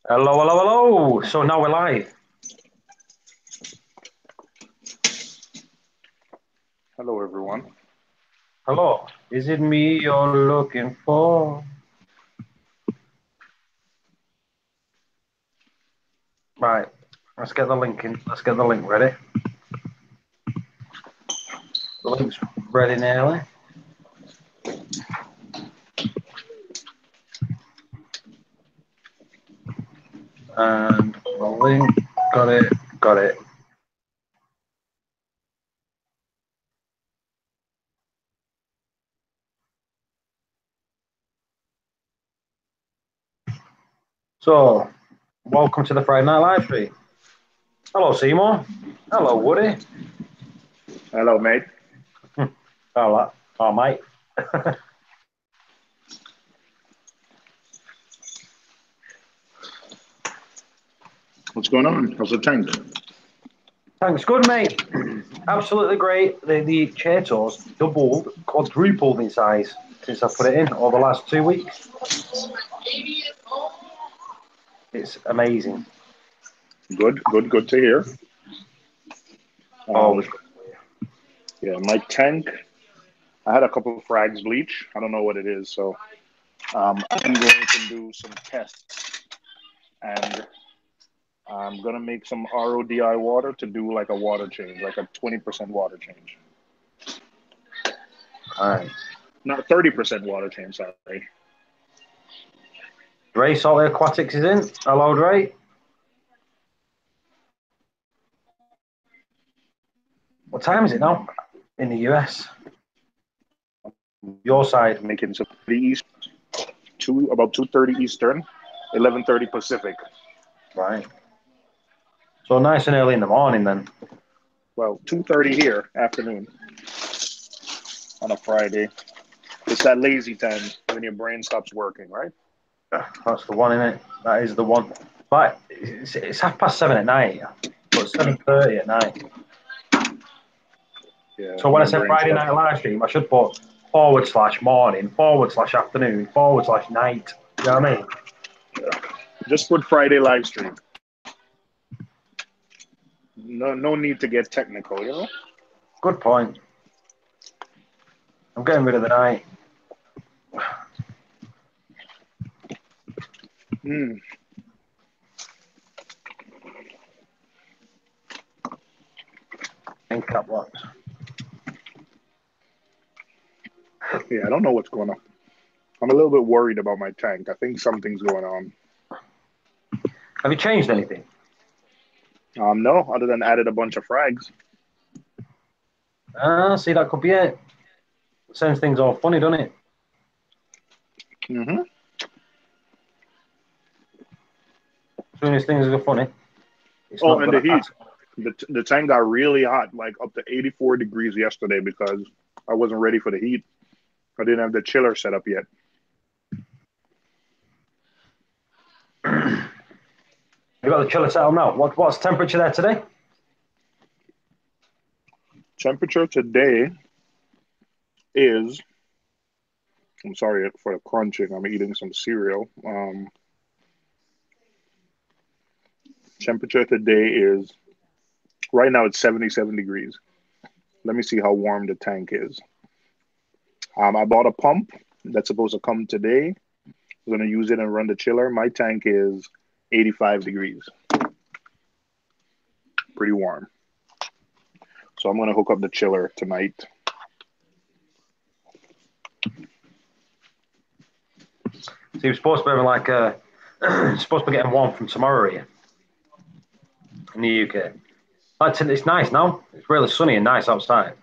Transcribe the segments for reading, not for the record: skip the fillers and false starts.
Hello, hello, hello. So now we're live. Hello, everyone. Hello. Is it me you're looking for? Right. Let's get the link in. Let's get the link ready. The link's ready nearly. And the link, got it, got it. So, welcome to the Friday Night Live stream. Hello, Seymour. Hello, Woody. Hello, mate. Hello, oh, mate. What's going on? How's the tank? Thanks, good, mate. Absolutely great. The chair tours doubled, quadrupled in size since I put it in over the last 2 weeks. It's amazing. Good to hear. Always. Yeah, my tank, I had a couple of frags bleach. I don't know what it is, so I'm going to do some tests, and I'm going to make some RODI water to do like a water change, like a 20% water change. All right. Not 30% water change, sorry. Dre Salty Aquatics is in. Hello, Dre. What time is it now in the US? Your side. Making some the East, about 2:30 Eastern, 11:30 Pacific. Right. So nice and early in the morning then. Well, 2:30 here, afternoon, on a Friday. It's that lazy time when your brain stops working, right? That's the one, isn't it? That is the one. But it's 7:30 at night, but 7:30 at night. Yeah, So when I my say brain Friday stops. night live stream, I should put /morning, /afternoon, /night. You know what I mean? Yeah. Just put Friday live stream. No need to get technical, you know. Good point. I'm getting rid of the night. Mm. In cap box. Yeah, I don't know what's going on. I'm a little bit worried about my tank. I think something's going on. Have you changed anything? No, other than added a bunch of frags. See, that could be it. Sends things all funny, doesn't it? Mm-hmm. As soon as things are funny, it's Oh, not and good the at heat. ask. The tank got really hot, like up to 84 degrees yesterday because I wasn't ready for the heat. I didn't have the chiller set up yet. You got the chiller set on now. What's temperature there today? Temperature today is, I'm sorry for the crunching. I'm eating some cereal. Temperature today is, right now it's 77 degrees. Let me see how warm the tank is. I bought a pump that's supposed to come today. I'm going to use it and run the chiller. My tank is 85 degrees. Pretty warm. So I'm going to hook up the chiller tonight. So you're supposed to be having like supposed to be getting warm from tomorrow here in the UK. It's nice now. It's really sunny and nice outside,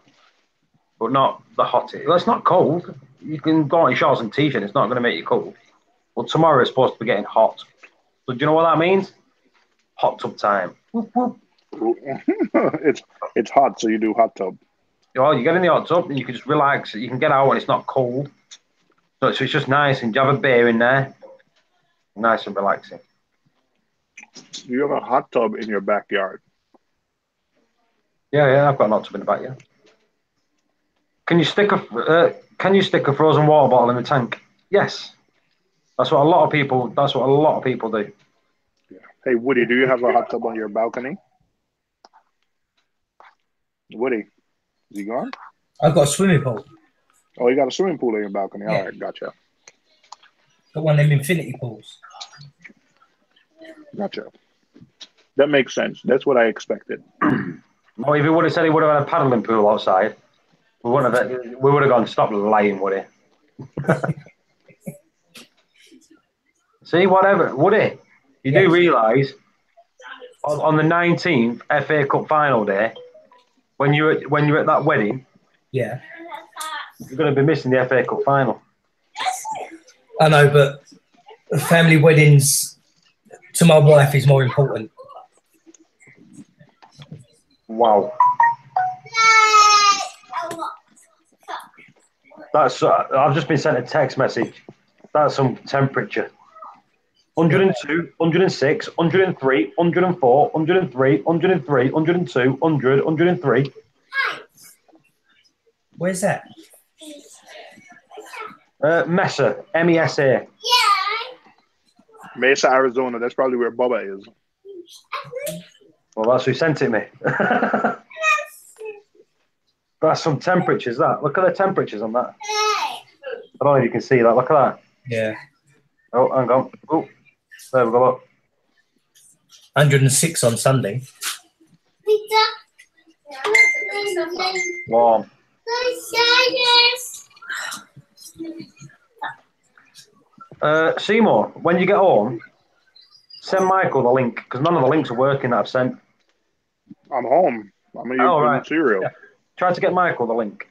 but not the hottest. Well, it's not cold. You can go out in shorts and t-shirt. It's not going to make you cold. But tomorrow it's supposed to be getting hot. So do you know what that means? Hot tub time. Whoop, whoop. It's hot, so you do hot tub. You get in the hot tub and you can just relax. You can get out when it's not cold. So it's just nice, and you have a beer in there, nice and relaxing. You have a hot tub in your backyard. Yeah, I've got an hot tub in the backyard. Can you stick a frozen water bottle in the tank? Yes. That's what a lot of people do. Hey, Woody, do you have a hot tub on your balcony? Woody, is he gone? I've got a swimming pool. Oh, you got a swimming pool on your balcony. Yeah. All right, gotcha. Got one of them infinity pools. Gotcha. That makes sense. That's what I expected. Well, if he would have said he would have had a paddling pool outside, we would have gone, stop lying, would he? See, whatever, would he? You do realise on the 19th FA Cup final day, when you're at that wedding, Yeah. you're going to be missing the FA Cup final. I know, but family weddings to my wife is more important. Wow. That's I've just been sent a text message. That's some temperature. 102, 106, 103, 104, 103, 103, 102, 100, 103. Where's that? Mesa, MESA. Mesa, Arizona. That's probably where Bubba is. Well, that's who sent it me. That's some temperatures, that. Look at the temperatures on that. I don't know if you can see that. Look at that. Yeah. Oh, hang on. Oh, there we go. Look. 106 on Sunday. Warm. Seymour, when you get home, send Michael the link, because none of the links are working that I've sent. I'm home. I'm eating right. cereal. Yeah. Try to get Michael the link.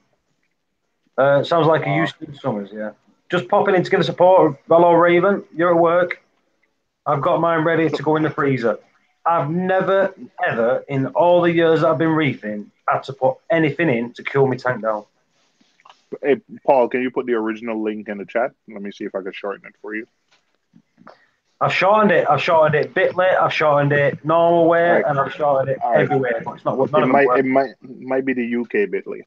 Sounds like a Houston Summers, yeah. Just popping in to give us support. Hello, Raven. You're at work. I've got mine ready to go in the freezer. I've never, ever, in all the years that I've been reefing, had to put anything in to cool my tank down. Hey, Paul, can you put the original link in the chat? Let me see if I can shorten it for you. I've shortened it. Bitly. I've shortened it normal way, Right. and I've shortened it everywhere. But it's not. It might be the UK Bitly.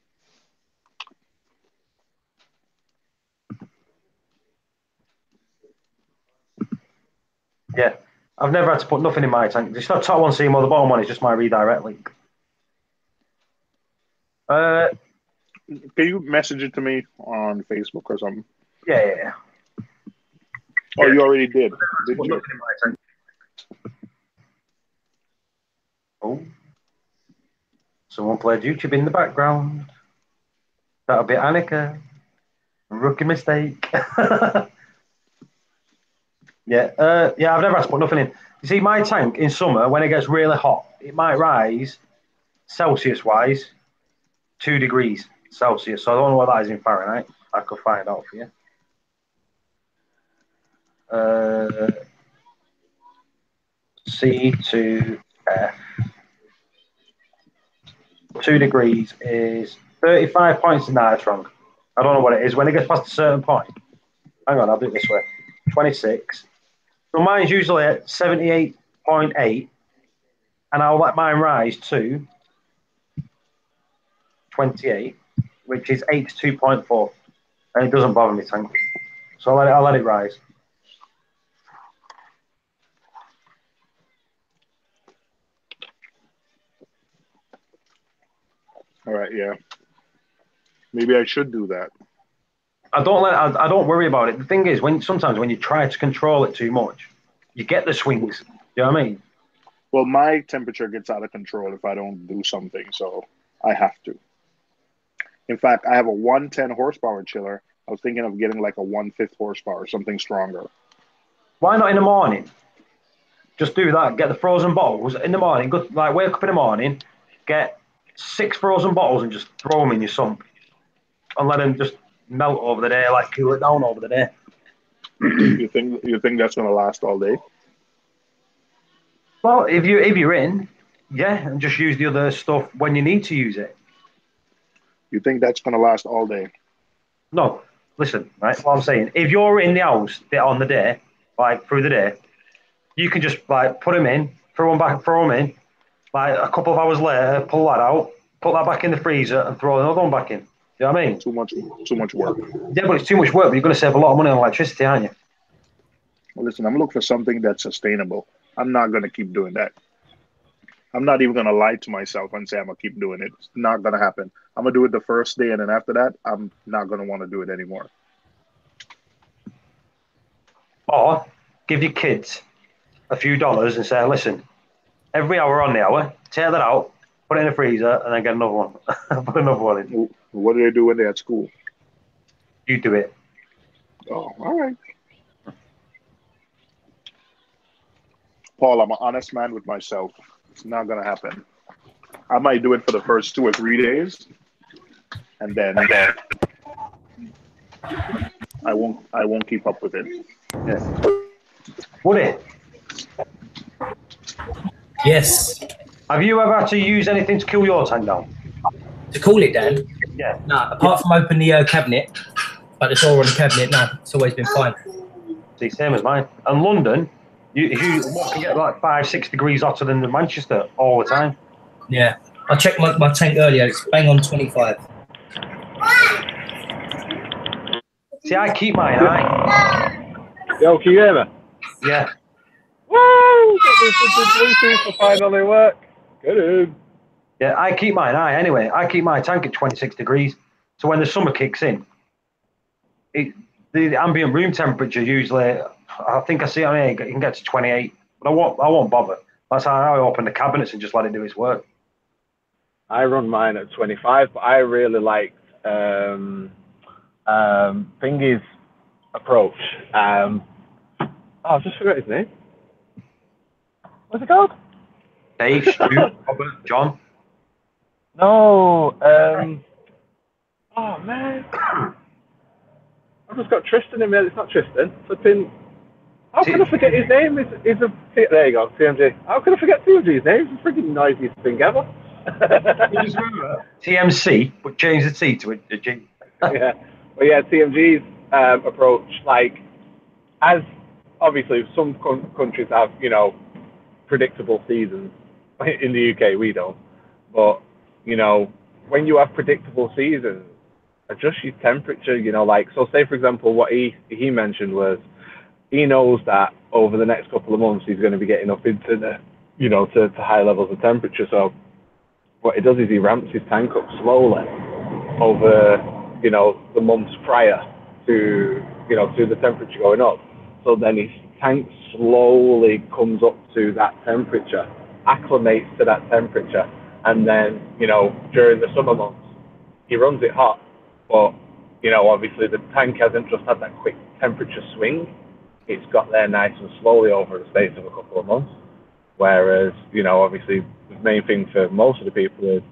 Yeah, I've never had to put nothing in my tank. It's not top one Seymour. The bottom one is just my redirect link. Can you message it to me on Facebook or something? Yeah. Oh, you already did. Did you? Nothing in my tank. Oh, someone played YouTube in the background. That'll be Annika. Rookie mistake. Yeah, I've never had to put nothing in. You see, my tank in summer, when it gets really hot, it might rise Celsius-wise 2 degrees Celsius. So I don't know what that is in Fahrenheit. I could find out for you. C2F. 2 degrees is 35 points in nitron. I don't know what it is. When it gets past a certain point, hang on, I'll do it this way. 26. So mine's usually at 78.8, and I'll let mine rise to 28, which is 82.4, and it doesn't bother me, tank. So I'll let it rise. All right, yeah. Maybe I should do that. I don't worry about it. The thing is, sometimes when you try to control it too much, you get the swings. You know what I mean? Well, my temperature gets out of control if I don't do something, so I have to. In fact, I have a 110 horsepower chiller. I was thinking of getting like a 1/5 horsepower, something stronger. Why not in the morning? Just do that. Get the frozen bottles in the morning. Go, like, wake up in the morning, get 6 frozen bottles and just throw them in your sump, and let them just melt over the day, like cool it down over the day. You think that's gonna last all day? Well, if you're in, yeah, and just use the other stuff when you need to use it. You think that's gonna last all day? No, listen, right? What I'm saying, if you're in the house on the day, like through the day, you can just like put them in, throw them in. Like a couple of hours later, pull that out, put that back in the freezer, and throw another one back in. You know what I mean? Too much work. Yeah, but it's too much work. But you're going to save a lot of money on electricity, aren't you? Well, listen, I'm looking for something that's sustainable. I'm not gonna keep doing that. I'm not even gonna lie to myself and say I'm gonna keep doing it. It's not gonna happen. I'm gonna do it the first day, and then after that, I'm not gonna want to do it anymore. Or give your kids a few dollars and say, listen, every hour on the hour, tear that out, put it in the freezer, and then get another one. Put another one in. What do they do when they're at school? You do it. Oh, all right. Paul, I'm an honest man with myself. It's not gonna happen. I might do it for the first 2 or 3 days, and then I won't keep up with it. Yeah. Would it? Yes. Have you ever had to use anything to cool your tank down? To cool it down? Yeah. No, apart from open the cabinet, but the door on the cabinet, no, it's always been fine. See, same as mine. And London, you can get like 5-6 degrees hotter than Manchester all the time. Yeah. I checked my tank earlier, it's bang on 25. See, I keep mine high. Yo, can you hear me? Yeah. Woo! Got the Bluetooth to finally work. Good. Yeah, I keep mine high anyway. I keep my tank at 26 degrees. So when the summer kicks in, the ambient room temperature usually, I think I see it on here, it can get to 28. But I won't bother. That's how I open the cabinets and just let it do its work. I run mine at 25, but I really like Thingy's approach. I just forgot his name. What's it called? Dave, Stu, Robert, John. No. Oh man, I've just got Tristan in there. It's not Tristan. Flipping. How can I forget his name? There you go, TMG. How can I forget TMG's name? It's the freaking noisiest thing ever. You just remember TMC, but change the T to a G. Yeah, but yeah, TMG's approach, like, as obviously some countries have, predictable seasons. In the UK, we don't. But when you have predictable seasons, adjust your temperature. So say for example, what he mentioned was he knows that over the next couple of months he's going to be getting up into the to high levels of temperature. So what he does is he ramps his tank up slowly over the months prior to to the temperature going up. So then his tank slowly comes up to that temperature, acclimates to that temperature, and then during the summer months he runs it hot, but obviously the tank hasn't just had that quick temperature swing. It's got there nice and slowly over the space of a couple of months. Whereas, obviously the main thing for most of the people is,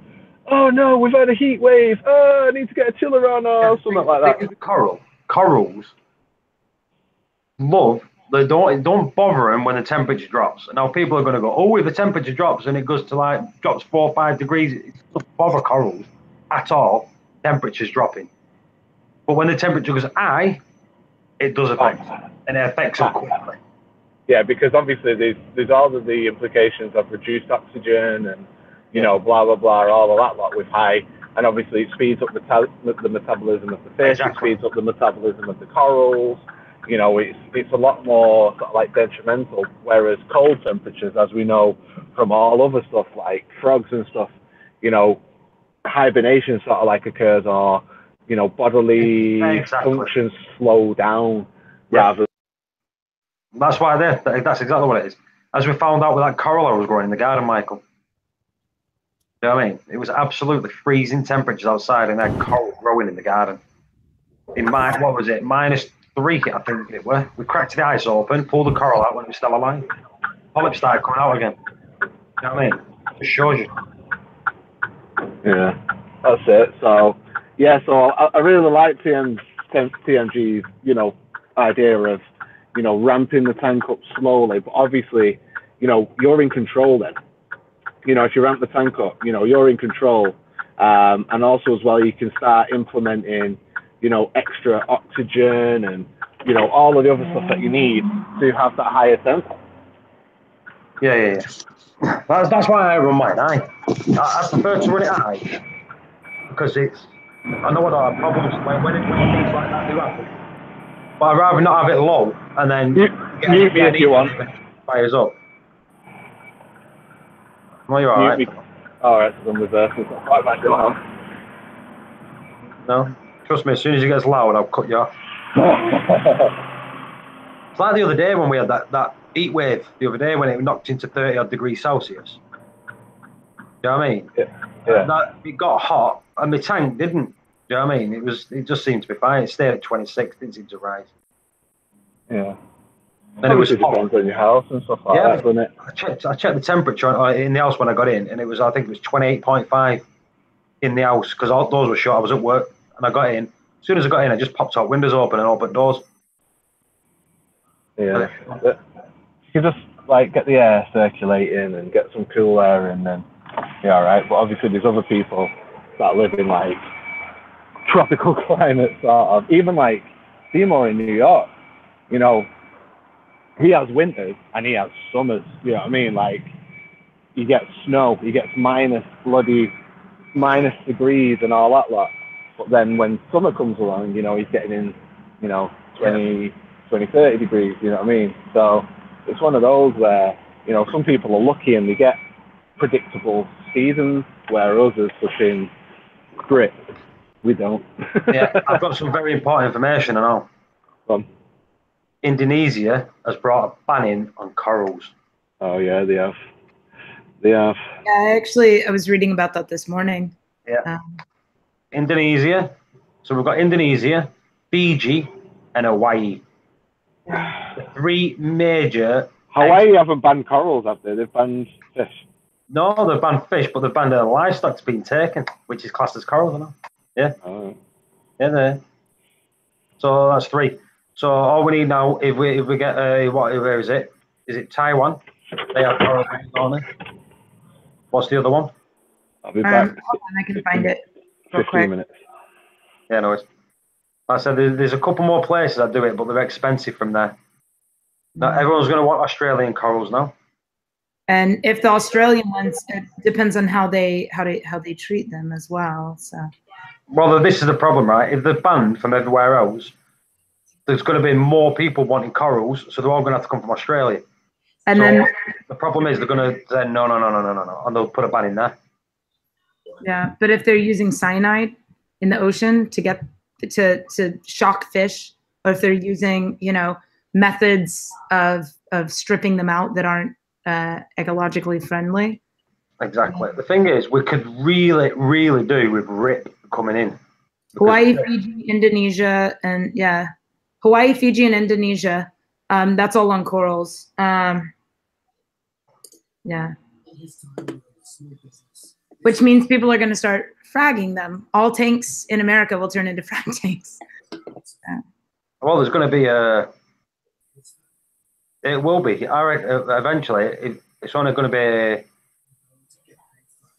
oh no, we've had a heat wave. Oh, I need to get a chiller on or something like that. Corals love, they don't bother them when the temperature drops. Now people are going to go, oh, if the temperature drops and it goes to drops 4 or 5 degrees, it doesn't bother corals at all. Temperature's dropping. But when the temperature goes high, it does affect them, and it affects them quickly. Yeah, because obviously there's all of the implications of reduced oxygen and blah blah blah, all of that lot with high, and obviously it speeds up the metabolism of the fish. Exactly. It speeds up the metabolism of the corals. It's a lot more sort of like detrimental. Whereas cold temperatures, as we know from all other stuff like frogs and stuff, hibernation sort of like occurs, or bodily functions slow down rather. That's why that's exactly what it is. As we found out with that coral I was growing in the garden, Michael. You know what I mean? It was absolutely freezing temperatures outside, and that coral growing in the garden. What was it? -3, I think it was. We cracked the ice open, pulled the coral out when it was still alive. Polyps started coming out again. You know what I mean? It shows you. Yeah, that's it. So I really like TMG's idea of ramping the tank up slowly, but obviously you're in control then. If you ramp the tank up, you're in control, and also as well you can start implementing extra oxygen and all of the other stuff that you need to have that higher temp. Yeah. That's why I run mine high. I prefer to run it high because I know what our problems when things like that do happen. But I'd rather not have it low and then mute me if you want. Fires up. Well, you're all right. All right, so I'm reversing. So quite back now. No, trust me. As soon as it gets loud, I'll cut you off. It's like the other day when we had that heat wave. The other day when it knocked into 30 odd degrees Celsius. Do you know what I mean? Yeah. It got hot, and my tank didn't. Do you know what I mean? It just seemed to be fine. It stayed at 26. Didn't seem to rise. Yeah. Then it was hot. Depends on your house and stuff like that, doesn't it? I checked the temperature in the house when I got in, and I think it was 28.5 in the house because all doors were shut. I was at work, and I got in. As soon as I got in, I just popped out windows open and opened doors. Yeah. You just like get the air circulating and get some cool air, and then yeah, all right. But obviously, there's other people that live in like tropical climates, sort of. Even like Seymour in New York, you know, he has winters and he has summers. You know what I mean? Like, he gets snow, he gets minus degrees and all that lot. But then when summer comes along, you know, he's getting in, you know, 20, 30 degrees. You know what I mean? So it's one of those where, you know, some people are lucky and they get predictable seasons, where others fucking grit. We don't. Yeah, I've got some very important information and all. Indonesia has brought a ban in on corals. Oh yeah, they have. They have. Yeah, I was reading about that this morning. Yeah. Indonesia. So we've got Indonesia, Fiji, and Hawaii. The three major. Hawaii haven't banned corals, have they? They've banned fish. No, they've banned fish, but they've banned livestock that's been taken, which is classed as corals, isn't it? Yeah. Oh. Yeah, there. So that's three. So all we need now, if we get where is it? Is it Taiwan? They have corals, don't they? What's the other one? I'll be back. Hold on, I can find it real 15 quick. minutes. Yeah, no worries. Like I said there's a couple more places that do it, but they're expensive from there. Now everyone's going to want Australian corals now. And if the Australian ones, it depends on how they treat them as well. So. Well, this is the problem, right? If they're banned from everywhere else, there's going to be more people wanting corals, so they're all going to have to come from Australia. And so then the problem is they're going to say no, and they'll put a ban in there. Yeah, but if they're using cyanide in the ocean to get to shock fish, or if they're using, you know, methods of stripping them out that aren't ecologically friendly. Exactly. The thing is, we could really do with RIP coming in. Hawaii, Fiji, Indonesia, and Hawaii, Fiji, and Indonesia. That's all on corals. Which means people are going to start fragging them. All tanks in America will turn into frag tanks. Well, there's going to be it will be. I reckon eventually it's only going to be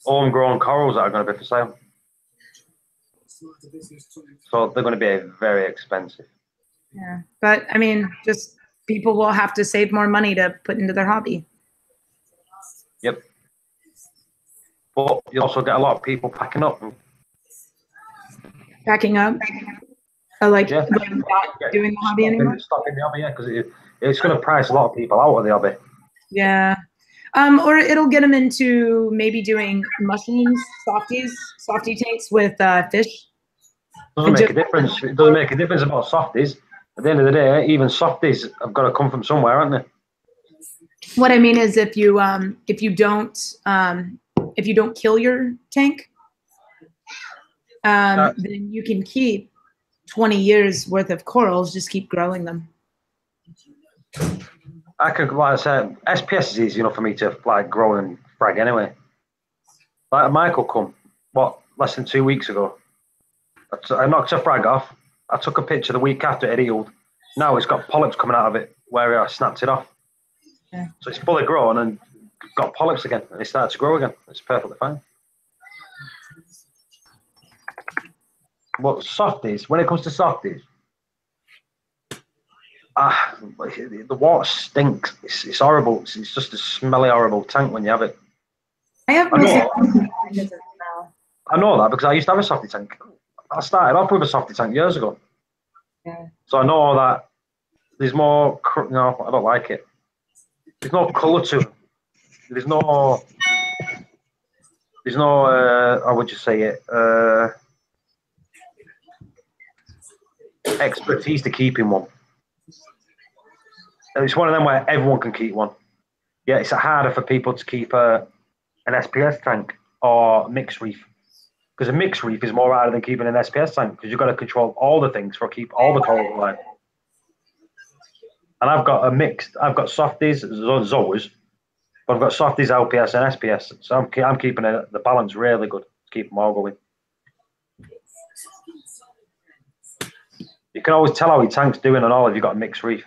homegrown corals that are going to be for sale. So they're going to be very expensive. Yeah, but I mean, just people will have to save more money to put into their hobby. Yep. But you also get a lot of people packing up. Packing up? Like not doing the hobby anymore? Stopping the hobby, yeah, because it's going to price a lot of people out of the hobby. Yeah. Or it'll get them into maybe doing mushrooms, softy tanks with fish. Doesn't make a difference. It doesn't make a difference about softies. At the end of the day, even softies have got to come from somewhere, aren't they? What I mean is, if you don't kill your tank, then you can keep 20 years worth of corals. Just keep growing them. I could, like I said, SPS is easy enough for me to like grow and frag anyway. Like Michael come, less than 2 weeks ago. I knocked a frag off. I took a picture the week after it healed. Now it's got polyps coming out of it where I snapped it off. Yeah. So it's fully grown and got polyps again, and it started to grow again. It's perfectly fine. But softies, when it comes to softies, the water stinks. It's horrible. It's just a smelly, horrible tank when you have it. I know that because I used to have a softy tank. I started off with a softy tank years ago. Yeah. So I know that there's more. No, I don't like it. There's no colour to it. There's no. There's no, how would you say it? Expertise to keeping one. It's one of them where everyone can keep one. Yeah, it's harder for people to keep an SPS tank or mixed reef. Because a mixed reef is more harder than keeping an SPS tank because you've got to control all the things for keep all the coral alive. And I've got softies, zoas, but I've got softies, LPS, and SPS. So I'm keeping the balance really good to keep them all going. You can always tell how your tank's doing and all if you've got a mixed reef.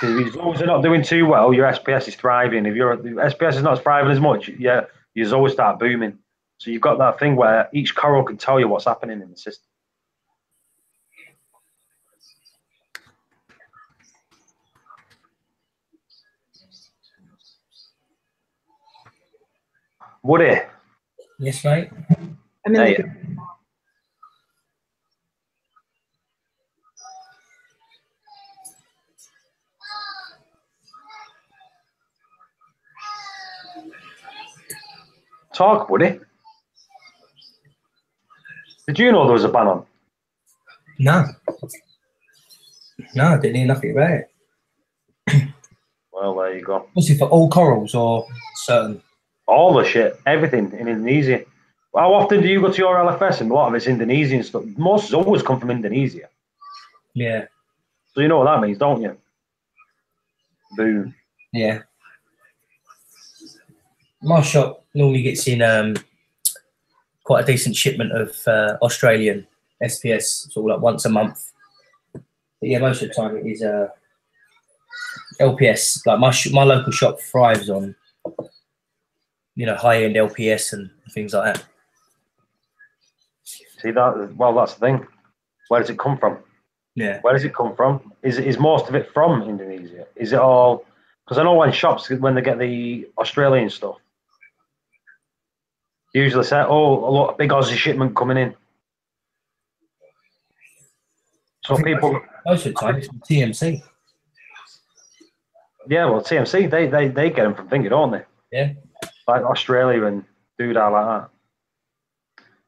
Because if your zoas are not doing too well, your SPS is thriving. If your SPS is not thriving as much, yeah, your zoas start booming. So you've got that thing where each coral can tell you what's happening in the system. Woody. Yes, mate. I mean, like, Talk, Woody. Did you know there was a ban on? No. No, I didn't hear nothing about it. Well, there you go. Was it for all corals or certain? All the shit, everything in Indonesia. How often do you go to your LFS? And a lot of it's Indonesian stuff. Most always come from Indonesia. Yeah. So you know what that means, don't you? Boom. Yeah. My shop normally gets in quite a decent shipment of Australian SPS, sort of like once a month. But yeah, most of the time it is LPS. Like my local shop thrives on, you know, high-end LPS and things like that. See that? Well, that's the thing. Where does it come from? Yeah. Where does it come from? Is most of it from Indonesia? Is it all? Because I know when shops, when they get the Australian stuff, they usually say, "Oh, a lot of big Aussie shipment coming in." So people, most of the time it's from TMC. Yeah, well, TMC they get them from Finger, don't they? Yeah. Like Australia and doodah like that.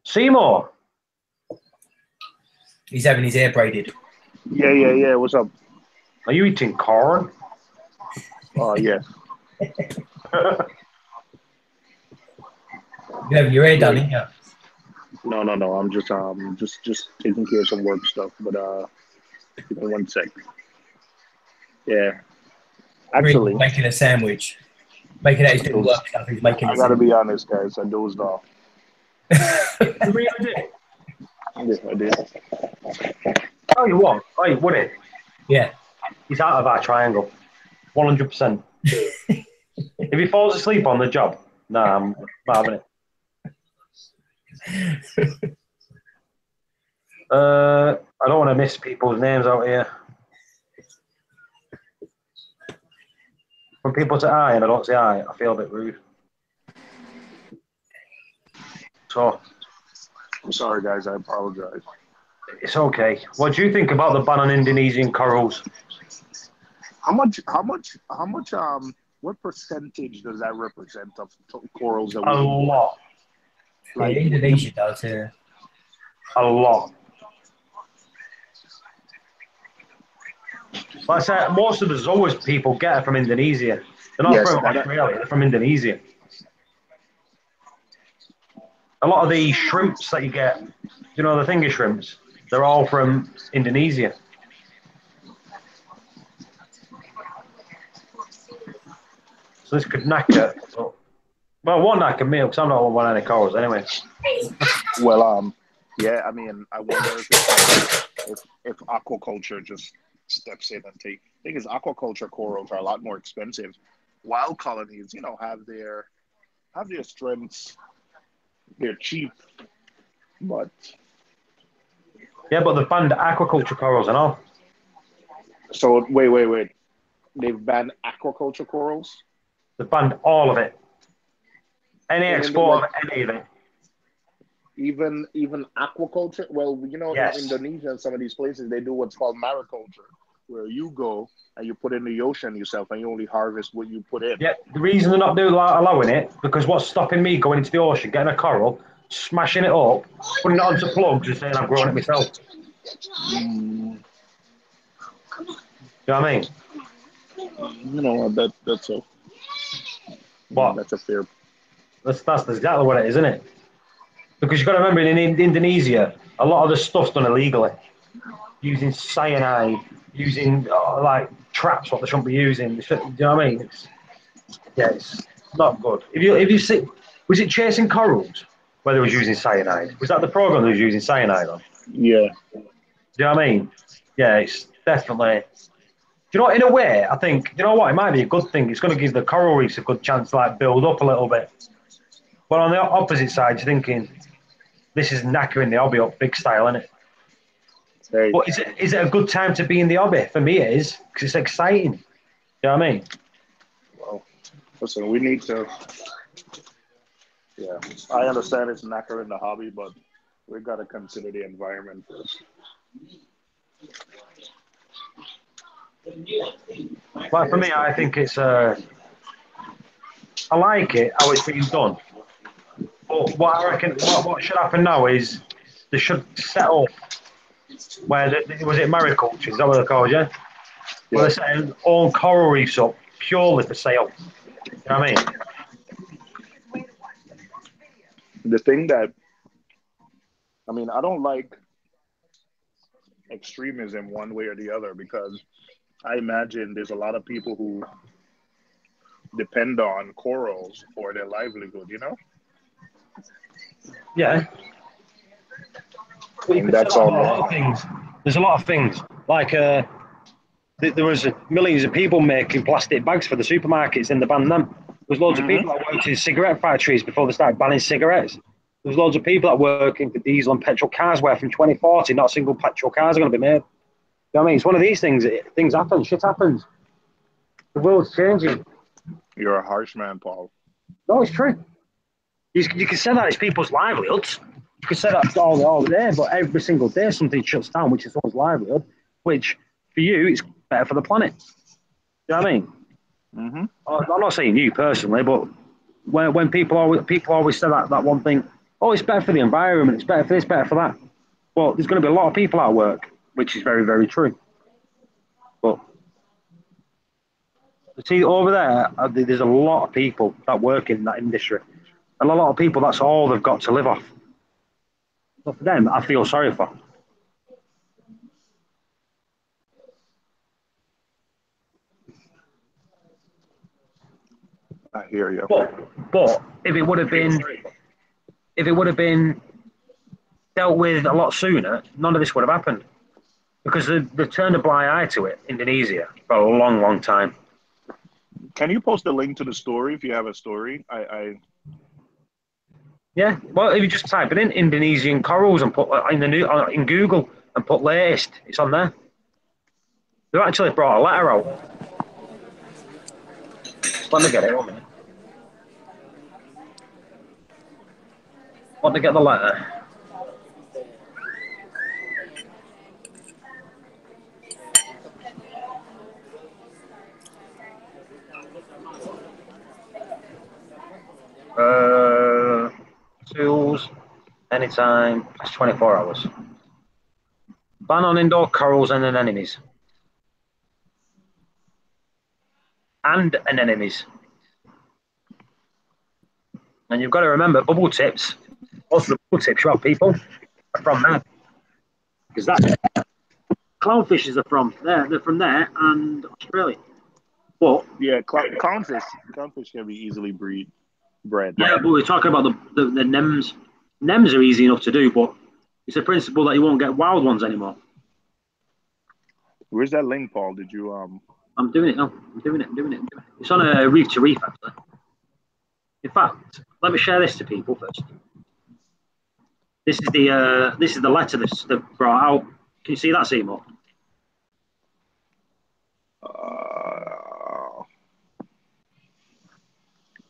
Seymour. He's having his hair braided. Yeah. What's up? Are you eating corn? Oh, yeah. You're having your hair done, ain't you? No. I'm just taking care of some work stuff. But give me 1 sec. Yeah. Actually, Making a sandwich. Making out his doing work stuff. He's making I it. gotta be honest, guys. I dozed off. You really did? Yeah, I did. Oh, you what? Hey, Woody. Yeah. He's out of our triangle. 100%. If he falls asleep on the job, nah, I'm not having it. I don't want to miss people's names out here. When people say hi and I don't say hi, I feel a bit rude. So, I'm sorry, guys. I apologize. it's okay. What do you think about the ban on Indonesian corals? What percentage does that represent of corals that A lot. Like Indonesia does, yeah. A lot. Like I said, most of the zoas people get it from Indonesia. They're not from Australia, they're from Indonesia. A lot of the shrimps that you get, you know, the finger shrimps, they're all from Indonesia. So this could knack it. Well, it won't knack me because I'm not on one of any corals anyway. Well, yeah, I mean, I wonder if aquaculture just steps in and take. Thing is, aquaculture corals are a lot more expensive. Wild colonies, you know, have their strengths. They're cheap, but yeah, but they've banned aquaculture corals and all. So wait. They've banned aquaculture corals. They've banned all of it. Any export of any of it. Even aquaculture. Well, you know, yes. In Indonesia and some of these places, they do what's called mariculture, where you go and you put in the ocean yourself and you only harvest what you put in. Yeah, the reason they're not doing allowing it because what's stopping me going into the ocean, getting a coral, smashing it up, putting it onto plugs, and saying I've grown it myself. Mm, You know what I mean? you know that's a What? that's a fair. That's exactly what it is, isn't it? Because you've got to remember, in Indonesia, a lot of the stuff's done illegally, using cyanide, using like traps what they shouldn't be using. Do you know what I mean? It's not good. If you see, was it chasing corals where they was using cyanide? Was that the program they was using cyanide on? Yeah. Do you know what I mean? Yeah, it's definitely. Do you know what? In a way, I think you know what. It might be a good thing. It's going to give the coral reefs a good chance to like build up a little bit. But on the opposite side, you're thinking this is knackering the hobby up big style, isn't it? Hey. But is it a good time to be in the hobby? For me, it is because it's exciting. You know what I mean? Well, listen, we need to. Yeah, I understand it's knackering the hobby, but we got to consider the environment first. But for me, I think it's. I like it how it's being done. But what I reckon, what should happen now is they should set up where was it mariculture? Is that what they're called? Yeah. Where Yeah. they're setting all coral reefs up purely for sale. You know what I mean? The thing that I don't like extremism one way or the other because I imagine there's a lot of people who depend on corals for their livelihood, you know? Yeah. But you And could say that's that all about a lot of wrong. things. There's a lot of things like there was millions of people making plastic bags for the supermarkets and they banned them. There's loads of Hmm. people that worked in cigarette factories before they started banning cigarettes. There's loads of people that working for diesel and petrol cars where from 2040 not a single petrol cars are going to be made. You know what I mean? It's one of these things. Things happen. Shit happens. The world's changing. You're a harsh man, Paul. No, it's true. You can say that it's people's livelihoods. You can say that all day, but every single day something shuts down, which is someone's livelihood, which for you, it's better for the planet. You know what I mean? Hmm. I'm not saying you personally, but when people always say that one thing, oh, it's better for the environment, it's better for this, better for that. Well, there's going to be a lot of people at work, which is very, very true. But see, over there, there's a lot of people that work in that industry, and a lot of people that's all they've got to live off. But for them, I feel sorry for. I hear you. But if it would have been dealt with a lot sooner, none of this would have happened because they've turned a blind eye to it. Indonesia for a long, long time. Can you post a link to the story if you have a story? Yeah, well, if you just type it in Indonesian corals and put in Google and put latest, it's on there. They've actually brought a letter out. Let me get it. 1 minute. Want to get the letter? Tools, anytime, past 24 hours. Ban on indoor corals and anemones. And anemones. And you've got to remember, bubble tips, most of the bubble tips you have people are from there. Because that clownfishes are from there. They're from there and Australia. But Yeah, clownfish can be easily bred. yeah, but we're talking about the nems. Nems are easy enough to do, but it's a principle that you won't get wild ones anymore. Where's that link, Paul? Did you I'm doing it now. I'm doing it. It's on a Reef to Reef, actually. In fact, let me share this to people first. This is the letter that's brought out. Can you see that, Seymour?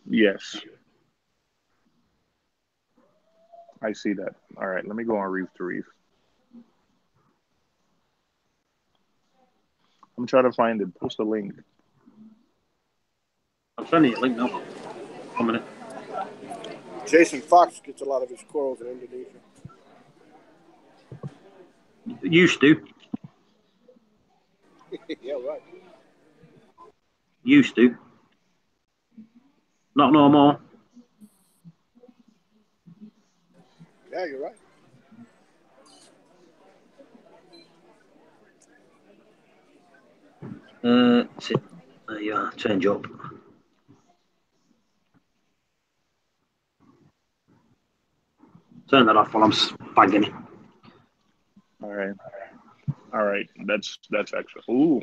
Yes. I see that. All right, let me go on Reef to Reef. I'm trying to find it. Post a link. I'm sending you a link now. 1 minute. Jason Fox gets a lot of his corals in Indonesia. Used to. Yeah, right. Used to. Not no more. Yeah, you're right. Sit. There you are. Change up. Turn that off while I'm spagging it. All right. That's actually. Ooh.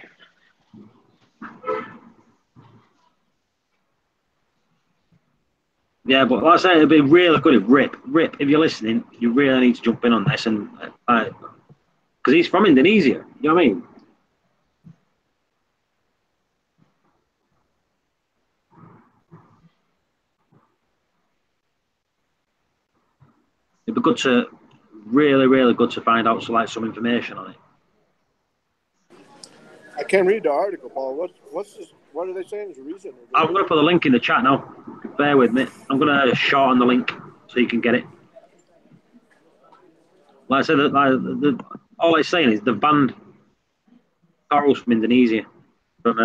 Yeah, but like I say, it'd be really good if Rip, if you're listening, you really need to jump in on this, and because he's from Indonesia, you know what I mean? It'd be good to, really good to find out some information on it. I can't read the article, Paul. What's this? What are they saying is the reason? I'm going to put the link in the chat now. Bear with me. I'm going to shorten the link so you can get it. Like I said, all it's saying is the banned corals from Indonesia. From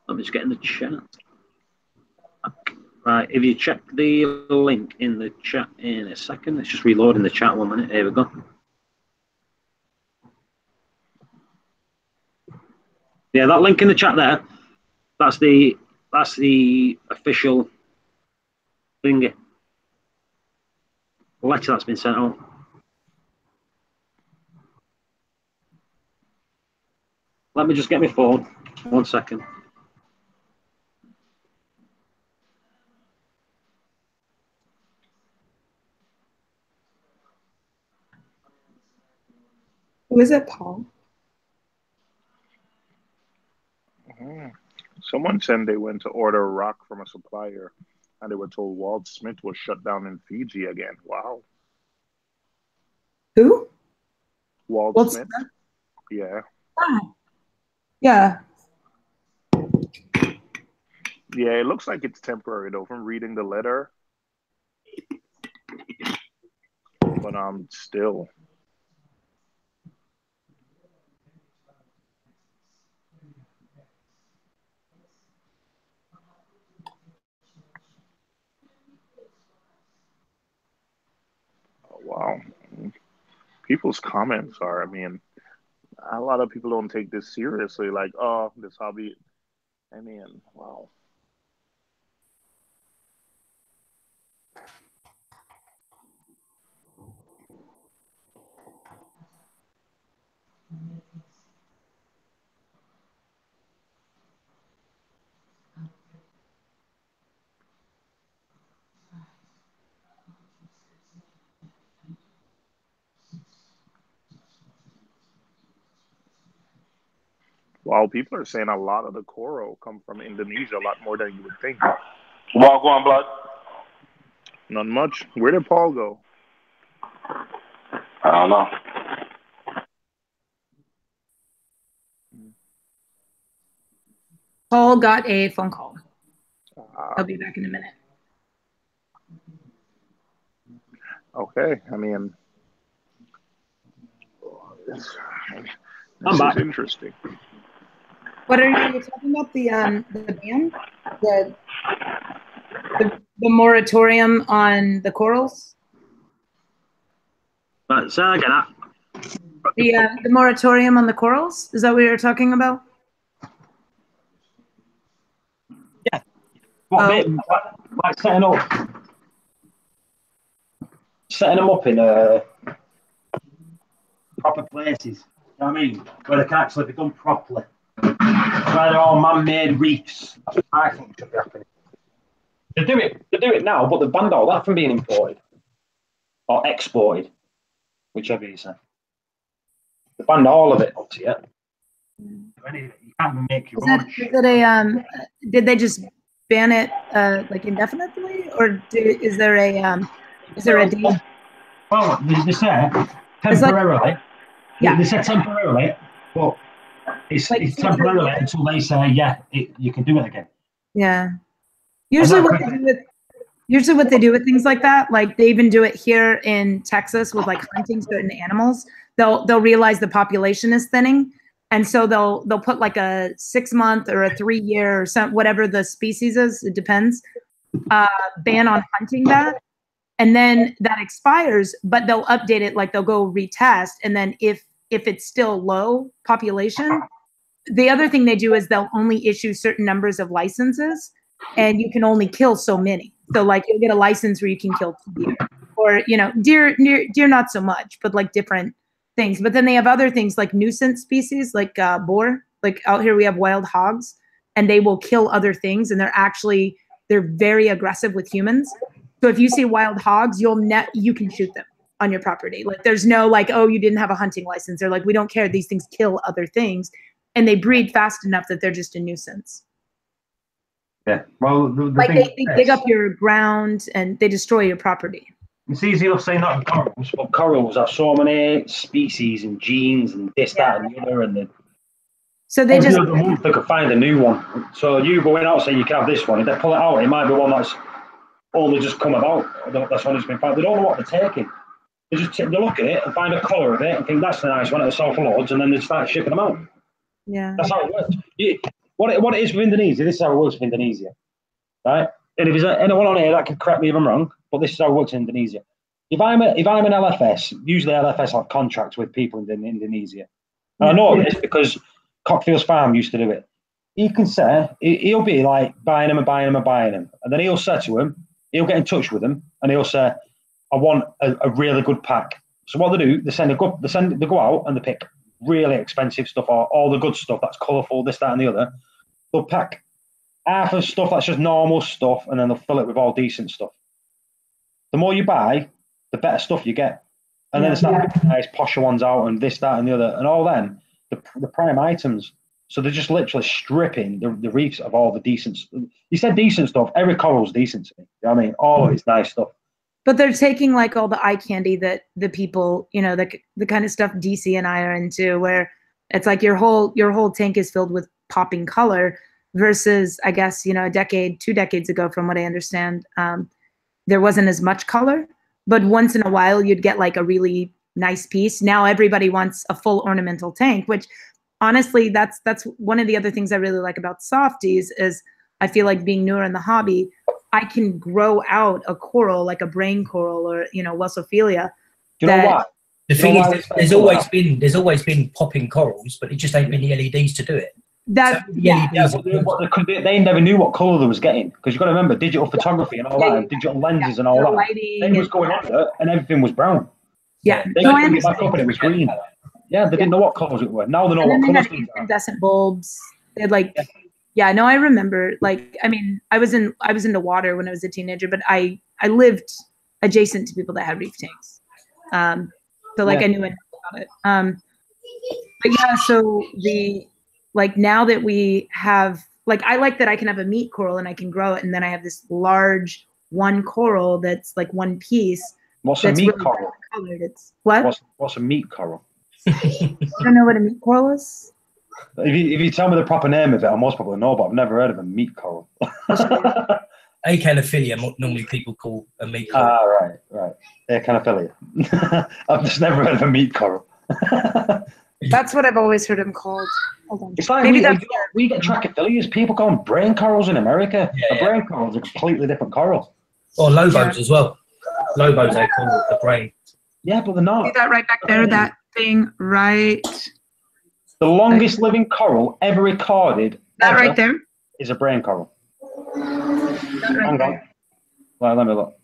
let me just get in the chat. Right, if you check the link in the chat in a second, it's just reloading the chat 1 minute. Here we go. Yeah, that link in the chat there, that's the official thing. Letter that's been sent out. Let me just get my phone. 1 second. Who is it, Paul? Someone said they went to order a rock from a supplier, and they were told Walt Smith was shut down in Fiji again. Wow. Who? Walt Smith? Yeah. Oh. Yeah. Yeah, it looks like it's temporary though from reading the letter. But still. Oh, wow. People's comments are, I mean, a lot of people don't take this seriously. Like, oh, this hobby. I mean, wow. Wow, people are saying a lot of the coral come from Indonesia, a lot more than you would think. Well, go on, blood. Not much. Where did Paul go? I don't know. Paul got a phone call. I'll be back in a minute. Okay, I mean, this is interesting. What are you talking about? The ban? The moratorium on the corals? Say again. The moratorium on the corals? Is that what you're talking about? Yeah. Like setting them up in proper places. You know what I mean? Where they can actually be done properly. Where they're all man-made reefs. That's what I think should be happening. They do it now, but they've banned all that from being imported or exported, whichever you say. They banned all of it up to yet. You can't make your own. Did they just ban it like indefinitely, or is there a deal? Well, they say temporarily. Yeah. They said temporarily, but it's, Like, it's temporarily until they say, you can do it again. Yeah. Usually what they do with things like that, like they even do it here in Texas with like hunting certain animals. They'll realize the population is thinning, and so they'll put like a 6-month or a 3-year or some whatever the species is, it depends, ban on hunting that. And then that expires, but they'll update it, like they'll go retest, and then if it's still low population, the other thing they do is they'll only issue certain numbers of licenses, and you can only kill so many. So like you'll get a license where you can kill 2 deer, or deer not so much, but like different things. But then they have other things like nuisance species, like boar. Like out here we have wild hogs, and they will kill other things, and they're very aggressive with humans. So if you see wild hogs, you can shoot them on your property. Like there's no like, oh, you didn't have a hunting license. They're like, we don't care. These things kill other things, and they breed fast enough that they're just a nuisance. Yeah. Well, like they dig up your ground and they destroy your property. It's easy enough saying that in corals, but corals have so many species and genes and this, that, and the other, and so they just every month they could find a new one. So you going out saying you can have this one, if they pull it out, it might be one that's only just come about. That's when it's been found. They don't know what they're taking. They look at it and find a colour of it and think that's the nice one. It's sell for loads, and then they start shipping them out. Yeah, that's how it works. What it is with Indonesia, this is how it works with Indonesia, right? And if there's anyone on here that can correct me if I'm wrong, but this is how it works in Indonesia. If I'm an LFS, usually LFS have contracts with people in Indonesia. And I know this because Cockfield's Farm used to do it. He can say, he'll be like buying them. And then he'll say to them, he'll get in touch with them and he'll say, I want a really good pack. So what they do, they go out and they pick really expensive stuff or all the good stuff that's colourful, this, that, and the other. They'll pack half of stuff that's just normal stuff, and then they'll fill it with all decent stuff. The more you buy, the better stuff you get. And then they start picking nice posher ones out and this, that, and the other. And all then, the prime items. So they're just literally stripping the reefs of all the decent stuff. You said decent stuff. Every coral's decent to me. You know what I mean? All of it's nice stuff. But they're taking like all the eye candy that the people, the kind of stuff DC and I are into, where it's like your whole tank is filled with popping color, versus I guess, a decade, 2 decades ago, from what I understand, there wasn't as much color, but once in a while you'd get like a really nice piece. Now everybody wants a full ornamental tank, which honestly, that's one of the other things I really like about softies is I feel like being newer in the hobby, I can grow out a coral like a brain coral or Welsophilia. Do you know why? The thing is, there's always been popping corals, but it just ain't been the LEDs to do it. They never knew what colour they was getting, because you've got to remember digital photography and all that, and digital lenses and all that. They was going under and everything was brown. Yeah, they couldn't get back up and it was green. Yeah, they didn't know what colours it were. Now they know what colours it are. Incandescent bulbs. They had like, yeah, no, I remember. Like, I mean, I was into water when I was a teenager, but I lived adjacent to people that had reef tanks. So like I knew enough about it. But yeah, so now that we have, like, I like that I can have a meat coral and I can grow it, and then I have this large one coral that's like one piece. What's a meat coral? Colored. It's what? What's a meat coral? I don't know what a meat coral is. If you tell me the proper name of it, I most probably know, but I've never heard of a meat coral. Acanophilia, normally people call a meat coral. Ah, right. Acanophilia. I've just never heard of a meat coral. That's what I've always heard them called. Hold on. It's like we get trachyphilias. People call them brain corals in America. Brain corals are a completely different coral. Or lobos as well. Lobos, they call it the brain. Yeah, but they're not. See that right back there? That thing right. The longest living coral ever recorded. That right there is a brain coral. Hang on. Well, let me look.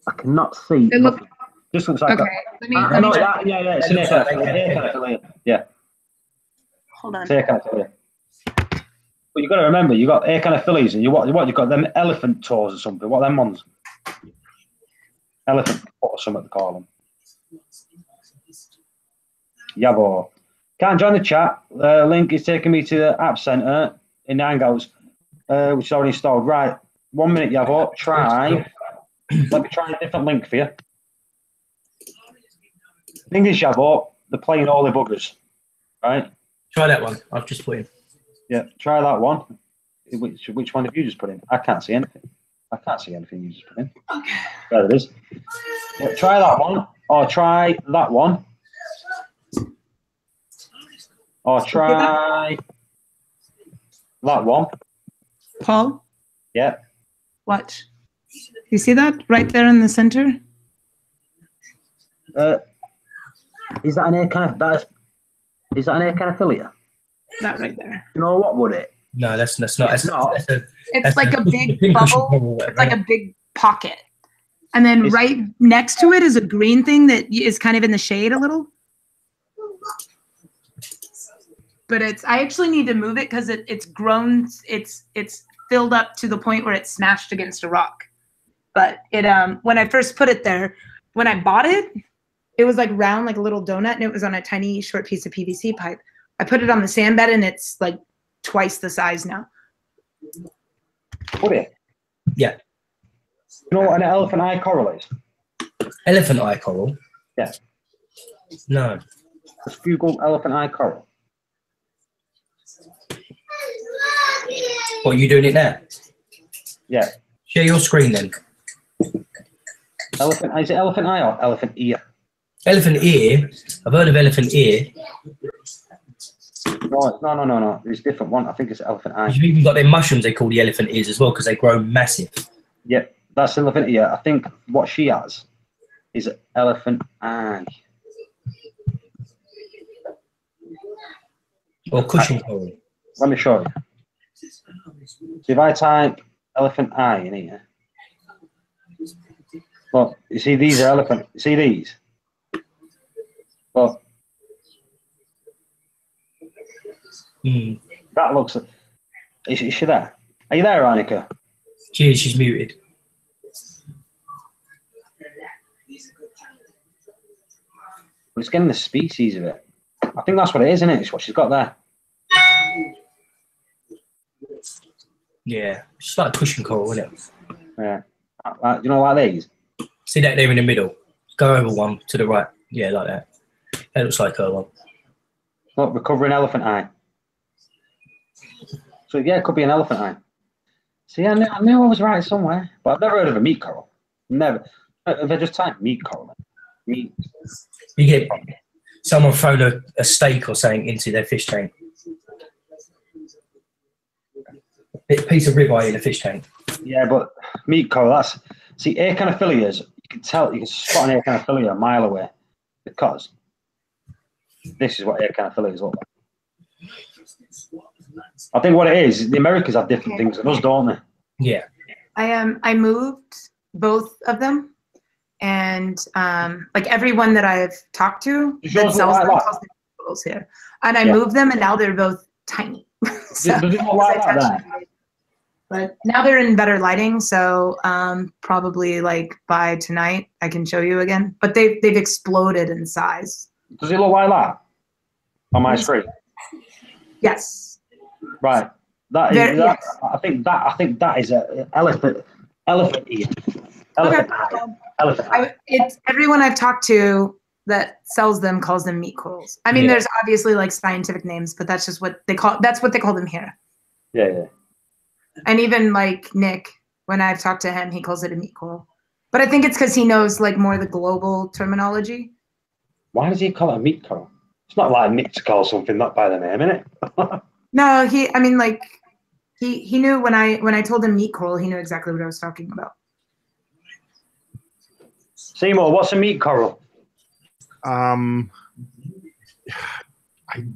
I cannot see. Just looks like okay. that. Yeah, it's an Acanophilia. Yeah. Hold on. It's Acanophilia. But you've got to remember, you've got Acanophilias and you've got them elephant toes or something. What are them ones? Elephant foot or something to call them. Yabo. Can't join the chat. Link is taking me to the app center in the Hangouts, which is already installed. Right. 1 minute, Yabo. Try. Let me try a different link for you. English I bought, the plain Holy Buggers, right? Try that one. I've just put in. Yeah, try that one. Which one have you just put in? I can't see anything. I can't see anything you just put in. Okay. There it is. Yeah, try that one, or try that one, or try that one. Paul, Yeah. watch. You see that right there in the center? Is that an echinophilia? That right there. You know what would it? No, that's not. It's not. It's like a big bubble. It's like a big pocket. And then It's- right next to it is a green thing that is kind of in the shade a little. But I actually need to move it because it's grown. It's filled up to the point where it's smashed against a rock. But when I first put it there, when I bought it, it was like round like a little donut, and it was on a tiny short piece of PVC pipe. I put it on the sand bed, and it's like twice the size now. Would it? Yeah. You know what an elephant eye coral is? Elephant eye coral? Yeah. No. Just Google elephant eye coral. What, are you doing it now? Yeah. Share your screen then. Elephant, is it elephant eye or elephant ear? Elephant ear. I've heard of elephant ear. No. There's a different one. I think it's elephant eye. You've even got them mushrooms they call the elephant ears as well because they grow massive. Yeah, that's elephant ear. I think what she has is elephant eye. Or cushion coral. Let me show you. So if I type elephant eye in here, look, you see these are elephant. You see these? Look. That looks. Is she there? Are you there, Annika? She's muted. But it's getting the species of it. I think that's what it is, isn't it? It's what she's got there. Yeah, it's like cushion coral, isn't it? Yeah. You know, like these? See that there in the middle? Go over one to the right. Yeah, like that. That looks like her one. Look, recovering elephant eye. So yeah, it could be an elephant eye. See, I knew I was right somewhere, but I've never heard of a meat coral. Never. If I just type meat coral, meat. You get someone thrown a steak or something into their fish tank. A piece of ribeye in a fish tank. Yeah, but meat coral, that's... See, echinophilias, you can spot an echinophilia a mile away because this is what echinophilias look like. I think what it is, the Americans have different things than us, don't they? Yeah. I moved both of them, and like everyone that I've talked to that sells them calls them poodles here, and I moved them, and now they're both tiny. So, does it look like that? but now they're in better lighting, so probably like by tonight I can show you again. But they've exploded in size. Does it look like that on my screen? Yes. Right. That is. Yes. I think that is an elephant ear. Elephant eye. Elephant eye. It's everyone I've talked to that sells them calls them meat corals. I mean, there's obviously like scientific names, but that's just what they call. That's what they call them here. Yeah. And even like Nick, when I've talked to him, he calls it a meat coral. But I think it's because he knows like more the global terminology. Why does he call it a meat coral? It's not like Nick to call something not by the name, is it? No, he knew when I told him meat coral, he knew exactly what I was talking about. Seymour, what's a meat coral? I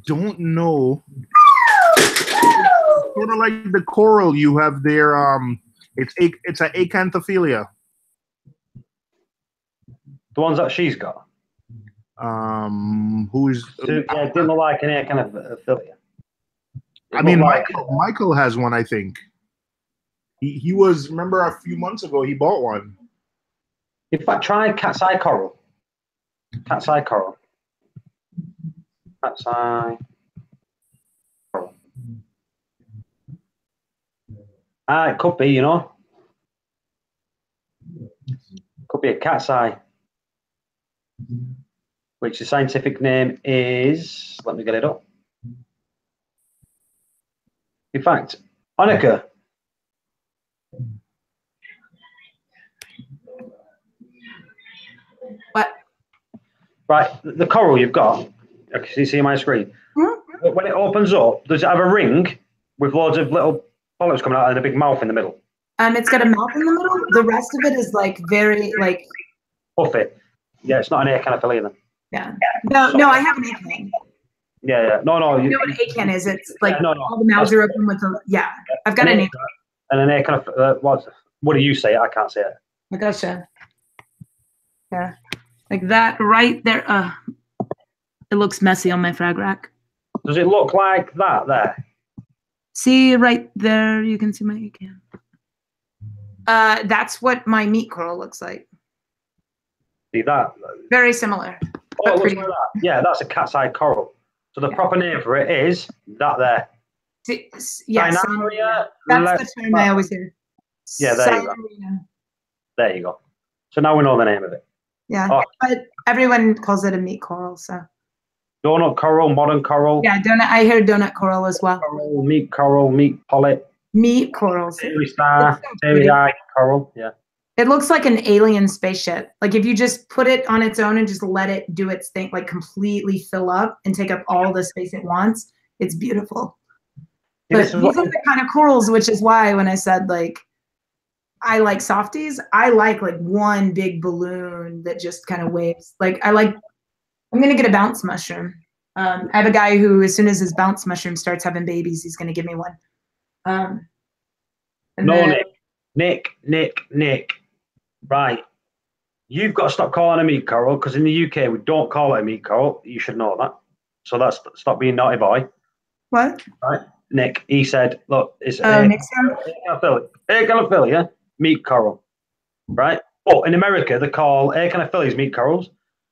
don't know. Sort of like the coral you have there. It's an acanthophilia. The ones that she's got. Who's? Yeah, it didn't look like an echinophilia. I mean, Michael has one. I think he was. Remember, a few months ago, he bought one. In fact, try cat's eye coral. Cat's eye coral. Cat's eye coral. It could be, you know. Could be a cat's eye. which the scientific name is, let me get it up. In fact, Annika. What? Right, the coral you've got, can you see my screen? Hmm? When it opens up, does it have a ring with loads of little polyps coming out and a big mouth in the middle? It's got a mouth in the middle. The rest of it is like very like Puffy. Yeah, it's not an echinophilia then. yeah. No, I have an acan. Yeah. No. You know what an acan is? It's like no. all the mouths are open with the I've got an acan. And an echinophilia, what do you say? I can't say it. I gotcha. Yeah. Like that right there. It looks messy on my frag rack. Does it look like that there? See right there, you can see my acan. That's what my meat coral looks like. See that? Very similar. Oh, it looks like that. Yeah, that's a cat's eye coral. So the proper name for it is that there. Yes, that's the term I always hear. Yeah, there you go. There you go. So now we know the name of it. Yeah, but everyone calls it a meat coral. So donut coral, modern coral. Yeah, donut. I heard donut coral as well. Coral, meat polyp. Meat corals. Fairy star, fairy eye coral. Yeah. It looks like an alien spaceship. Like if you just put it on its own and just let it do its thing, like completely fill up and take up all the space it wants, it's beautiful. But these are the kind of corals, which is why when I said like I like softies, I like one big balloon that just kind of waves. Like I'm gonna get a bounce mushroom. I have a guy who, as soon as his bounce mushroom starts having babies, he's gonna give me one. Nick. Right. You've got to stop calling a meat coral because in the UK we don't call it a meat coral. You should know that. So stop being naughty boy. What? Right. Nick, he said, look, it's echinophilia, meat coral. Right? But in America they call echinophilias meat corals.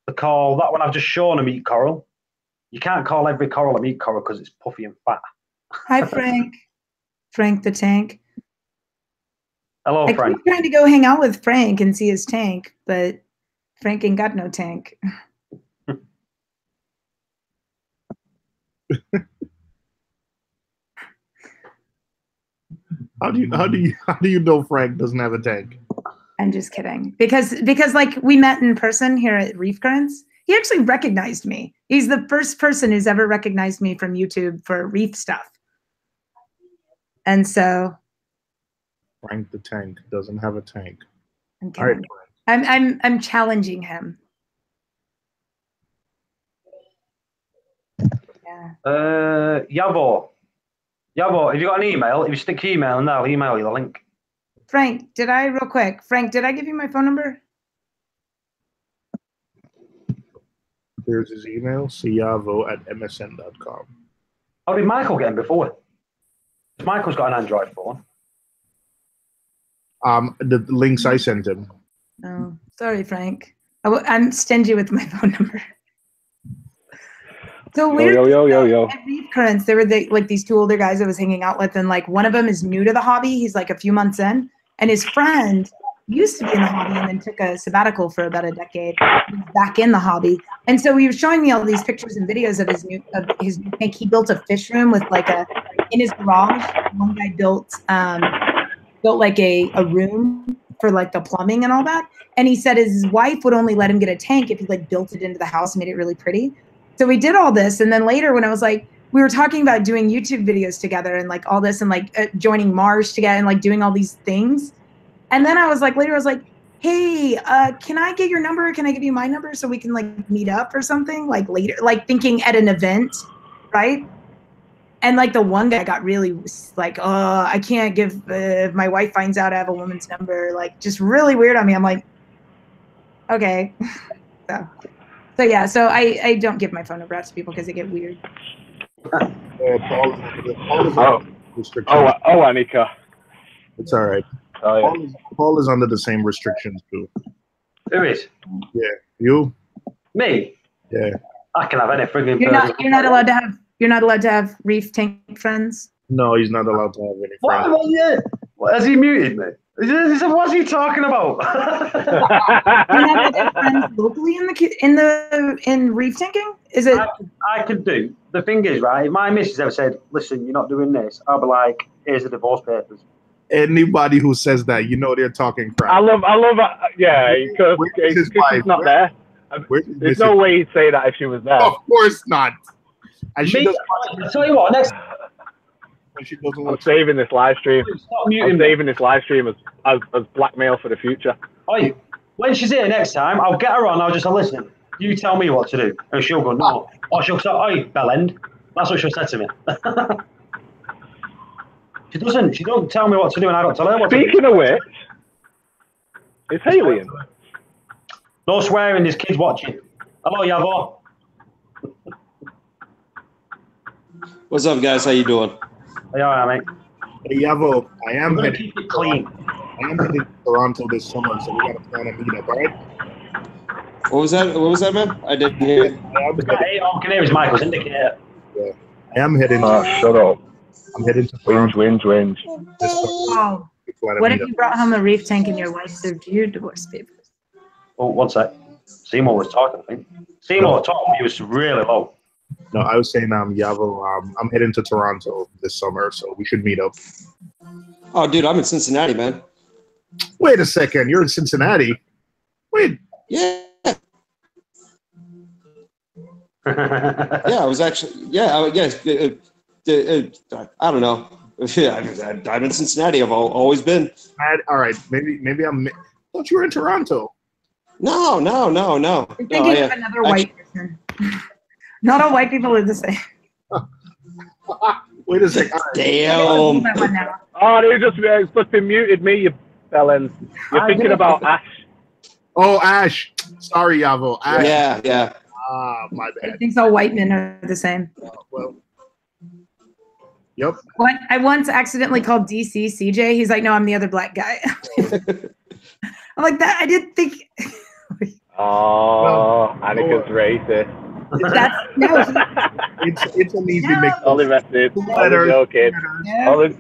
They call that one I've just shown a meat coral. You can't call every coral a meat coral because it's puffy and fat. Hi, Frank. Frank the tank. Hello, Frank. I keep trying to go hang out with Frank and see his tank, but Frank ain't got no tank. How do you know Frank doesn't have a tank? I'm just kidding. Because like we met in person here at Reef Currents. He actually recognized me. He's the first person who's ever recognized me from YouTube for Reef stuff. And so Frank the tank doesn't have a tank. I'm kidding. Right, I'm challenging him. Yeah. Yavo, have you got an email? If you stick your email in there, I'll email you the link. Frank, did I give you my phone number? Here's his email, ciavo@msn.com. How did Michael get him before? Michael's got an Android phone. The links I sent him. Oh, sorry, Frank. I'm stingy with my phone number. So weird. Yo. At Reef Currents, there were these two older guys I was hanging out with, and like one of them is new to the hobby. He's like a few months in, and his friend used to be in the hobby and then took a sabbatical for about a decade. He's back in the hobby, and so he was showing me all these pictures and videos of his new tank. He built a fish room with in his garage. One guy built like a room for like the plumbing and all that. And he said his wife would only let him get a tank if he like built it into the house and made it really pretty. So we did all this. And then later when I was like, we were talking about doing YouTube videos together and like all this and like joining Mars together and like doing all these things. And then I was like, hey, can I get your number? Can I give you my number so we can like meet up or something like later, like thinking at an event, right? And like the one guy got really like, I can't give, if my wife finds out I have a woman's number, like just really weird on me. I'm like, okay. So yeah, so I don't give my phone number out to people because they get weird. Paul is Anika. It's all right. Oh, yeah. Paul is under the same restrictions too. Who is? Yeah, you. Me? Yeah. I can have any frigging. You're not allowed to have Reef tank friends. No, he's not allowed to have any friends. What? Yeah. What, has he muted me? What's he talking about? You have other friends locally in reef tanking? Is it? I could do. The thing is, right? My missus ever said, "Listen, you're not doing this." I'll be like, "Here's the divorce papers." Anybody who says that, you know they're talking crap. I love, yeah, because she's not there. There's no way he'd say that if she was there. Of course not. And she I'll tell you what, next. She doesn't I'm saving this live stream. I'm saving this live stream as blackmail for the future. Oi, when she's here next time, I'll get her on. I'll just say, listen, you tell me what to do. And she'll go, no. Or she'll say, oi, bellend. That's what she'll say to me. She doesn't. She don't tell me what to do, and I don't tell her what to do. Speaking of which, it's Haley. No swearing, there's kids watching. Hello, Yavo. What's up, guys? How you doing? Hey, all right, mate. Hey, Yavo, I am going to keep it clean. I am heading to Toronto this summer, so we got to plan a meetup, all right? What was that, man? I didn't hear it. Hey, all I can hear is Michael's indicator. Yeah. I am heading shut up. I'm heading to Toronto. Whinge. Oh. What if you brought home a reef tank and your wife served you divorce papers? Oh, one sec. Seymour was talking, I think. Seymour was talking. He was really low. No, I was saying, Yavo, I'm heading to Toronto this summer, so we should meet up. Oh, dude, I'm in Cincinnati, man. Wait a second, you're in Cincinnati? Wait. Yeah. Yeah, I was actually. Yeah, yes. I don't know. Yeah, I'm in Cincinnati. I've always been. All right, maybe I'm. I thought you were in Toronto. I'm No. thinking of another white person. Not all white people are the same. Wait a second. Damn. Oh, they just flipping muted me, you bellends. You're thinking about Ash. Oh, Ash. Sorry, Yavo. Ash. Yeah. Ah, my bad. I think all white men are the same. Well. Yep. I once accidentally called DC CJ. He's like, no, I'm the other black guy. I'm like, that. I didn't think. Oh, Annika's racist. It's an easy mix. Only message. Only joking. Nobody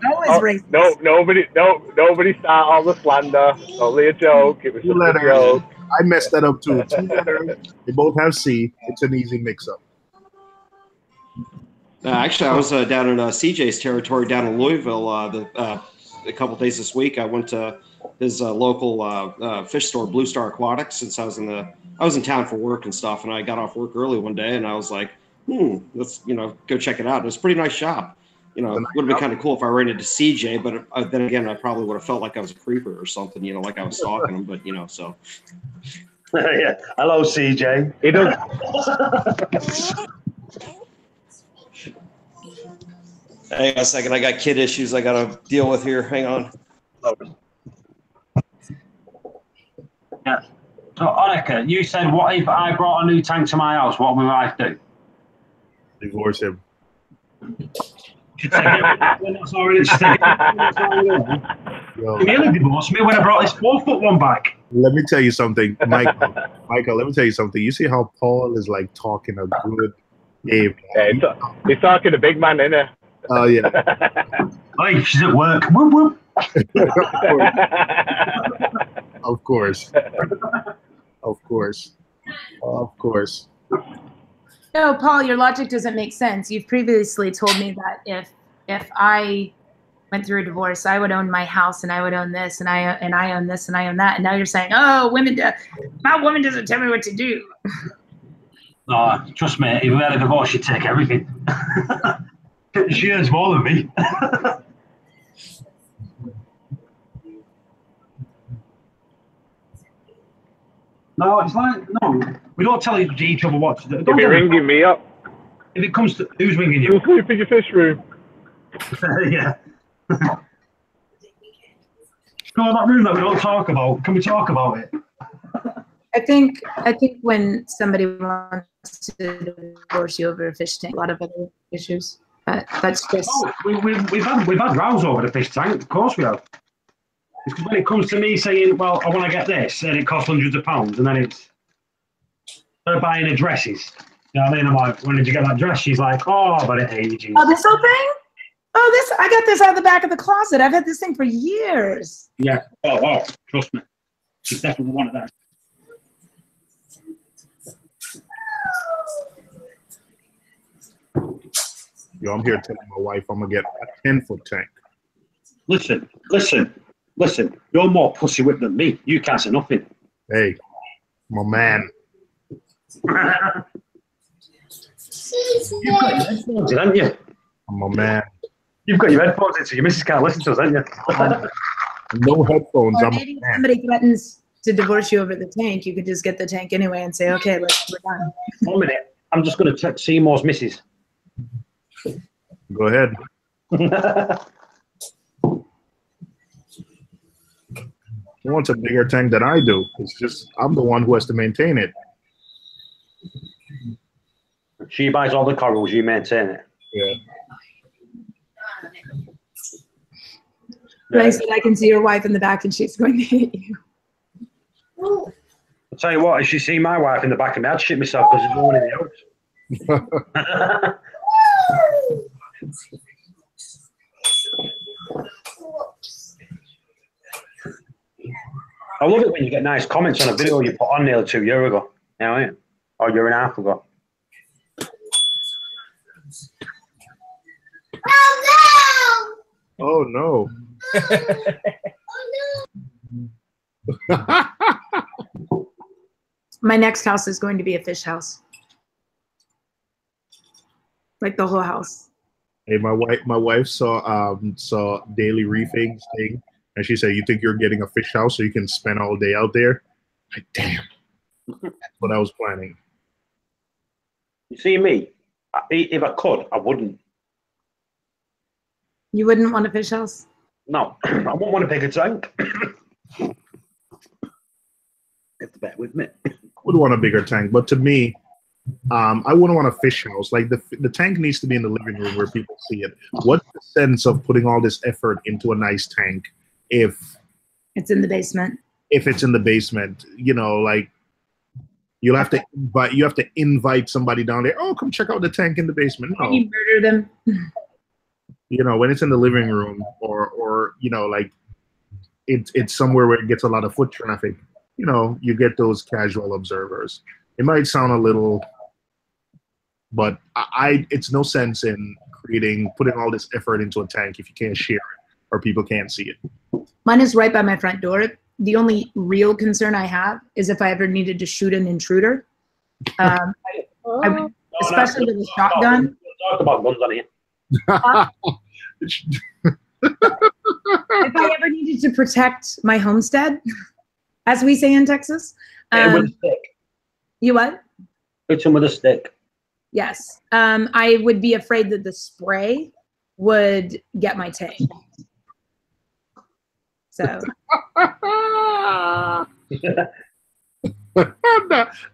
start all the slander. Only a joke. It was just a joke. I messed that up too. 2 letters. They both have C. It's an easy mix-up. Actually, I was down in CJ's territory down in Louisville a couple days this week. I went to his local fish store, Blue Star Aquatics, since I was in town for work and stuff, and I got off work early one day, and I was like, let's go check it out. It was a pretty nice shop. It would have been kind of cool if I ran into CJ, but then again, I probably would have felt like I was a creeper or something, like I was stalking him. But so. Yeah. Hello, CJ. He does. Hang on a second. I got kid issues I got to deal with here. Hang on. Yeah. So, Annika, you said, what if I brought a new tank to my house? What would my wife do? Divorce him. She'd take it. Nearly divorced me when I brought this 4-foot one back. Let me tell you something, Michael. Let me tell you something. You see how Paul is like talking a good game. Yeah, he's talking a big man, innit? Oh, yeah. Hey, she's at work. Whoop, whoop. Of course. Of course. Of course. No, Paul, your logic doesn't make sense. You've previously told me that if I went through a divorce, I would own my house and I would own this and I own this and I own that. And now you're saying, oh, my woman doesn't tell me what to do. No, trust me, if we had a divorce, she'd take everything. She earns more than me. No, it's like, no, we don't tell each other what to do. If you're ringing me up. If it comes to, who's ringing you? You'll sleep in your fish room. Yeah. Go in that room that we don't talk about. Can we talk about it? I think when somebody wants to divorce you over a fish tank, a lot of other issues. But that's just. Oh, we've had rows over the fish tank. Of course we have. It's because when it comes to me saying, well, I want to get this, and it costs hundreds of pounds, and then it's her buying her dresses. You know what I mean? I'm like, when did you get that dress? She's like, oh, but it ages. Oh, this whole thing? Oh, this I got this out of the back of the closet. I've had this thing for years. Yeah. Oh, trust me. She's definitely one of them. Yo, I'm here telling my wife I'm gonna get a 10-foot tank. Listen. You're more pussy whipped than me. You can't say nothing. Hey, my man. You've got your headphones in, haven't you? I'm my man. You've got your headphones in, so your missus can't listen to us, haven't you? No headphones. Or I'm maybe a man. somebody threatens to divorce you over the tank. You could just get the tank anyway and say, okay, we're done. 1 minute. I'm just going to text Seymour's missus. Go ahead. He wants a bigger tank than I do. It's just I'm the one who has to maintain it. She buys all the corals, you maintain it. Yeah. But I said, I can see your wife in the back and she's going to hit you. I'll tell you what, if you see my wife in the back of me, I'd shit myself because there's no one in the house. I love it when you get nice comments on a video you put on nearly 2 years ago. You know what I mean? Or a year and a half ago. Oh no. My next house is going to be a fish house. Like the whole house. Hey, my wife saw Daily Reef thing, and she said, "You think you're getting a fish house so you can spend all day out there?" Like, damn. That's what I was planning. You see me? If I could, I wouldn't. You wouldn't want a fish house? No, I wouldn't want a bigger tank. Get the bet with me. I would want a bigger tank, but to me, I wouldn't want a fish house. Like the tank needs to be in the living room where people see it. What's the sense of putting all this effort into a nice tank if it's in the basement? If it's in the basement, you know, like you have to invite somebody down there. Oh, come check out the tank in the basement. No. Can you murder them? You know, when it's in the living room or you know, like it's somewhere where it gets a lot of foot traffic, you know, you get those casual observers. It might sound a little, but it's no sense in putting all this effort into a tank if you can't share it or people can't see it. Mine is right by my front door. The only real concern I have is if I ever needed to shoot an intruder. I would, especially with a shotgun. Talk about guns on here. If I ever needed to protect my homestead, as we say in Texas. With a stick. You what? Hit him with a stick. Yes. I would be afraid that the spray would get my tank. So.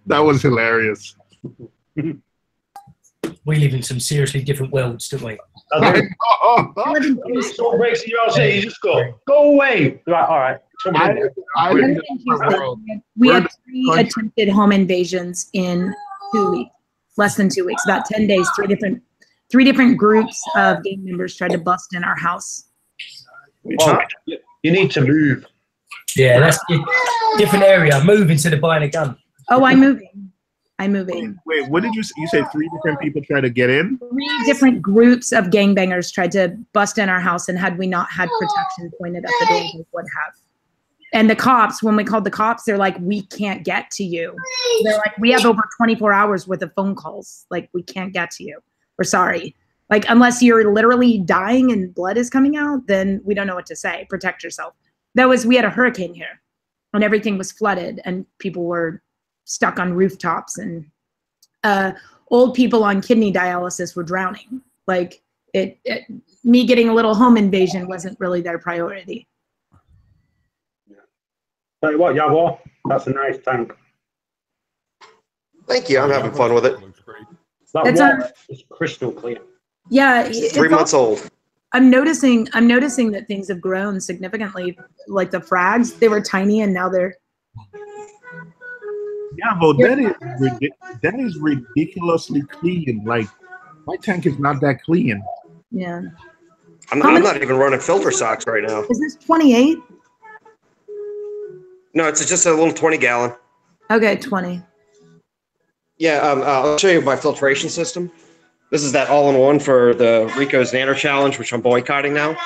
that was hilarious. We live in some seriously different worlds, don't we? Someone breaks in your house, you just go away. Right, all right. We had 3 attempted home invasions in 2 weeks, less than 2 weeks, about 10 days. Three different groups of gang members tried to bust in our house. Oh, you need to move. Yeah, that's a different area. Move instead of buying a gun. Oh, I'm moving. Wait, what did you say? You said 3 different people tried to get in? 3 different groups of gangbangers tried to bust in our house, and had we not had protection pointed at the door, we would have. And the cops, when we called the cops, they're like, we can't get to you. They're like, we have over 24 hours worth of phone calls. Like, we can't get to you. We're sorry. Like, unless you're literally dying and blood is coming out, then we don't know what to say. Protect yourself. We had a hurricane here and everything was flooded and people were stuck on rooftops, and old people on kidney dialysis were drowning. Like me getting a little home invasion wasn't really their priority. Tell you what, Yavo, that's a nice tank. Thank you. I'm having fun with it. That water is crystal clear. Yeah, it's 3 months old. I'm noticing that things have grown significantly. Like the frags, they were tiny and now they're. Yeah, but that is ridiculously clean. Like my tank is not that clean. Yeah. I'm not even running filter socks right now. Is this 28? No, it's just a little 20-gallon. Okay, 20. Yeah, I'll show you my filtration system. This is that all-in-one for the Rico's Nano Challenge, which I'm boycotting now.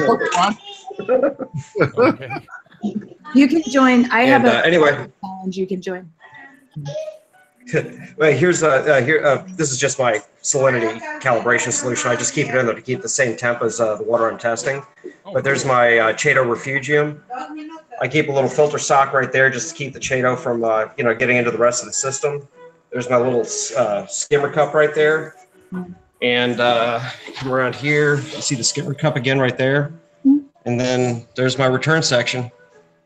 Okay. You can join. I have a anyway. challenge you can join. Right, here's this is just my salinity calibration solution. I just keep it in there to keep the same temp as the water I'm testing. But there's my Chaeto Refugium. I keep a little filter sock right there just to keep the Chaeto from getting into the rest of the system. There's my little skimmer cup right there. And come around here, you see the skimmer cup again right there. And then there's my return section,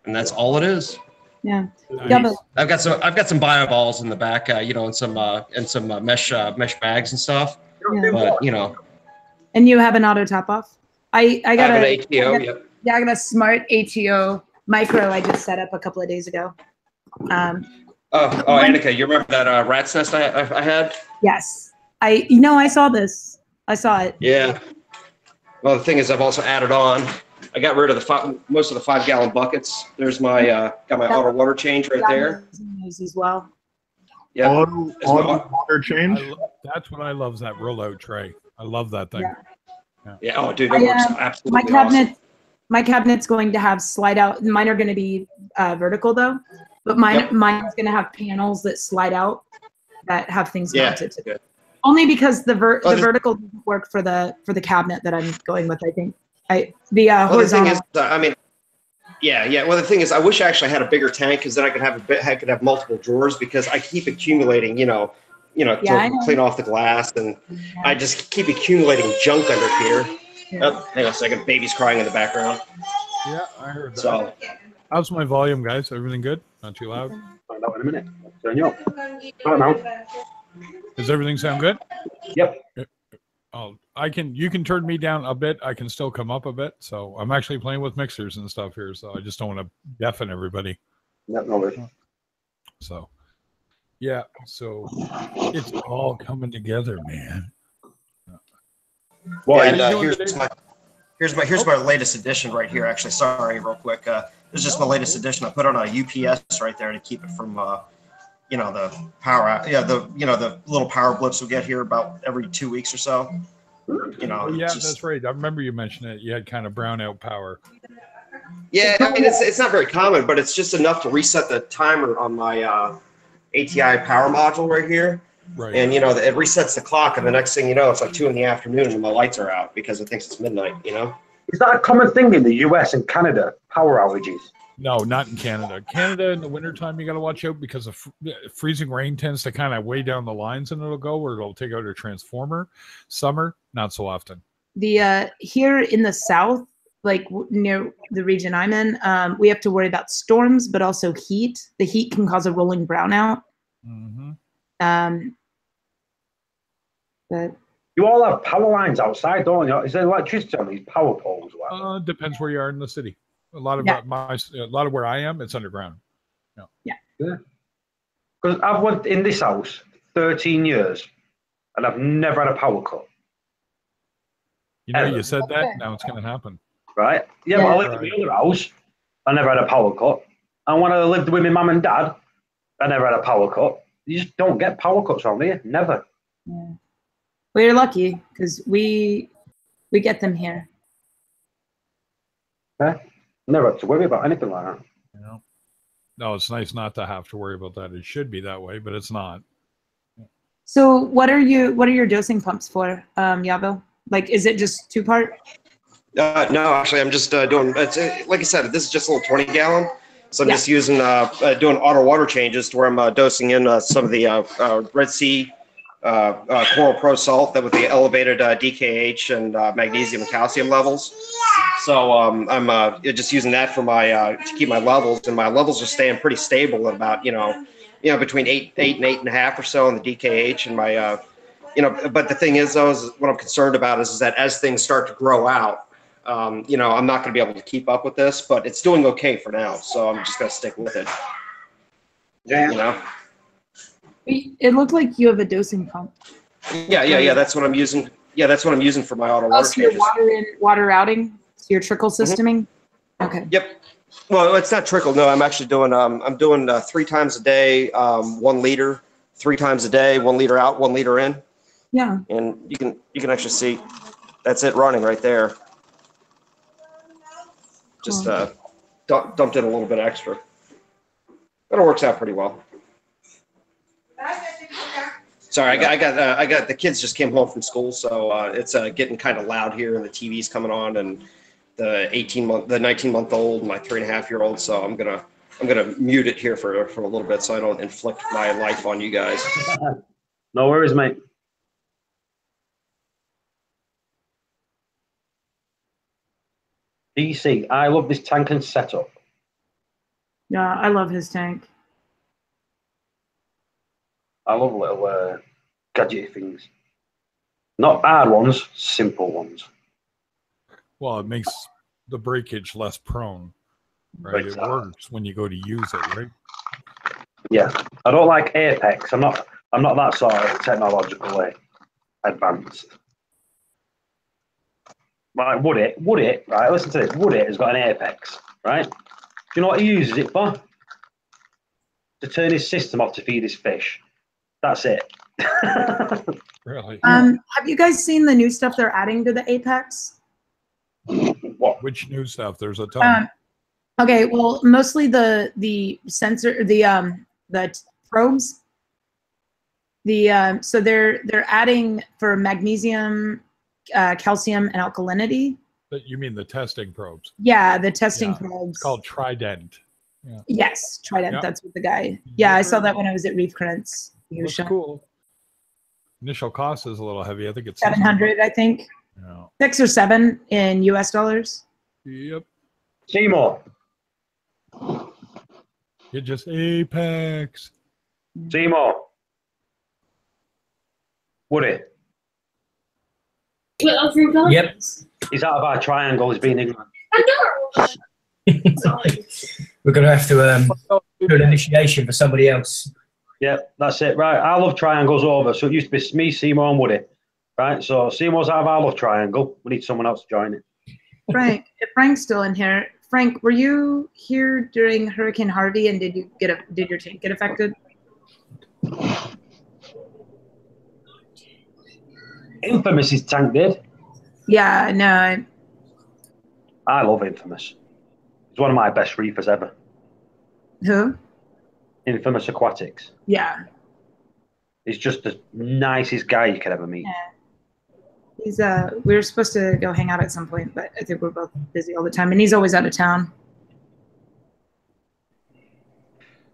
and that's all it is. Yeah. Nice. I've got some bio balls in the back, and some mesh bags and stuff. Yeah. But And you have an auto top off. I got have a an ATO. Yep. Yeah, I got a smart ATO micro I just set up a couple of days ago. Annika, you remember that rat's nest I had? Yes. I saw this. I saw it. Yeah. Well, the thing is, I've also added on. I got rid of most of the 5-gallon buckets. There's my got my auto water change right there. As well. Yeah. Auto water change. That's what I love. Is that rollout tray. I love that thing. Yeah. Oh, dude, it works absolutely my cabinet. awesome. My cabinet's going to have slide out. Mine are going to be vertical though, but mine's going to have panels that slide out that have things mounted to it. Only because the vertical doesn't work for the cabinet that I'm going with. I think horizontal. The thing is, Well, the thing is, I wish I actually had a bigger tank because then I could have multiple drawers because I keep accumulating, to clean off the glass, and I just keep accumulating junk under here. Yeah. Oh, hang on a second. Baby's crying in the background. Yeah, I heard that. So, how's my volume, guys? Everything good? Not too loud? Find out in a minute. Turn you up. Right now. Does everything sound good? Yep. You can turn me down a bit. I can still come up a bit. So I'm actually playing with mixers and stuff here. So I just don't want to deafen everybody. No worries. So, yeah. So it's all coming together, man. Well, here's my latest edition right here. Actually, sorry, real quick. This is just my latest edition. I put on a UPS right there to keep it from, the power. The little power blips we get here about every 2 weeks or so. That's right. I remember you mentioned it. You had kind of brownout power. Yeah, I mean it's not very common, but it's just enough to reset the timer on my ATI power module right here. Right. And it resets the clock, and the next thing you know, it's like 2 PM and my lights are out because it thinks it's midnight. Is that a common thing in the US and Canada? Power outages? No, not in Canada. Canada in the wintertime, you got to watch out because of freezing rain tends to kind of weigh down the lines, and it'll go where it'll take out a transformer. Summer, not so often. The here in the south, like near the region I'm in, we have to worry about storms, but also heat. The heat can cause a rolling brownout. Mm-hmm. But you all have power lines outside, don't you? Is there electricity on these power poles? Depends where you are in the city. A lot of a lot of where I am, it's underground. Yeah. Because I've lived in this house 13 years, and I've never had a power cut. You said that. Now it's going to happen. Right? Yeah, but I lived in the other house. I never had a power cut. And when I lived with my mum and dad, I never had a power cut. You just don't get power cuts around here. Never. Yeah. Well, you're lucky because we get them here. Okay. Never have to worry about anything like that. No, it's nice not to have to worry about that. It should be that way, but it's not. So what are your dosing pumps for, Yavo? Like, is it just 2-part? No, actually, I'm just doing. It's like I said, this is just a little 20-gallon. So I'm just using doing auto water changes to where I'm dosing in some of the Red Sea Coral Pro Salt that with the elevated DKH and magnesium and calcium levels. So I'm just using that for my to keep my levels, and my levels are staying pretty stable at about between 8 and 8.5 or so on the DKH, and my But the thing is, though, is what I'm concerned about is that as things start to grow out, I'm not going to be able to keep up with this, but it's doing okay for now, so I'm just going to stick with it. It looked like you have a dosing pump. Yeah. That's what I'm using. Yeah, that's what I'm using for my auto water Also, your changes. water in, water outing, so your trickle systeming. Okay. Yep. Well, it's not trickle. No, I'm actually doing. I'm doing 3 times a day, 1 liter, 3 times a day, 1 liter out, 1 liter in, Yeah. and you can actually see that's it running right there. Just dumped in a little bit extra, but it works out pretty well. Sorry, I got the kids just came home from school, so it's getting kind of loud here, and the TV's coming on, and the 19-month-old, my 3.5-year-old. So I'm gonna mute it here for a little bit, so I don't inflict my life on you guys. No worries, mate. DC, I love this tank and setup. Yeah, I love his tank. I love little gadget things. Not hard ones, simple ones. Well, it makes the breakage less prone, right? It works when you go to use it, right? Yeah, I don't like Apex. I'm not that sort of technologically advanced. Right, would it, right, listen to this. Would it has got an Apex, right? Do you know what he uses it for? To turn his system off to feed his fish. That's it. Really? Have you guys seen the new stuff they're adding to the Apex? What? Which new stuff? There's a ton. Okay, well, mostly the sensor, the probes. So they're adding for magnesium, calcium, and alkalinity. But you mean the testing probes? Yeah, the testing probes. It's called Trident. Yeah. Yes, Trident. Yeah. That's what the guy. Yeah, I saw that when I was at Reef Currents. That's cool. Initial cost is a little heavy. I think it's 700. I think. Yeah. 6 or 7 in US dollars. Yep. Seymour. It just Apex. Seymour. Woody. Yep. He's out of our triangle. He's being ignorant. We're going to have to do an initiation for somebody else. Yeah, that's it. Right, our love triangle's over. So it used to be me, Seymour, and Woody. Right, so Seymour's out of our love triangle. We need someone else to join it. Frank, if Frank's still in here. Frank, were you here during Hurricane Harvey, and did your tank get affected? Infamous's tank did. Yeah, no. I love Infamous. He's one of my best reefers ever. Who? Infamous Aquatics. Yeah. He's just the nicest guy you could ever meet. Yeah. He's we were supposed to go hang out at some point, but I think we're both busy all the time, and he's always out of town.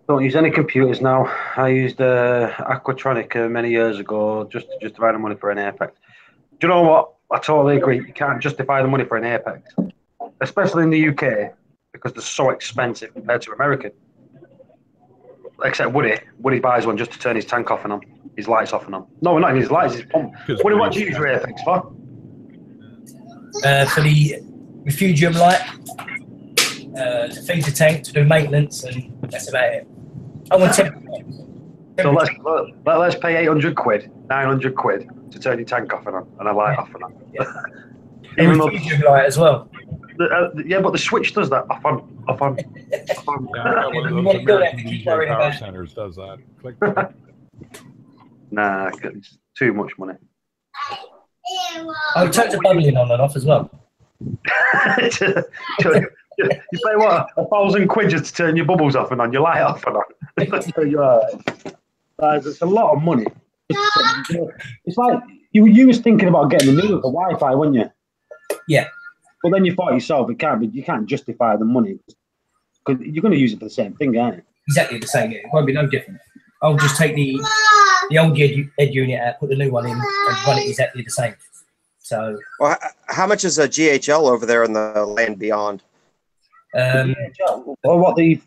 Don't use any computers now. I used Aquatronic many years ago just to justify the money for an Apex. Do you know what? I totally agree. You can't justify the money for an Apex, especially in the UK, because they're so expensive compared to American. Except Woody. Woody buys one just to turn his tank off and on. His lights off and on. No, not his lights, his pump. Woody, what do you use your Apex for? For the refugium light, to feed the tank, to do maintenance, and that's about it. I want 10. So let's pay 800 quid, 900 quid to turn your tank off and on, and a light off and on. Yeah. And refugium light as well. Yeah, but the switch does that off on, off on. Off on. Yeah, one of those American DJ power centers does that. Click. Nah, it's too much money. Oh, it turns the bubbling on and off as well. You pay what, 1,000 quid just to turn your bubbles off and on, your light off and on. You're all right. It's a lot of money. It's like you was thinking about getting the new for Wi-Fi, weren't you? Yeah. But then you thought yourself, you can't justify the money because you're going to use it for the same thing, aren't you? Exactly the same. Yeah. It won't be no different. I'll just take the old ed unit out, put the new one in, and run it exactly the same. So. Well, how much is a GHL over there in the land beyond? Or what the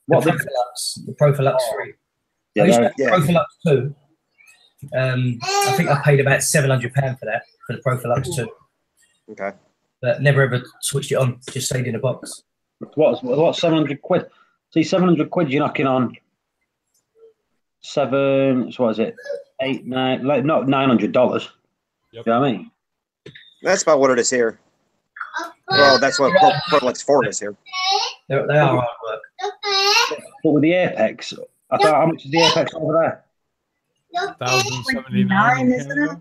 Profilux 3. Yeah, I used to have Profilux 2. I think I paid about £700 for that, for the Profilux 2. Okay. But never ever switched it on, just stayed in a box. What's 700 quid? See, 700 quid, you're knocking on $900. You know what I mean? That's about what it is here. Well, that's what Prolix 4 is here. They are hard work. But with the Apex, I thought, how much is the Apex over there? 1,079, isn't it?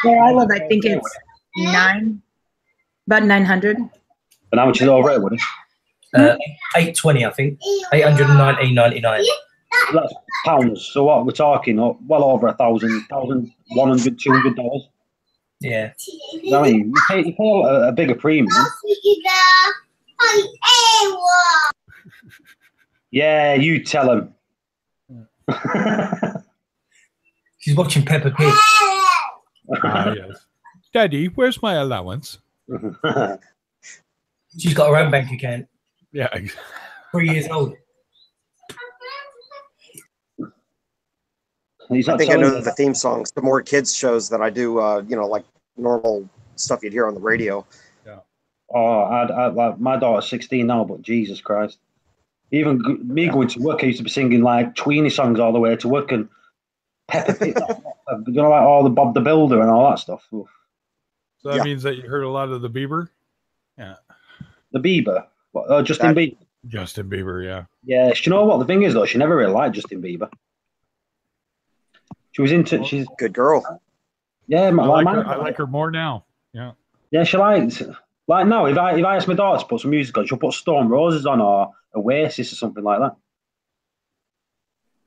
Where I live, I think it's about 900. And how much is it over there, Woody? 820, I think. 819.99. That's pounds. So what we're talking, well over $1,000, $1,100, $200. Yeah. You know what I mean? You pay a bigger premium. Yeah, you tell him. She's watching Peppa Pig. Yes. Daddy, where's my allowance? She's got her own bank account. Yeah. 3 years old. He's I not think I telling know you. the theme songs. The more kids shows that I do, like normal stuff you'd hear on the radio. Oh, like my daughter's 16 now, but Jesus Christ. Even me going to work, I used to be singing like Tweenie songs all the way to work and Peppa Pig, you know, like all the Bob the Builder and all that stuff. So that means that you heard a lot of the Bieber? Yeah. The Bieber? Justin Bieber? Justin Bieber, yeah. Yeah, you know what? The thing is, though, she never really liked Justin Bieber. She was into, she's a good girl. Yeah, I like her more now. Yeah. Yeah, she likes, like now, if I ask my daughter to put some music on, she'll put Stone Roses on or Oasis or something like that.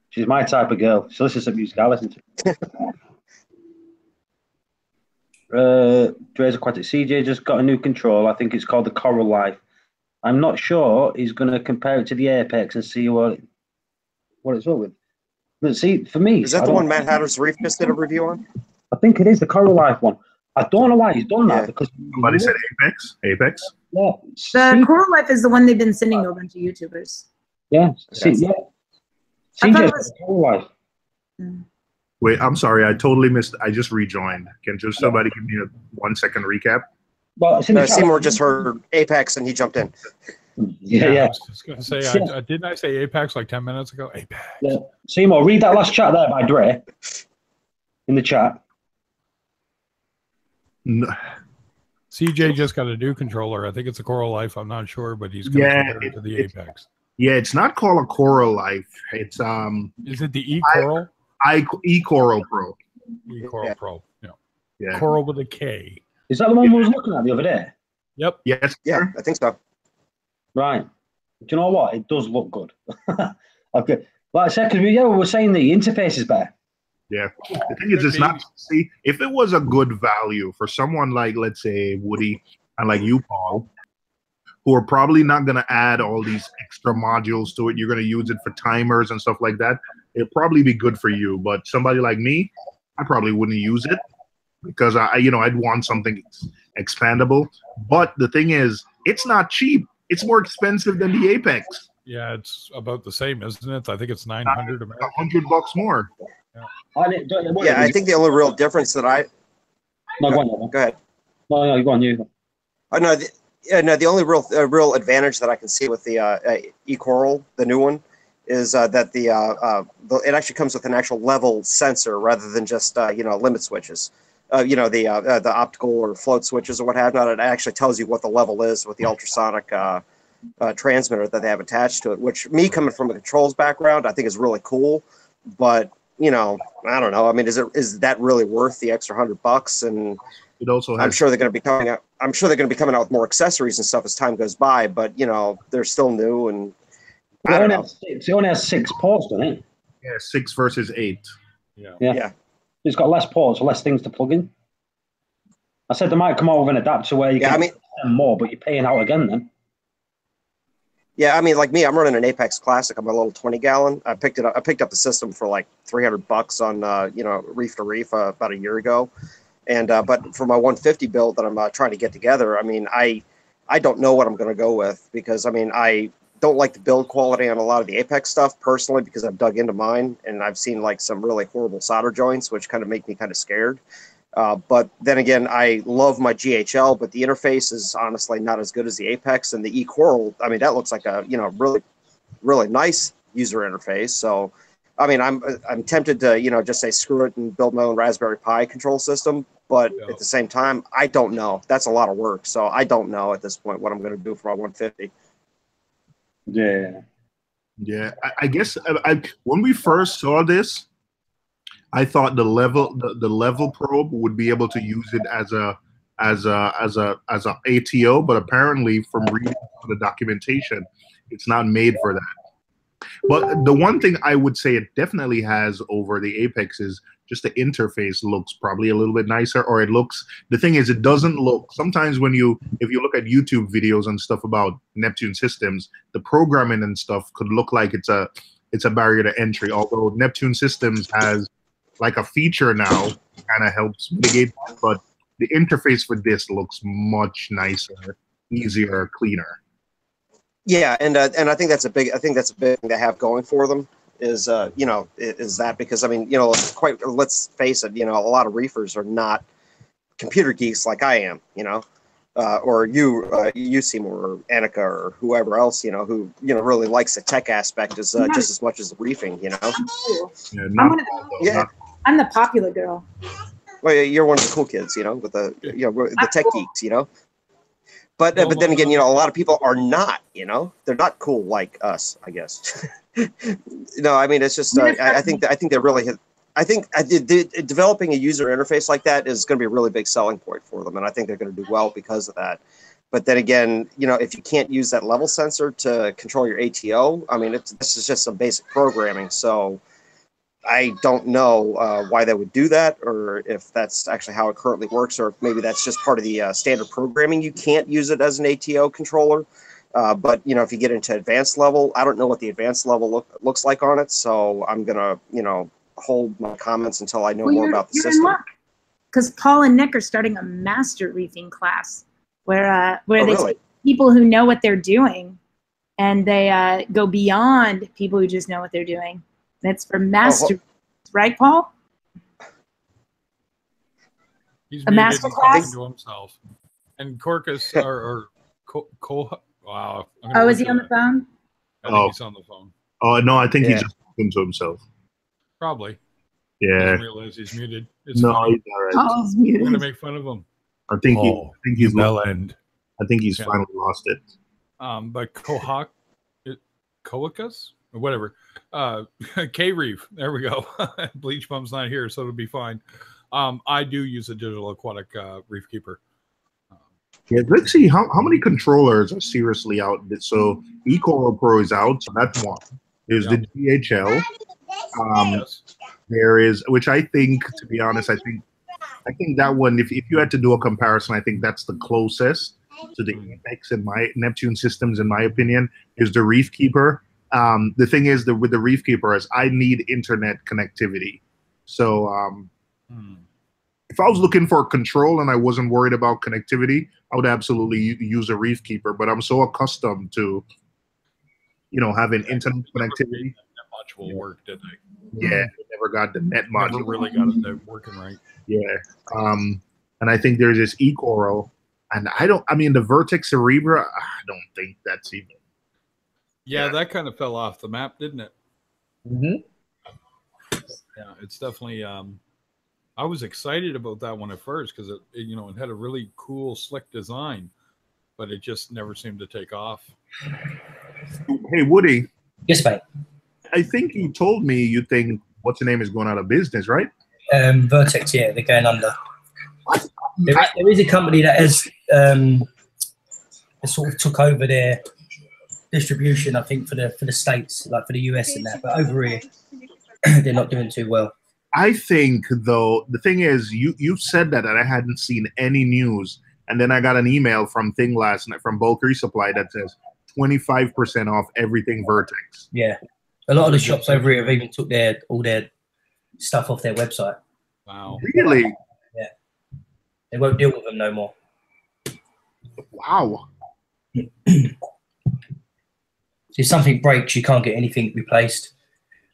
She's my type of girl. She listens to music I listen to. Dre's Aquatic. CJ just got a new control. I think it's called the Coral Life. I'm not sure he's going to compare it to the Apex and see what it's up with. But see, for me... Is that the one Matt Hatter's Reef just did a review on? I think it is, the Coral Life one. I don't know why he's done that, because... Somebody said Apex? Apex? Yeah. The Coral Life is the one they've been sending to a bunch of YouTubers. Yeah. Yeah. CJ's Coral Life. Wait, I'm sorry. I totally missed. I just rejoined. Can just somebody give me a 1 second recap? Well, Seymour just heard Apex and he jumped in. Yeah. I was just going to say, didn't I say Apex like 10 minutes ago? Apex. Yeah. Seymour, read that last chat there by Dre in the chat. No. CJ just got a new controller. I think it's a Coral Life. I'm not sure, but he's going to compare it to the Apex. Yeah, it's not called a Coral Life. It's Is it the E-Coral? E-Coral Pro. E-Coral Pro. Yeah. Coral with a K. Is that the one we was looking at the other day? Yep. Yes. Yeah, I think so. Right. Do you know what? It does look good. Okay. Like I said, because we were saying the interface is better. Yeah. The thing is, it's not. See, if it was a good value for someone like, let's say, Woody and like you, Paul, who are probably not going to add all these extra modules to it, you're going to use it for timers and stuff like that, it'll probably be good for you. But somebody like me, I probably wouldn't use it because I'd want something expandable. But the thing is, it's not cheap. It's more expensive than the Apex. Yeah, it's about the same, isn't it? I think it's 900 American. $100 more. Yeah, I think the only real difference that No, go on. Go ahead. No, go on, you. Oh no, the only real advantage that I can see with the eCoral, the new one, is that it actually comes with an actual level sensor rather than just limit switches. The optical or float switches or what have not. It actually tells you what the level is with the ultrasonic transmitter that they have attached to it. Which, me coming from a controls background, I think is really cool. But I don't know. I mean, is that really worth the extra $100? And it also has, I'm sure they're going to be coming out. I'm sure they're going to be coming out with more accessories and stuff as time goes by. But they're still new, and I don't know. It only has 6 ports, doesn't it? Yeah, 6 versus 8. Yeah. It's got less ports, less things to plug in. I said they might come out with an adapter where you can spend more, but you're paying out again then. Yeah, I mean, like me, I'm running an Apex Classic on my little 20-gallon. I picked up the system for like $300 on Reef to Reef about a year ago, and but for my 150 build that I'm trying to get together, I mean, I don't know what I'm going to go with because I mean I don't like the build quality on a lot of the Apex stuff personally because I've dug into mine and I've seen like some really horrible solder joints, which kind of make me kind of scared. But then again, I love my GHL, but the interface is honestly not as good as the Apex and the eCoral. I mean, that looks like a really, really nice user interface. So, I mean, I'm tempted to just say screw it and build my own Raspberry Pi control system. But at the same time, I don't know. That's a lot of work. So I don't know at this point what I'm going to do for my 150. Yeah. Yeah, I guess when we first saw this, I thought the level probe would be able to use it as a ATO, but apparently from reading the documentation, it's not made for that. But the one thing I would say it definitely has over the Apex is just the interface looks probably a little bit nicer, or it looks, the thing is, it doesn't look, sometimes if you look at YouTube videos and stuff about Neptune systems, the programming and stuff could look like it's a barrier to entry, although Neptune systems has like a feature now kind of helps mitigate that, but the interface for this looks much nicer, easier, cleaner. Yeah, and I think that's a big thing to have going for them is is that, because I mean, let's face it, a lot of reefers are not computer geeks like I am, or you Seymour, or Annika, or whoever else, who really likes the tech aspect just as much as the reefing, Yeah, I'm the popular girl. Well, you're one of the cool kids, with the tech geeks, But then again, a lot of people are not, they're not cool like us, I guess. No, I mean, it's just, I think they really hit. I think developing a user interface like that is going to be a really big selling point for them, and I think they're going to do well because of that. But then again, if you can't use that level sensor to control your ATO, I mean, this is just some basic programming. So I don't know why they would do that, or if that's actually how it currently works, or if maybe that's just part of the standard programming. You can't use it as an ATO controller. But, if you get into advanced level, I don't know what the advanced level looks like on it. So I'm going to, hold my comments until I know more about the system. Because Paul and Nick are starting a master reefing class where they really? take people who know what they're doing, and they go beyond people who just know what they're doing. That's for master, right, Paul? He's a master class to himself. And Corcus or wow. Oh, is he on the phone? I think he's on the phone. Oh no, I think he's just talking to himself. Probably. Yeah. Doesn't realize he's muted. It's no, funny. he's all right. Oh, he's muted. I'm gonna make fun of him. I think he's bell end. I think he's finally lost it. But Coacus or whatever. K-Reef. There we go. Bleach Bum's not here, so it'll be fine. I do use a digital aquatic reef keeper. Yeah, let's see how many controllers are seriously out. So eCoral Pro is out, so that's one. There's the DHL. There is, which I think, to be honest, I think that one, if you had to do a comparison, I think that's the closest to the Apex in my Neptune systems, in my opinion, is the Reef Keeper. The thing is that with the Reef Keeper is I need internet connectivity. So if I was looking for control and I wasn't worried about connectivity, I would absolutely use a Reef Keeper. But I'm so accustomed to, having internet connectivity. That much will work, did they? Yeah, they never got the net module. Never really got it working right. Yeah. And I think there's this eCoral, and the Vertex Cerebra, I don't think that's even. Yeah, that kind of fell off the map, didn't it? Mm-hmm. Yeah, it's definitely. I was excited about that one at first because it had a really cool, slick design, but it just never seemed to take off. Hey, Woody. Yes, mate. I think you told me you think what's the name is going out of business, right? Vertex, yeah, they're going under. There is a company that has sort of took over their distribution, I think, for the States, like for the US and that, but over here they're not doing too well. I think, though, the thing is, you said that and I hadn't seen any news, and then I got an email from Thing last night from Bulk Resupply that says 25% off everything Vertex. Yeah. A lot of the shops over here have even took all their stuff off their website. Wow. Really? Yeah. They won't deal with them no more. Wow. If something breaks, you can't get anything replaced.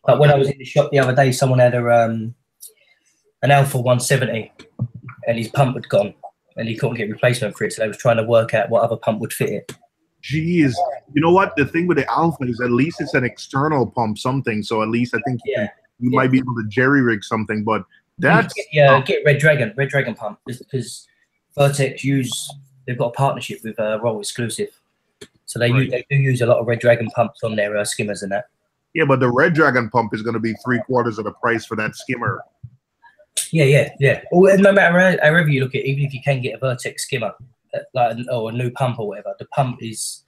Like when I was in the shop the other day, someone had an Alpha 170 and his pump had gone and he couldn't get replacement for it. So they was trying to work out what other pump would fit it. Jeez. You know what? The thing with the Alpha is at least it's an external pump something. So at least I think you might be able to jerry rig something. But That's get Red Dragon pump, just because Vertex they've got a partnership with Roll Exclusive, so they do use a lot of Red Dragon pumps on their skimmers and that. Yeah, but the Red Dragon pump is going to be 3/4 of the price for that skimmer. Yeah. Well, no matter however you look at it, even if you can get a Vertex skimmer, or a new pump or whatever, the pump is,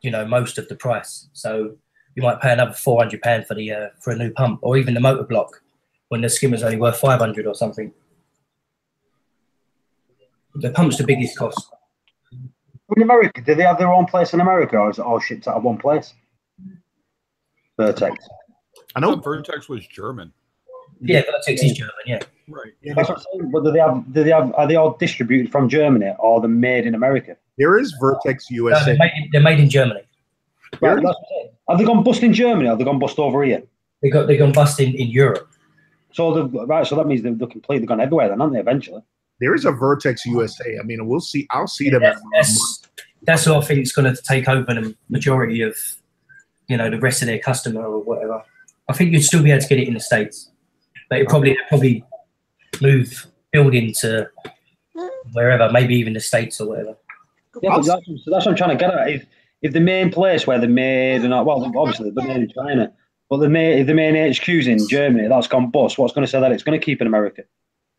most of the price. So you might pay another £400 for a new pump, or even the motor block, when the skimmer's only worth 500 or something. The pump's the biggest cost. In America, do they have their own place in America, or is it all shipped out of one place? Vertex. I know Vertex was German. Yeah, Vertex is German. Yeah, right. Yeah, that's what I'm saying. But are they all distributed from Germany, or they're made in America? There is Vertex USA. No, they're made in Germany. Right, that's what I'm saying. Have they gone bust in Germany, or have they gone bust over here? They've gone bust in Europe. So that means they're completely gone everywhere, then, aren't they? Eventually. There is a Vertex USA. I mean, we'll see. I'll see them. That's what I think is going to take over the majority of, the rest of their customer or whatever. I think you'd still be able to get it in the States, but it probably build into wherever, maybe even the States or whatever. Yeah, but that's what I'm trying to get at. If the main place where they're made, obviously they're made in China, but the main HQ's in Germany, that's gone bust. What's going to say that it's going to keep in America?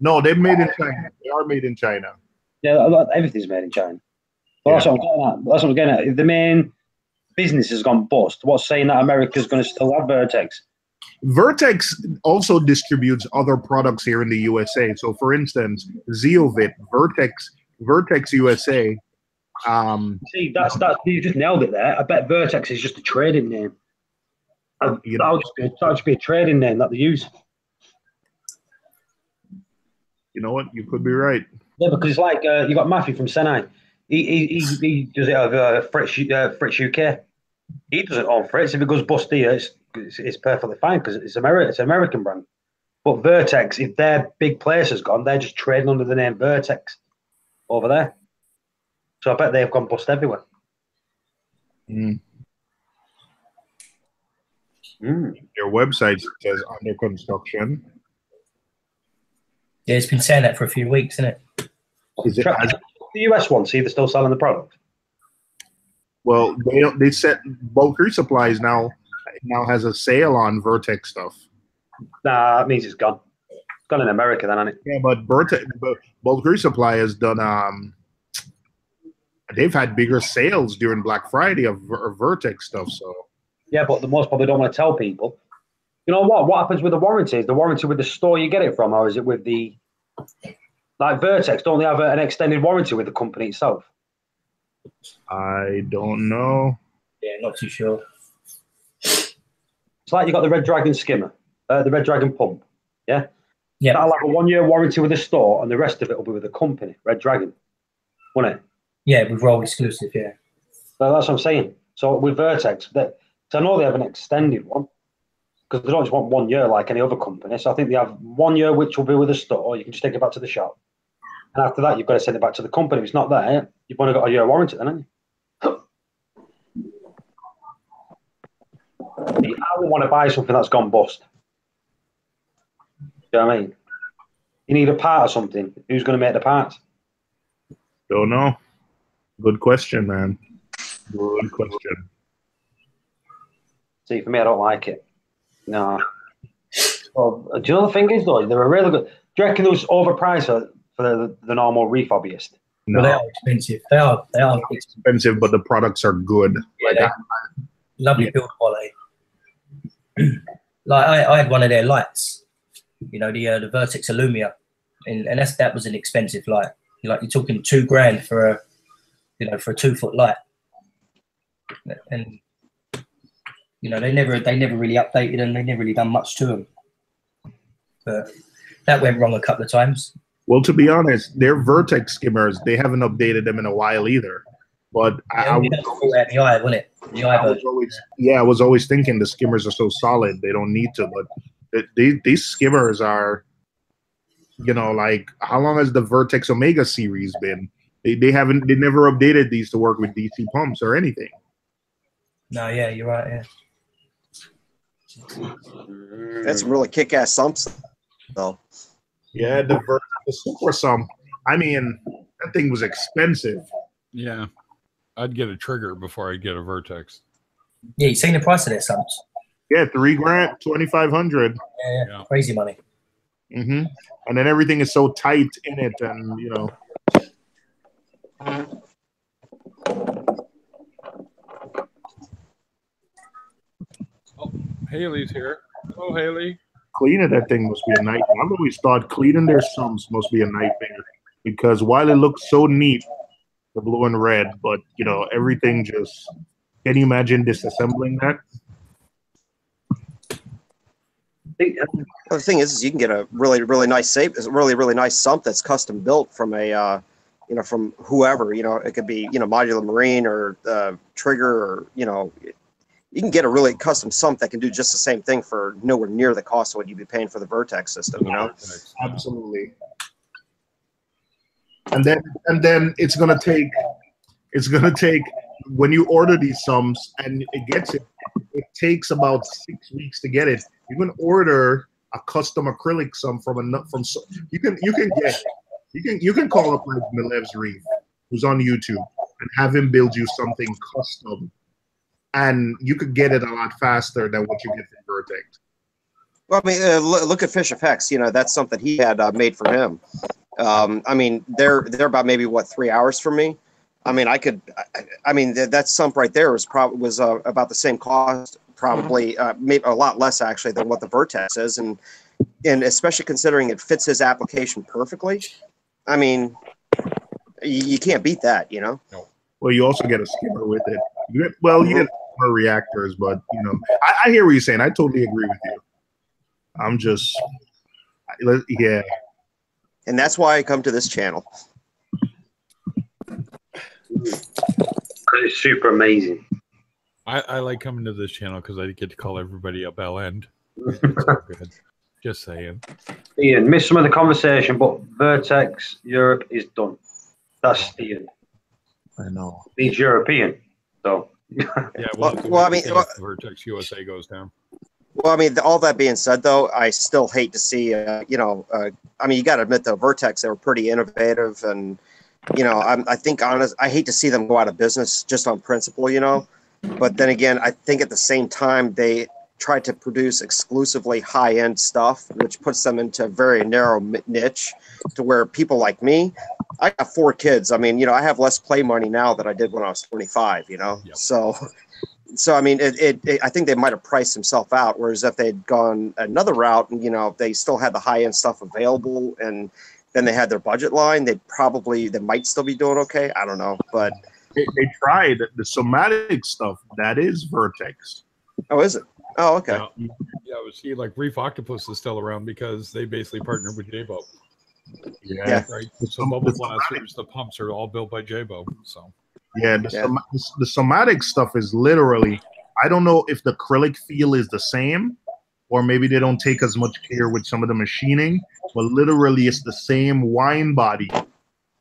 No, they're made in China. They are made in China. Yeah, everything's made in China. Well, that's what I'm getting at. That's what I'm getting at. If the main business has gone bust, what's saying that America's going to still have Vertex? Vertex also distributes other products here in the USA. So, for instance, Zeovit, Vertex USA. See, that's you just nailed it there. I bet Vertex is just a trading name. That'll just be a trading name that they use. You know what? You could be right. Yeah, because it's like you got Matthew from Senai. He does it of Fritz UK. He doesn't own Fritz. If it goes bust here, it's perfectly fine because it's an American brand. But Vertex, if their big place has gone, they're just trading under the name Vertex over there. So I bet they've gone bust everywhere. Their website says under construction. Yeah, it's been saying that for a few weeks, isn't it? Is it the US one? See, they're still selling the product. Well, they set Bulk Resupplies now has a sale on Vertex stuff. Nah, that means it's gone. It's gone in America then, hasn't it? Yeah, but Bulk Resupply has done. They've had bigger sales during Black Friday of Vertex stuff. So yeah, but the most probably don't want to tell people. You know what? What happens with the warranty? Is the warranty with the store you get it from, or is it with the Vertex? Don't they have an extended warranty with the company itself? I don't know. Yeah, not too sure. It's like you got the Red Dragon skimmer, the Red Dragon pump. Yeah. Yeah. That'll have a 1-year warranty with the store, and the rest of it will be with the company, Red Dragon, won't it? Yeah, with Roll Exclusive. Yeah. So that's what I'm saying. So with Vertex, I know they have an extended one because they don't just want 1 year like any other company. So I think they have 1 year which will be with the store. You can just take it back to the shop, and after that, you've got to send it back to the company. If it's not there, you've only got a year warranty, then, haven't you? I would want to buy something that's gone bust. Do you know what I mean? You need a part or something. Who's going to make the parts? Don't know. Good question, man. Good question. See, for me, I don't like it. No. Well, do you know the thing is, though? They're really good. Do you reckon it was overpriced for the normal Reef hobbyist? No, well, they are expensive. They are expensive, but the products are good. Yeah, lovely build quality. Like I had one of their lights, the Vertex Illumia, and that was an expensive light. You're talking $2,000 for a 2-foot light, and they never really updated them. They never really done much to them, but that went wrong a couple of times. Well, to be honest, their Vertex skimmers, they haven't updated them in a while either. But I was always thinking the skimmers are so solid they don't need to. But these skimmers are, how long has the Vertex Omega series been? They never updated these to work with DC pumps or anything. No, yeah, you're right. Yeah, that's some really kick-ass sumps. So Yeah, the Super Sum. I mean, that thing was expensive. Yeah, I'd get a trigger before I'd get a Vertex. Yeah, you seen the price of their sums? Yeah, $3,000, 2,500. Yeah, crazy money. And then everything is so tight in it, and you know. Oh, Haley's here. Hello, Haley. Cleaning that thing must be a nightmare. I've always thought cleaning their sums must be a nightmare because while it looks so neat, the blue and red, but you know everything just. Can you imagine disassembling that? the thing is you can get a really nice safe, really nice sump that's custom built from a from whoever. It could be Modular Marine or Trigger, or you can get a really custom sump that can do just the same thing for nowhere near the cost of what you'd be paying for the Vertex system. Absolutely. And then it's gonna take when you order these sums and it takes about 6 weeks to get it. You can order a custom acrylic sum you can call up like Milev's Reef, who's on YouTube, and have him build you something custom, and you could get it a lot faster than what you get from Vertex. Well, I mean, look at Fish Effects. That's something he had made for him. I mean, they're about maybe 3 hours from me. I mean, that sump right there was about the same cost, probably maybe a lot less actually than what the Vertex is, and especially considering it fits his application perfectly. I mean, you can't beat that, Well, you also get a skimmer with it. You get more reactors, but I hear what you're saying. I totally agree with you. I'm just, yeah. And that's why I come to this channel. It's super amazing. I like coming to this channel because I get to call everybody a bell end. It's all good. Just saying. Ian, missed some of the conversation, but Vertex Europe is done. That's Ian. I know. He's European, so. Yeah, well, I mean, Vertex USA goes down. Well, I mean, all that being said, though, I still hate to see, I mean, you got to admit, though, Vertex, they were pretty innovative, and I think I hate to see them go out of business just on principle, But then again, I think at the same time they try to produce exclusively high-end stuff, which puts them into a very narrow niche to where people like me, I got 4 kids. I mean, I have less play money now than I did when I was 25, Yep. So I mean, I think they might have priced themselves out. Whereas if they'd gone another route and, they still had the high-end stuff available and then they had their budget line, they might still be doing okay. I don't know, but they tried the somatic stuff. That is Vertex. Oh, is it? Oh, okay. Yeah, see, like Reef Octopus is still around because they basically partnered with J-Boat. Yeah. Right. So bubble blasters, the pumps are all built by J-Boat. So. Yeah, the somatic stuff is literally. I don't know if the acrylic feel is the same, or maybe they don't take as much care with some of the machining. But literally, it's the same wine body.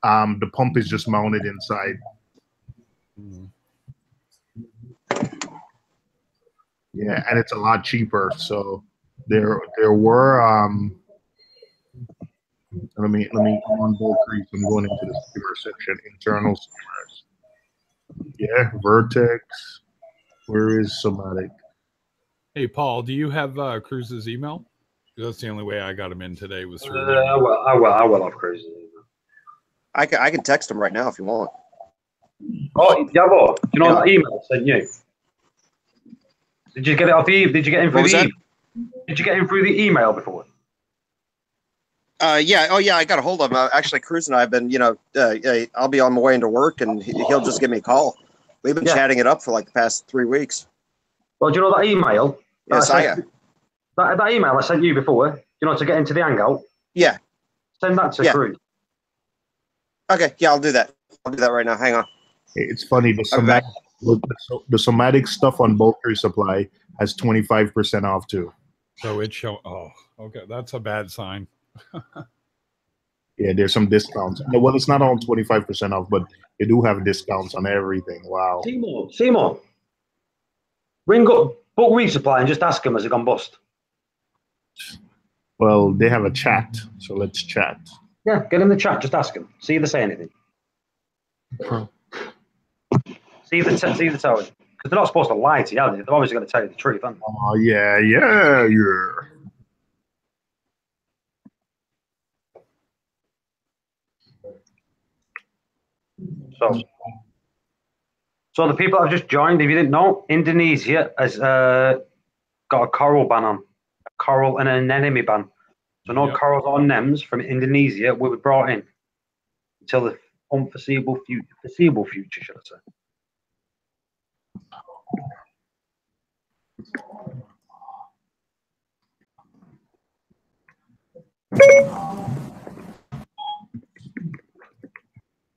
The pump is just mounted inside. Mm-hmm. Yeah, and it's a lot cheaper. So there were let me on Bull Creek. I'm going into the skimmer section, internal skimmers. Yeah, Vertex. Where is somatic? Hey Paul, do you have Cruz's email? That's the only way I got him in today was through. I will have Cruz's email. I can text him right now if you want. Oh, Yavo, do you know that email I sent you? Did you get it off the? Did you get him through the? Did you get him through the email before? Yeah. Oh, yeah. I got a hold of him. Actually, Cruz and I have been. I'll be on my way into work, and he'll just give me a call. We've been chatting it up for like the past 3 weeks. Well, do you know that email? Yes, that email I sent you before. To get into the hangout. Yeah. Send that to Cruz. Okay. Yeah, I'll do that. I'll do that right now. Hang on. It's funny. The somatic stuff on Bulky Supply has 25% off too. So it show. Oh, okay, that's a bad sign. Yeah, there's some discounts. Well, it's not all 25% off, but they do have discounts on everything. Wow. Seymour, ring up Bulk Resupply and just ask them, has it gone bust? Well, they have a chat, so let's chat. Yeah, get in the chat. Just ask them. See if they say anything. See if they tell you. Because they're not supposed to lie to you, are they? They're obviously going to tell you the truth, aren't they? Oh, yeah. So the people that have just joined, if you didn't know, Indonesia has got a coral ban on. A coral and an anemone ban. So no corals or nems from Indonesia will be brought in until the unforeseeable future, should I say.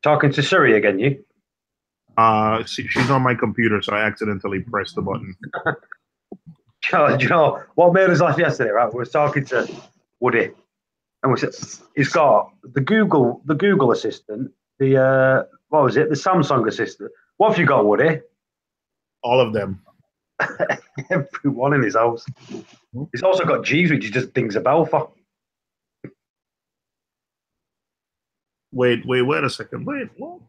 Talking to Siri again, you? She's on my computer, so I accidentally pressed the button. Do you know what made us laugh yesterday? Right, we were talking to Woody, and we said he's got the Google Assistant, the what was it? The Samsung Assistant. What have you got, Woody? All of them. Everyone in his house. He's also got G's, which he just dings a bell for. Wait a second. Wait, what?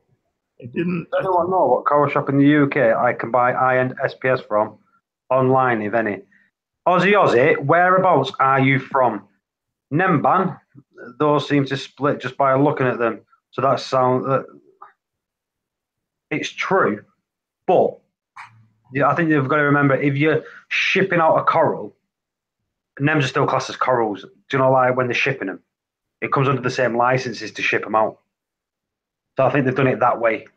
I didn't. I don't know what coral shop in the UK I can buy high-end SPS from online, if any. Aussie, whereabouts are you from? Nemban, those seem to split just by looking at them. So that sounds. It's true, but I think you've got to remember if you're shipping out a coral, Nems are still classed as corals. Do you know, like when they're shipping them, it comes under the same licenses to ship them out. So I think they've done it that way.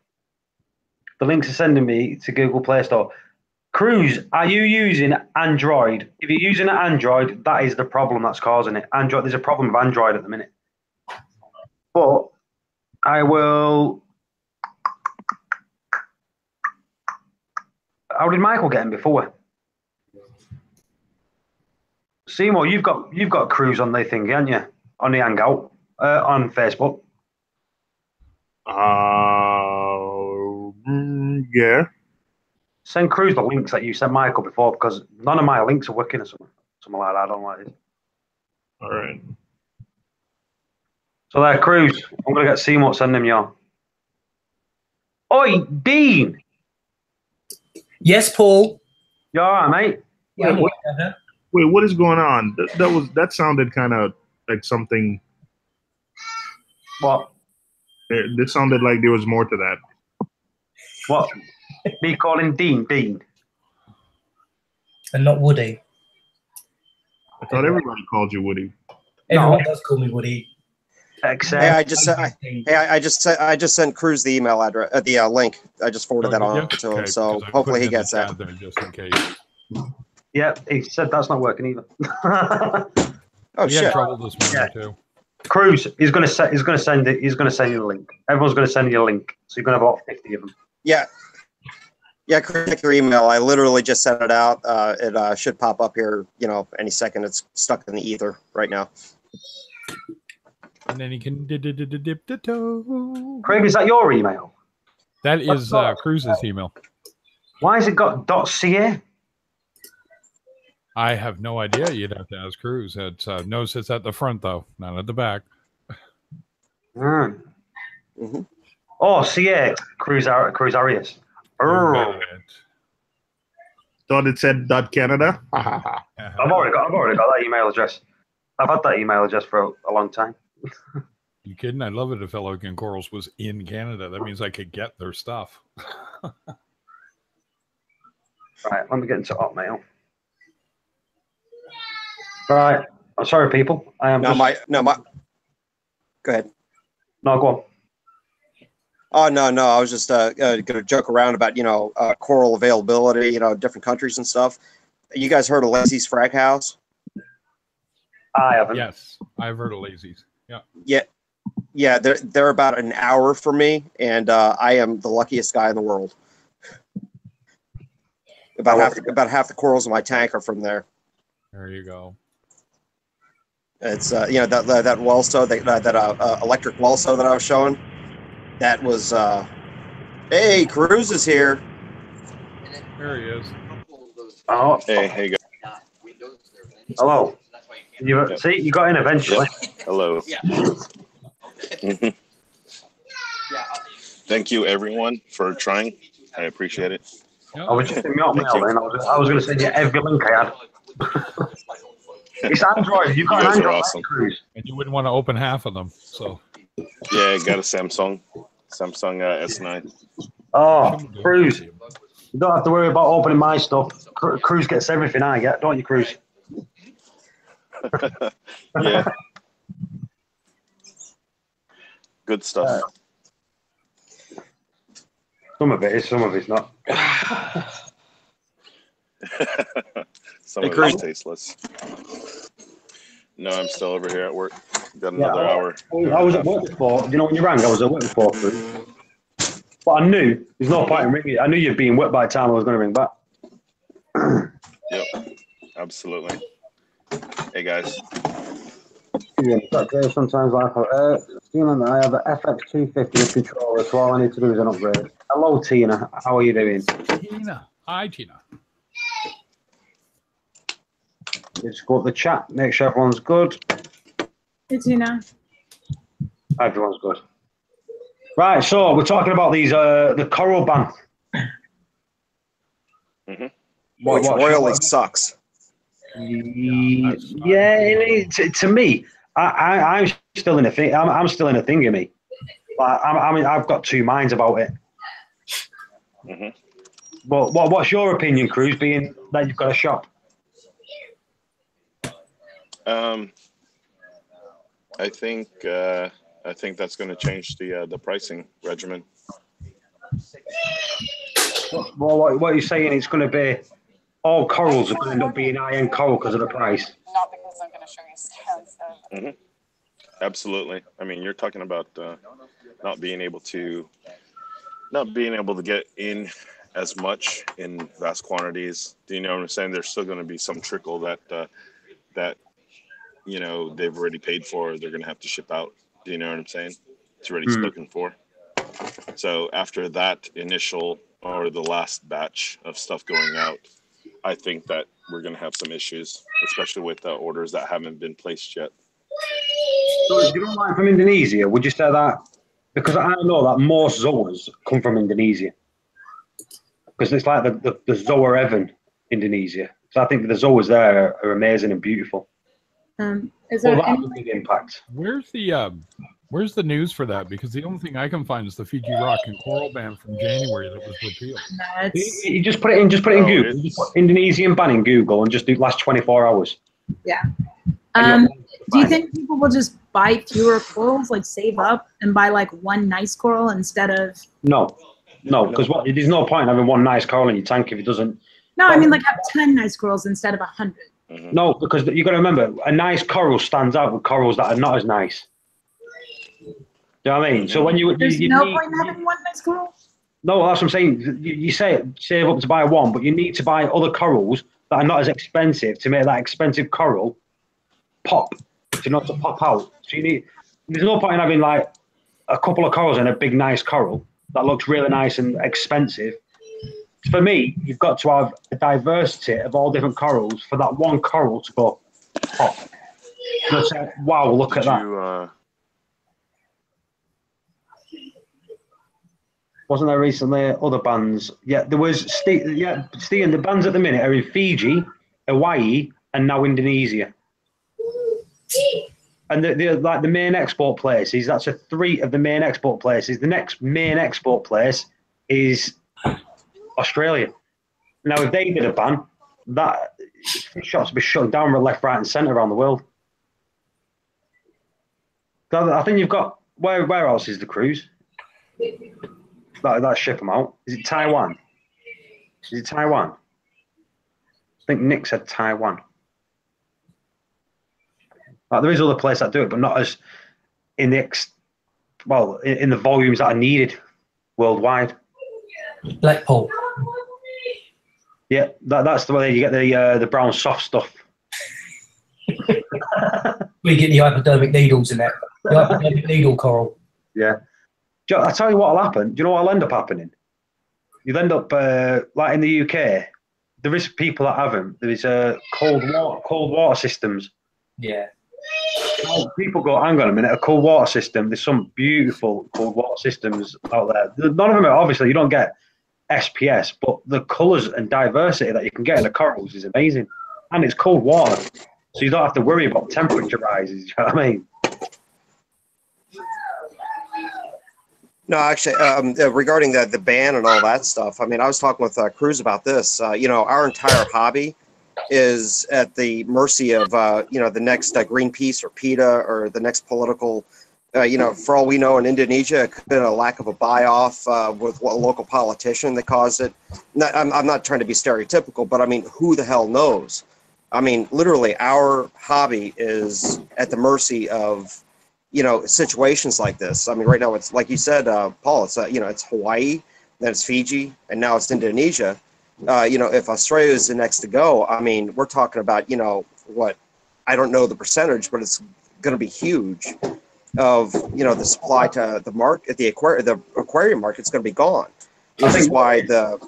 The links are sending me to Google Play Store. Cruz, are you using Android? If you're using an Android, that is the problem that's causing it. Android, there's a problem with Android at the minute. But I will. How did Michael get in before? Seymour, you've got Cruz on the thing, haven't you? On the Hangout, on Facebook. Yeah. Send Cruz the links that you sent Michael before, because none of my links are working or something like that. I don't like it. All right. So there, Cruz. I'm gonna get Seymour to send them you. Oi, Dean. Yes, Paul. You all right, mate? Yeah. Wait, what is going on? That sounded kind of like something. What? This sounded like there was more to that. What? Me calling Dean? And not Woody. I thought everybody called you Woody. Everyone does call me Woody. Except, I just sent Cruz the email address, the link. I just forwarded that on to him, so hopefully he gets that. Just in case. Yeah, he said that's not working either. Oh he shit! had trouble this morning too. Cruz, he's gonna send it. He's gonna send you the link. Everyone's gonna send you a link, so you're gonna have about 50 of them. Yeah, check your email. I literally just sent it out. It should pop up here, any second. It's stuck in the ether right now. And then he can dip the toe. Craig, is that your email? That is Cruz's email. Why has it got .ca? I have no idea. You'd have to ask Cruz. It knows it's at the front though, not at the back. Mm-hmm. Oh, CA, Cruz Arias. Thought it said .Canada. I've already got that email address. I've had that email address for a long time. You kidding? I'd love it if Elegant Corals was in Canada. That means I could get their stuff. Right, let me get into Hotmail. Right, I'm sorry, people. I am. Go ahead. No, go on. Oh no, I was just going to joke around about coral availability, different countries and stuff. You guys heard of Lazy's Frag House? I haven't. Yes, I've heard of Lazy's. Yeah. Yeah. They're about an hour from me, and I am the luckiest guy in the world. About half the corals in my tank are from there. There you go. It's that well stow, that electric well stow that I was showing. That was hey, Cruz is here. There he is. Oh, hey guys. Hello. See, you got in eventually. Hello. Thank you, everyone, for trying. I appreciate it. I was just in my mail then. I was going to send you every link I had. It's Android. You've got You guys an are Android, awesome. Cruise. And you wouldn't want to open half of them. So Yeah, I got a Samsung S9. Oh, Cruise. You don't have to worry about opening my stuff. Cruise gets everything I get, don't you, Cruise? Yeah. Good stuff. Some of it is, some of it's not. Some of it's tasteless. No, I'm still over here at work. Got another hour. I was at work before. You know when you rang, I was at work before, Cruise. But I knew there's no point in ringing. I knew you'd be in work by the time I was going to ring back. Yep, absolutely. Hey guys. Yeah, sometimes like I have an FX250 controller, so all I need to do is an upgrade. Hello, Tina. How are you doing? Tina. Hi, Tina. Just go up the chat, make sure everyone's good. Hey, Tina. Everyone's good. Right, so we're talking about these the coral ban. Mm-hmm. Which royally sucks. Yeah, to me, I'm still in a thing. I'm still in a thingy. I mean, I've got two minds about it. Mm-hmm. But what's your opinion, Cruz? Being that you've got a shop. I think that's going to change the pricing regimen. Well, what are you saying? It's going to be all corals are going to end up being high-end coral because of the price. Not because I'm going to show you scans. Mm-hmm. Absolutely. I mean, you're talking about not being able to get in as much in vast quantities. Do you know what I'm saying? There's still going to be some trickle that you know they've already paid for. They're going to have to ship out. Do you know what I'm saying? It's already spoken for. So after that initial or the last batch of stuff going out, I think that we're going to have some issues, especially with the orders that haven't been placed yet. So, do you know like from Indonesia? Would you say that? Because I know that most zoas come from Indonesia. Because it's like the Zoa Evan, Indonesia. So I think the zoas there are amazing and beautiful. Is there any big impact? Where's the news for that? Because the only thing I can find is the Fiji rock and coral ban from January that was repealed. You just put it in. Just put it in Google. You just put Indonesian ban in Google and just do last 24 hours. Yeah. Do you think people will just buy fewer corals, like save up and buy like one nice coral instead of? No, because there's no point in having one nice coral in your tank if it doesn't. No, I mean like have 10 nice corals instead of 100. No, because you got to remember, a nice coral stands out with corals that are not as nice. Do you know what I mean? So when There's no point in having one nice coral? No, that's what I'm saying. You say save up to buy one, but you need to buy other corals that are not as expensive to make that expensive coral pop, to pop out. So there's no point in having like a couple of corals and a big nice coral that looks really nice and expensive. For me, you've got to have a diversity of all different corals for that one coral to go pop. And say, wow, look at that. Wasn't there recently other bands? Yeah, there was. Steve, the bands at the minute are in Fiji, Hawaii, and now Indonesia. And the main export places. That's three of the main export places. The next main export place is Australia. Now, if they did a ban, that shops would be shut down left, right, and centre around the world. I think you've got where else is the cruise? That ship them out. Is it Taiwan? I think Nick said Taiwan. There is other places that do it, but not as in the volumes that are needed worldwide. Blackpool. Yeah, that's the way you get the brown soft stuff. We get the hypodermic needles in that. The hypodermic needle coral. Yeah. I tell you what'll happen. Do you know what'll end up happening? You'll end up like in the UK. There is people that have them. There is cold water systems Yeah. Now, people go, hang on a minute, a cold water system. There's some beautiful cold water systems out there. None of them are, obviously, you don't get SPS, but the colours and diversity that you can get in the corals is amazing. And it's cold water, so you don't have to worry about temperature rises. You know what I mean? No, actually, regarding the ban and all that stuff, I mean, I was talking with Cruz about this. You know, our entire hobby is at the mercy of, you know, the next Greenpeace or PETA or the next political, you know, for all we know in Indonesia, it could have been a lack of a buy-off with a local politician that caused it. I'm not trying to be stereotypical, but I mean, who the hell knows? I mean, literally, our hobby is at the mercy of, you know, situations like this. I mean, right now it's like you said, Paul. It's you know, it's Hawaii, then it's Fiji, and now it's Indonesia. You know, if Australia is the next to go, I mean, we're talking about, you know, what, I don't know the percentage, but it's going to be huge. Of, you know, the supply to the market, the aquarium market's going to be gone. Which is why the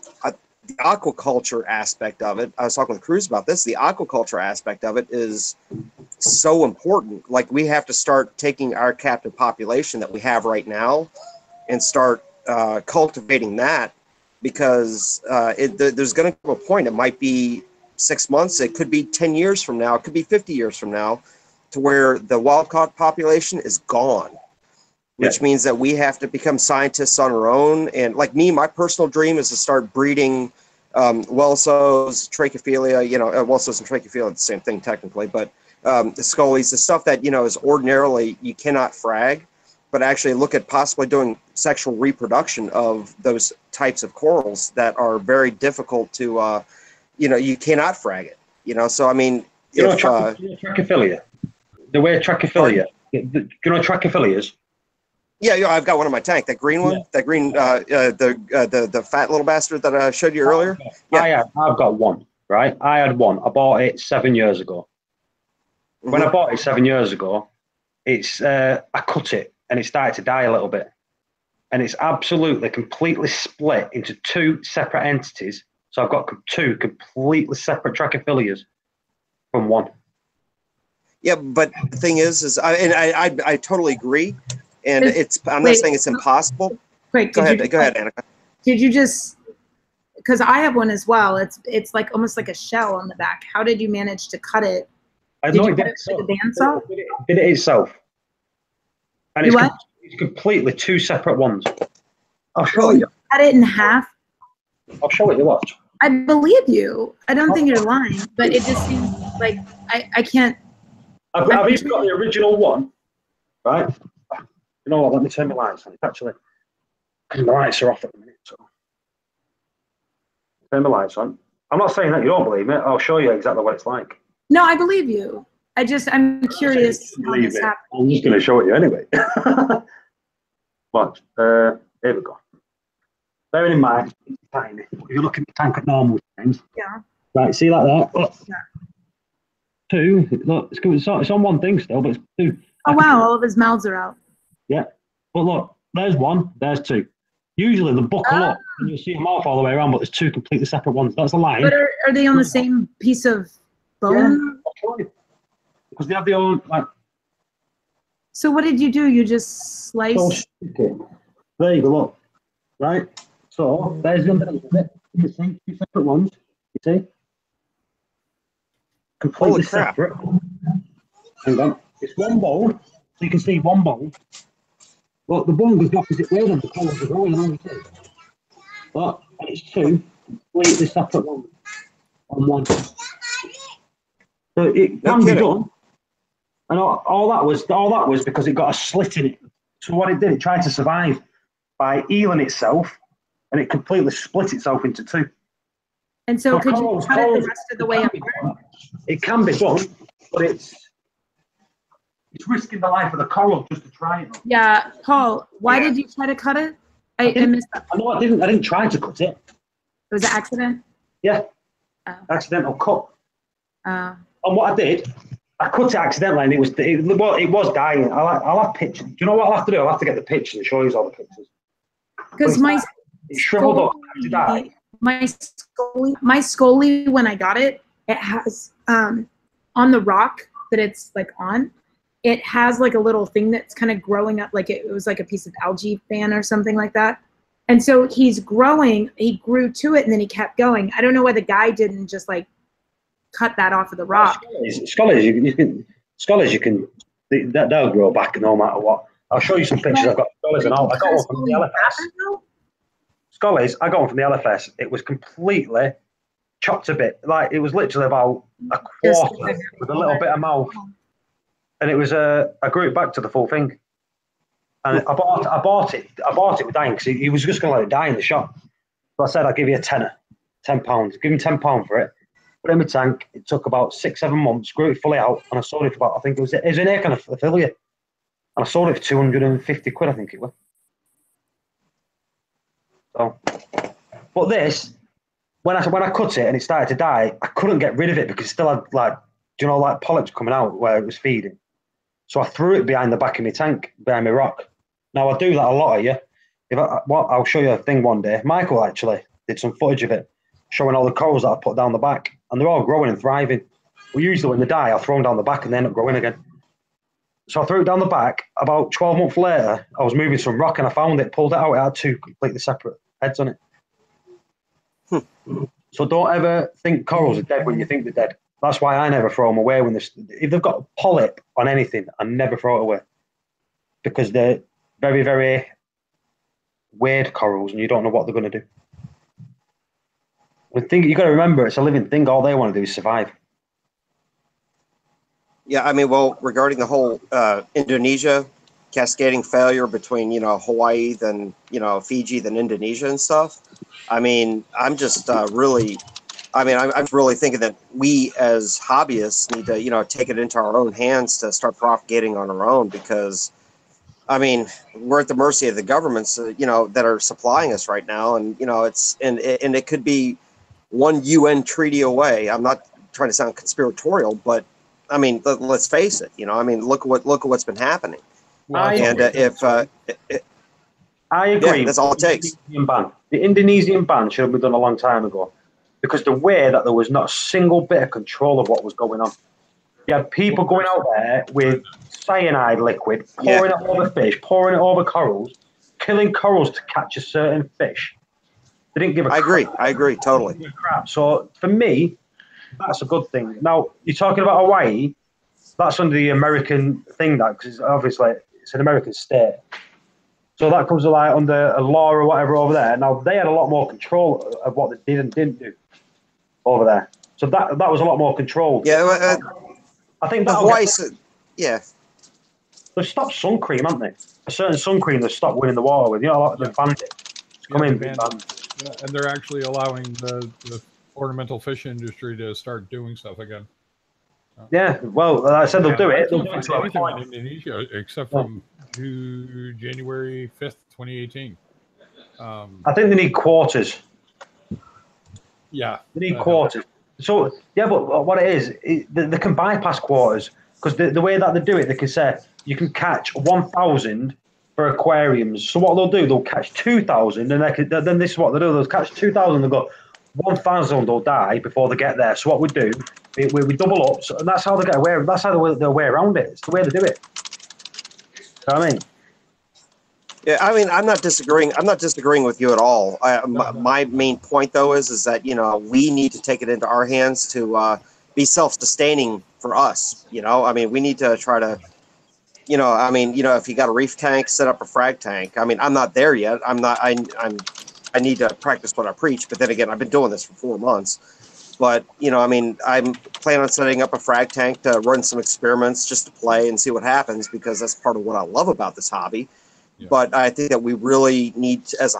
aquaculture aspect of it. I was talking with Cruz about this. The aquaculture aspect of it is so important. Like, we have to start taking our captive population that we have right now and start cultivating that, because there's going to come a point, it might be 6 months, it could be 10 years from now, it could be 50 years from now, to where the wild-caught population is gone, which means that we have to become scientists on our own. And like me, my personal dream is to start breeding Welsos, Trachophilia, you know, Welsos and Trachophilia are the same thing technically, but the Scullies, the stuff that, you know, is ordinarily you cannot frag, but actually look at possibly doing sexual reproduction of those types of corals that are very difficult to, you know, you cannot frag it, you know. So, I mean, you know Trachophilia? The way Trachophilia, you know Trachophilias? Yeah, I've got one in my tank. That green one, that green, the fat little bastard that I showed you earlier. Yeah, I've got one. Right, I had one. I bought it 7 years ago. When I bought it 7 years ago, it's I cut it and it started to die a little bit, and it's absolutely completely split into two separate entities. So I've got two completely separate Trachophilias from one. Yeah, but the thing is I totally agree, and I'm not saying it's impossible. Wait, go ahead, Annika. Did you just? Because I have one as well. It's like almost like a shell on the back. How did you manage to cut it? Did you cut it with a bandsaw? Did it itself. And it's completely two separate ones. I'll show you. Cut it in half. I'll show it you. Watch. I believe you. I don't think you're lying, but it just seems like I can't. I've even got the original one, right? You know what? Let me turn my lights on. It's actually, because my lights are off at the minute. So turn my lights on. I'm not saying that you don't believe me. I'll show you exactly what it's like. No, I believe you. I'm curious how this happened. I'm just going to show it you anyway. Watch. Here we go. Bearing in mind, it's tiny. If you look at the tank at normal times. Yeah. Right, see like that? Look. Yeah. Two. Look, it's on one thing still, but it's two. Oh, wow. All of his mouths are out. Yeah. But look, there's one, there's two. Usually they buckle up and you'll see them off all the way around, but there's two completely separate ones. That's a line. But are they on the same piece of bone? Yeah, because they have their own, like. So what did you do? You just sliced? There you go, look. Right? So, there's the underneath of it. You can see two separate ones. You see? Completely separate. Hang on. It's one bowl. So you can see one bowl. But the one goes the opposite way and the colours are going on too. But it's two completely separate ones on one. So it can be done. And all that was because it got a slit in it. So what it did, it tried to survive by healing itself, and it completely split itself into two. And so could you cut it the rest of the way apart? It can be done, but it's risking the life of the coral just to try it. Yeah, Paul, why did you try to cut it? I missed that. No, I didn't try to cut it. It was an accident? Yeah. Accidental cut. And what I did, I cut it accidentally, and it was dying. I'll have pictures. Do you know what I'll have to do? I'll have to get the pictures and show you all the pictures. Because it shriveled up to die. My Scully, when I got it, it has on the rock, that it's like on, it has like a little thing that's kind of growing up, like it was like a piece of algae fan or something like that. And so he's growing, he grew to it and then he kept going. I don't know why the guy didn't just like cut that off of the rock. Scholars, you can they'll grow back no matter what. I'll show you some pictures. I've got scholars and all. I got one from the LFS. Scholars, I got one from the LFS. It was completely chopped a bit. Like it was literally about a quarter with a little bit of mouth. And it was I grew it back to the full thing. And I bought it with dying because he was just going to let it die in the shop. So I said, I'll give you a tenner, £10. Give him £10 for it. Put it in my tank. It took about 6-7 months. Grew it fully out, and I sold it for about, I think it was an acre and affiliate. And I sold it for 250 quid, I think it was. So, but this, when I cut it and it started to die, I couldn't get rid of it because it still had like polyps coming out where it was feeding. So I threw it behind the back of my tank, behind my rock. Now I do that a lot of you. I'll show you a thing one day. Michael actually did some footage of it, showing all the corals that I put down the back, and they're all growing and thriving. Well, usually when they die, I throw them down the back and they end up growing again. So I threw it down the back. About 12 months later, I was moving some rock and I found it, pulled it out. It had 2 completely separate heads on it. So don't ever think corals are dead when you think they're dead. That's why I never throw them away if they've got a polyp on anything. I never throw it away because they're very, very weird corals, and you don't know what they're going to do. You got to remember, it's a living thing. All they want to do is survive. Yeah, I mean, well, regarding the whole Indonesia cascading failure between Hawaii, then Fiji, then Indonesia and stuff. I mean, I'm just really. I mean, I'm really thinking that we as hobbyists need to, take it into our own hands to start propagating on our own because, I mean, we're at the mercy of the governments, that are supplying us right now. And, it could be one UN treaty away. I'm not trying to sound conspiratorial, but I mean, let's face it, I mean, look at what's been happening. Well, I agree. Yeah, that's all it takes. The Indonesian ban should have been done a long time ago. Because the way that there was not a single bit of control of what was going on. You had people going out there with cyanide liquid, pouring it over fish, pouring it over corals, killing corals to catch a certain fish. They didn't give a crap. I agree, totally. Crap. So for me, that's a good thing. Now, you're talking about Hawaii, that's under the American thing, because obviously it's an American state. So that comes like under a law or whatever over there. Now, they had a lot more control of what they did and didn't do over there. So that was a lot more controlled. Yeah, I think that Hawaii. Yeah, they've stopped sun cream, haven't they? A certain sun cream they've stopped winning the water with. Like they've banned it. And they're actually allowing the ornamental fish industry to start doing stuff again. Yeah, well, like I said, they'll do it. They'll do it anything in Indonesia except from January 5th, 2018. I think they need quarters. Yeah. They need quarters. So, yeah, but what it is, they can bypass quarters because the way that they do it, they can say you can catch 1,000 for aquariums. So what they'll do, they'll catch 2,000 and then this is what they'll do. They'll catch 2,000 and they'll go, 1,000 will die before they get there. So what we do, we double up. So, and that's how they get away. That's how they'll way around it. It's the way they do it. You know what I mean? Yeah, I mean, I'm not disagreeing with you at all. My main point, though, is that we need to take it into our hands to be self-sustaining for us. I mean, we need to try to, if you got a reef tank, set up a frag tank. I mean, I'm not there yet. I need to practice what I preach. But then again, I've been doing this for 4 months. But I mean, I'm planning on setting up a frag tank to run some experiments just to play and see what happens because that's part of what I love about this hobby. Yeah. But I think that we really need to, as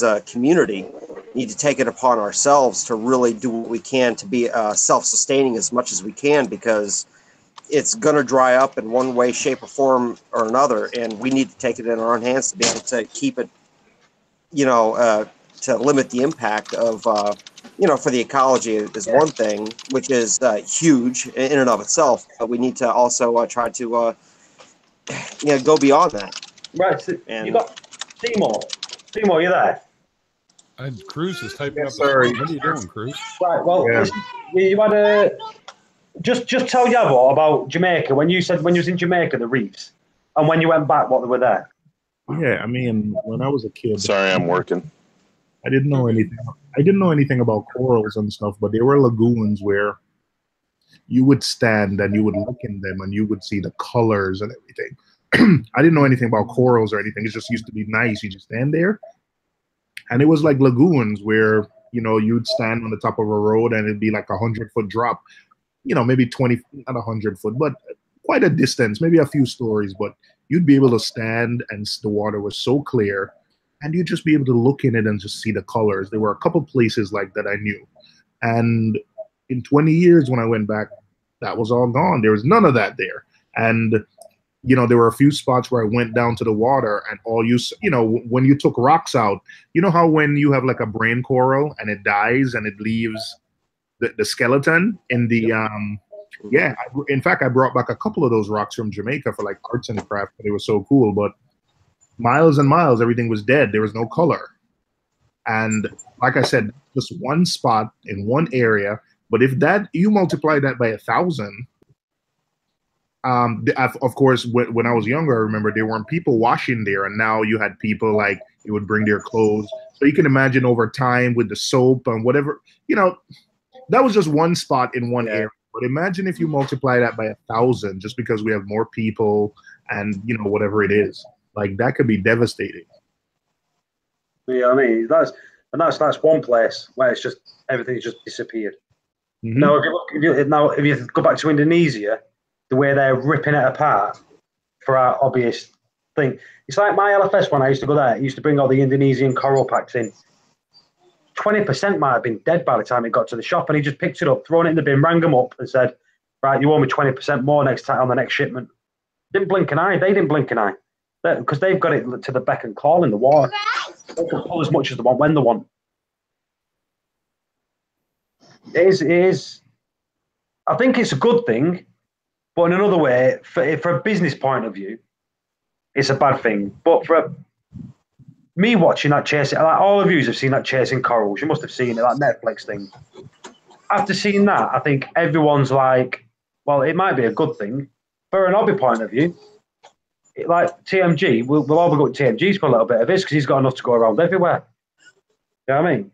a community, need to take it upon ourselves to really do what we can to be self-sustaining as much as we can because it's going to dry up in one way, shape, or form or another, and we need to take it in our own hands to be able to keep it, to limit the impact of, for the ecology is one thing, which is huge in and of itself, but we need to also try to, go beyond that. Right, so you got Seymour. Seymour, you there? And Cruz is typing up. Sorry. What are you doing, Cruz? Right, well, you had Just tell Yavo about Jamaica. When you said when you was in Jamaica, the reefs, and when you went back, what they were there. Yeah, I mean, when I was a kid, Sorry, I'm working. I didn't know anything. I didn't know anything about corals and stuff, but there were lagoons where you would stand and you would look in them and you would see the colors and everything. I didn't know anything about corals or anything. It just used to be nice. You just stand there, and it was like lagoons where you'd stand on the top of a road and it'd be like 100-foot drop. Maybe 20, not 100-foot, but quite a distance, maybe a few stories. But you'd be able to stand, and the water was so clear, and you'd just be able to look in it and just see the colors. There were a couple places like that I knew, and in 20 years when I went back, that was all gone. There was none of that there. And there were a few spots where I went down to the water, and when you took rocks out, how when you have like a brain coral and it dies and it leaves the skeleton in the in fact, I brought back a couple of those rocks from Jamaica for like arts and crafts. They were so cool, but miles and miles, everything was dead. There was no color. And like I said, just one spot in one area. But if that you multiply that by 1,000, of course, when I was younger, I remember there weren't people washing there, and now you had people like they would bring their clothes. So you can imagine over time with the soap and whatever, that was just one spot in one area. But imagine if you multiply that by 1,000, just because we have more people and whatever it is, like that could be devastating. Yeah, I mean that's one place where it's just everything's just disappeared. Mm-hmm. Now, if you go back to Indonesia, the way they're ripping it apart for our obvious thing, it's like my LFS when I used to go there. It used to bring all the Indonesian coral packs in. 20% might have been dead by the time it got to the shop, and he just picked it up, thrown it in the bin, rang them up, and said, "Right, you owe me 20% more next time on the next shipment." Didn't blink an eye. They didn't blink an eye because they've got it to the beck and call in the water. They can pull as much as they want when they want. It is. I think it's a good thing, but in another way, for a business point of view, it's a bad thing. But for me watching that chasing, like all of you have seen that chasing corals, you must have seen it, that Netflix thing. After seeing that, I think everyone's like, well, it might be a good thing. For an hobby point of view, like TMG, we'll all be going to TMG's for a little bit of this because he's got enough to go around everywhere. You know what I mean?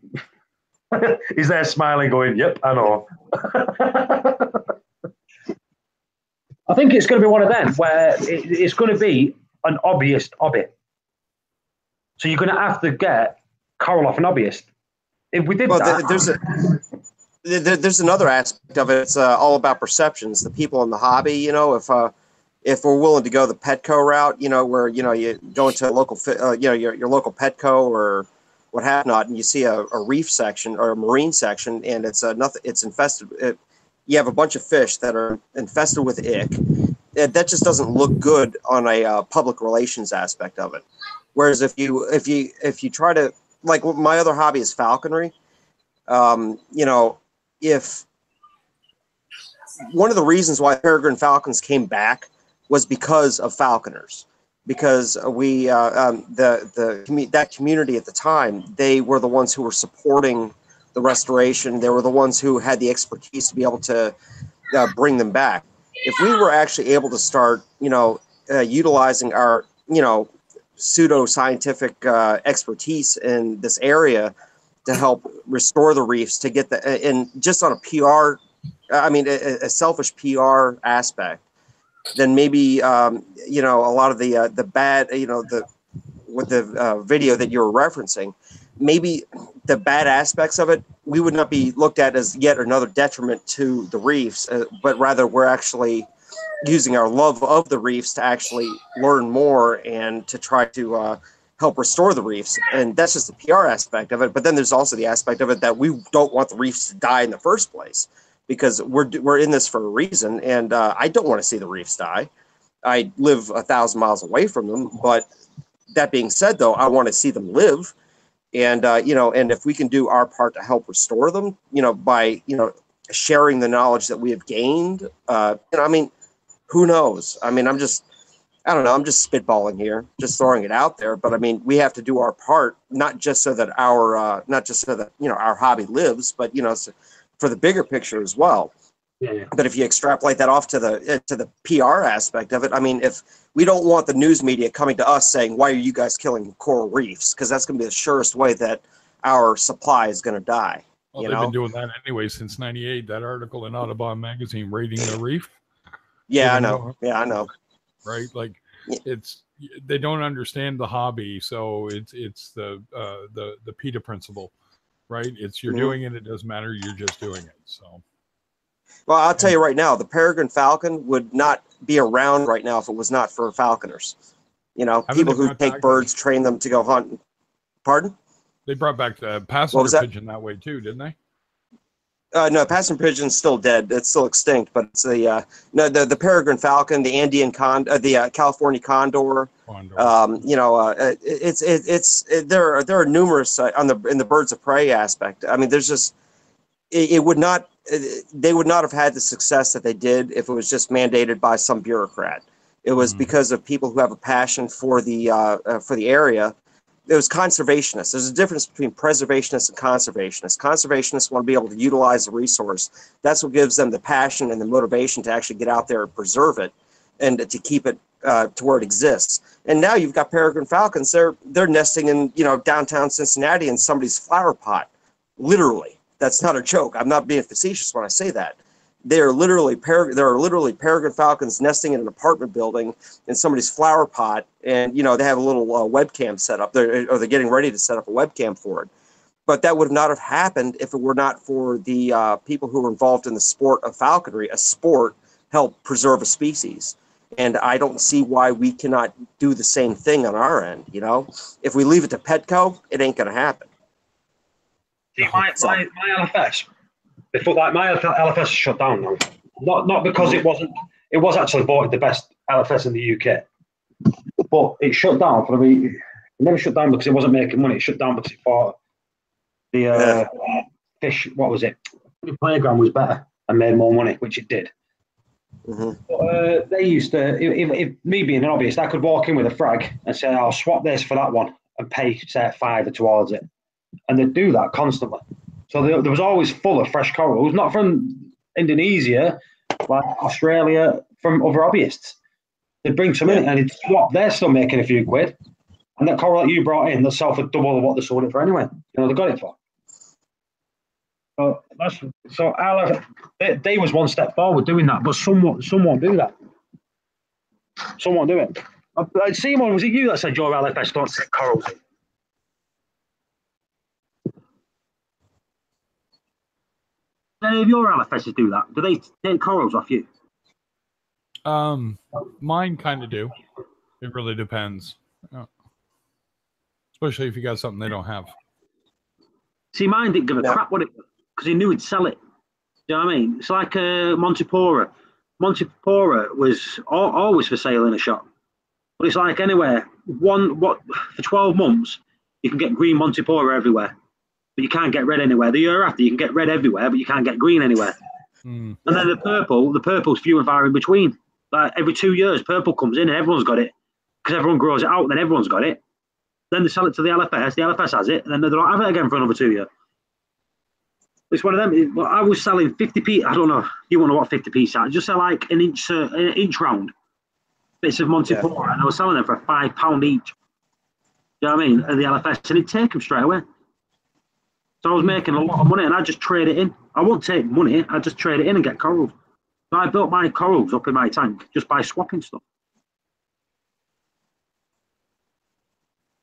He's there smiling, going, "Yep, I know." I think it's going to be one of them where it's going to be an hobbyist hobby. So you're going to have to get coral off an hobbyist. If we did that, there's another aspect of it. It's all about perceptions. The people in the hobby, if we're willing to go the Petco route, where you go into a local, your local Petco or what have not, and you see a reef section or a marine section, and it's infested. You have a bunch of fish that are infested with ick. That just doesn't look good on a public relations aspect of it. Whereas if you try to, like, my other hobby is falconry, if one of the reasons why peregrine falcons came back was because of falconers, because we that community at the time, they were the ones who were supporting the restoration. They were the ones who had the expertise to be able to bring them back. If we were actually able to start, utilizing our, pseudo-scientific expertise in this area to help restore the reefs, to get and just on a PR, a selfish PR aspect, then maybe, a lot of the bad, with the video that you were referencing, maybe the bad aspects of it, we would not be looked at as yet another detriment to the reefs, but rather we're actually using our love of the reefs to actually learn more and to try to help restore the reefs. And that's just the PR aspect of it. But then there's also the aspect of it that we don't want the reefs to die in the first place, because we're in this for a reason. And I don't want to see the reefs die. I live 1,000 miles away from them. But that being said, though, I want to see them live. And, and if we can do our part to help restore them, by, sharing the knowledge that we have gained, who knows? I mean, I'm just spitballing here, just throwing it out there. But I mean, we have to do our part, not just so that our hobby lives, but, for the bigger picture as well. Yeah. But if you extrapolate that off to the PR aspect of it, I mean, if we don't want the news media coming to us saying, "Why are you guys killing coral reefs?" Because that's going to be the surest way that our supply is going to die. Well, they've been doing that anyway since '98. That article in Audubon magazine rating the reef. Yeah, I know. Yeah, I know. Right, like they don't understand the hobby, so it's the PETA principle, right? It's you're doing it. It doesn't matter. You're just doing it. So. Well, I'll tell you right now, the peregrine falcon would not be around right now if it was not for falconers. You know, people who take birds, train them to go hunt. Pardon? They brought back the passenger pigeon that way too, didn't they? No, passenger pigeon's still dead. It's still extinct, but it's the peregrine falcon, the Andean the California condor. You know, there are numerous in the birds of prey aspect. I mean, there's just they would not have had the success that they did if it was just mandated by some bureaucrat. It was because of people who have a passion for the area. It was conservationists. There's a difference between preservationists and conservationists. Conservationists want to be able to utilize the resource. That's what gives them the passion and the motivation to actually get out there and preserve it and to keep it to where it exists. And now you've got peregrine falcons. They're nesting in downtown Cincinnati in somebody's flower pot, literally. That's not a joke. I'm not being facetious when I say that. There are literally peregrine falcons nesting in an apartment building in somebody's flower pot, and they have a little webcam set up. They're getting ready to set up a webcam for it. But that would not have happened if it were not for the people who were involved in the sport of falconry. A sport helped preserve a species, and I don't see why we cannot do the same thing on our end. If we leave it to Petco, it ain't going to happen. See, my LFS, my LFS is shut down now. Not because it wasn't. It was actually voted the best LFS in the UK, but it shut down for the. It never shut down because it wasn't making money. It shut down because it thought the fish. What was it? The playground was better and made more money, which it did. But, they used to. If me being an hobbyist, I could walk in with a frag and say, "I'll swap this for that one," and pay say $5 towards it. And they'd do that constantly. So there was always full of fresh corals, not from Indonesia, like Australia, from other hobbyists. They'd bring some in and it'd swap. They're still making a few quid. And that coral that you brought in, they'll sell for double what they sold it for anyway. They got it for. They was one step forward doing that, but some won't do that. Some won't do it. Simon, was it you that said your LFS don't take corals in? Do any of your LFSs do that? Do they take corals off you? Mine kind of do. It really depends. Especially if you got something they don't have. See, mine didn't give a crap what it was because he knew he'd sell it. Do you know what I mean? It's like Montipora. Montipora was always for sale in a shop. But it's like anywhere. For 12 months, you can get green Montipora everywhere. But you can't get red anywhere. The year after, you can get red everywhere, but you can't get green anywhere. And then the purple's few and far in between. Like every 2 years, purple comes in and everyone's got it because everyone grows it out and then everyone's got it. Then they sell it to the LFS has it, and then they don't have it again for another 2 years. It's one of them. I was selling 50p. I don't know. You won't know what 50p are. Just sell like an inch round bits of Montipora, and I was selling them for £5 each. Do you know what I mean? At the LFS, and it'd take them straight away. So I was making a lot of money, and I just trade it in. I won't take money. I just trade it in and get corals. So I built my corals up in my tank just by swapping stuff,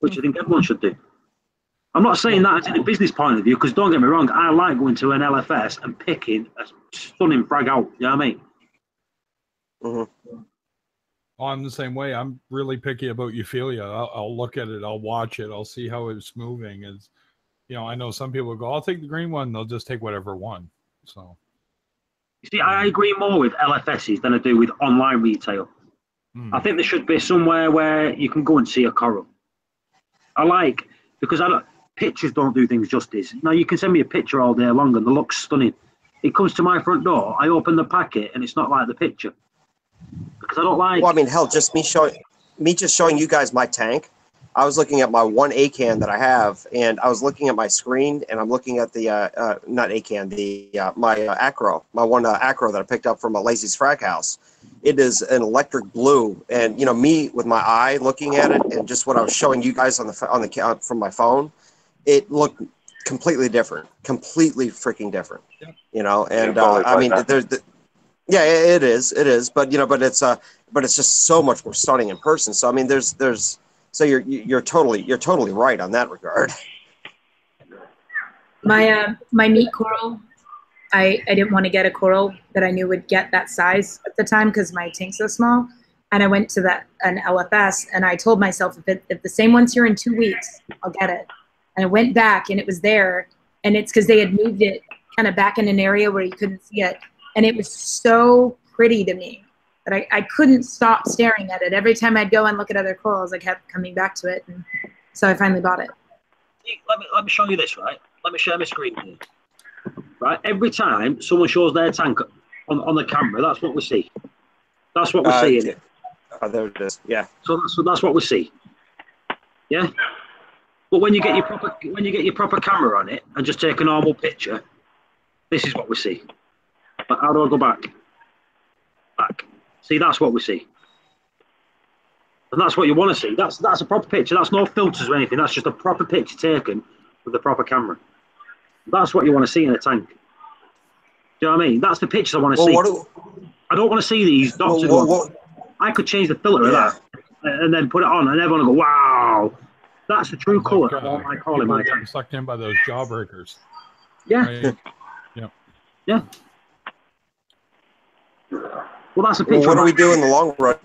which I think everyone should do. I'm not saying that as in a business point of view, because don't get me wrong, I like going to an LFS and picking a stunning frag out. You know what I mean? I'm the same way. I'm really picky about Euphilia. I'll look at it. I'll watch it. I'll see how it's moving. I know some people go, I'll take the green one. They'll just take whatever one. So, you see, I agree more with LFSs than I do with online retail. I think there should be somewhere where you can go and see a coral. Because pictures don't do things justice. Now, you can send me a picture all day long and it looks stunning. It comes to my front door, I open the packet and it's not like the picture. Because I don't like... Well, I mean, hell, just me just showing you guys my tank. I was looking at my one ACAN that I have, and I was looking at my screen, and I'm looking at the not ACAN, the my Acro, my one Acro that I picked up from a Lazy's Frack House. It is an electric blue, and you know, me with my eye looking at it, and just what I was showing you guys on the from my phone, it looked completely different, completely freaking different. Yep. You know, and I mean, there's yeah, it is, but you know, but it's just so much more stunning in person. So I mean, so you're totally right on that regard. My meat coral, I didn't want to get a coral that I knew would get that size at the time because my tank's so small. And I went to an LFS, and I told myself, if the same one's here in 2 weeks, I'll get it. And I went back, and it was there, and it's because they had moved it kind of back in an area where you couldn't see it. And it was so pretty to me that I couldn't stop staring at it. Every time I'd go and look at other corals, I kept coming back to it. And so I finally bought it. Let me show you this, right? Let me share my screen here. Right? Every time someone shows their tank on the camera, that's what we see. That's what we're seeing. There it is. Yeah. So that's what we see. Yeah. But when you get your proper camera on it and just take a normal picture, this is what we see. But how do I go back? Back. See, that's what we see. And that's what you want to see. That's a proper picture. That's no filters or anything. That's just a proper picture taken with the proper camera. That's what you want to see in a tank. Do you know what I mean? That's the pictures I want to see. I don't want to see these dots. I could change the filter of that and then put it on, and everyone will go, "Wow, that's the true color." I call it my tank. Sucked in by those jawbreakers. Yeah. Right? Yeah. Yeah. Well, that's a picture. What do we do in the long run?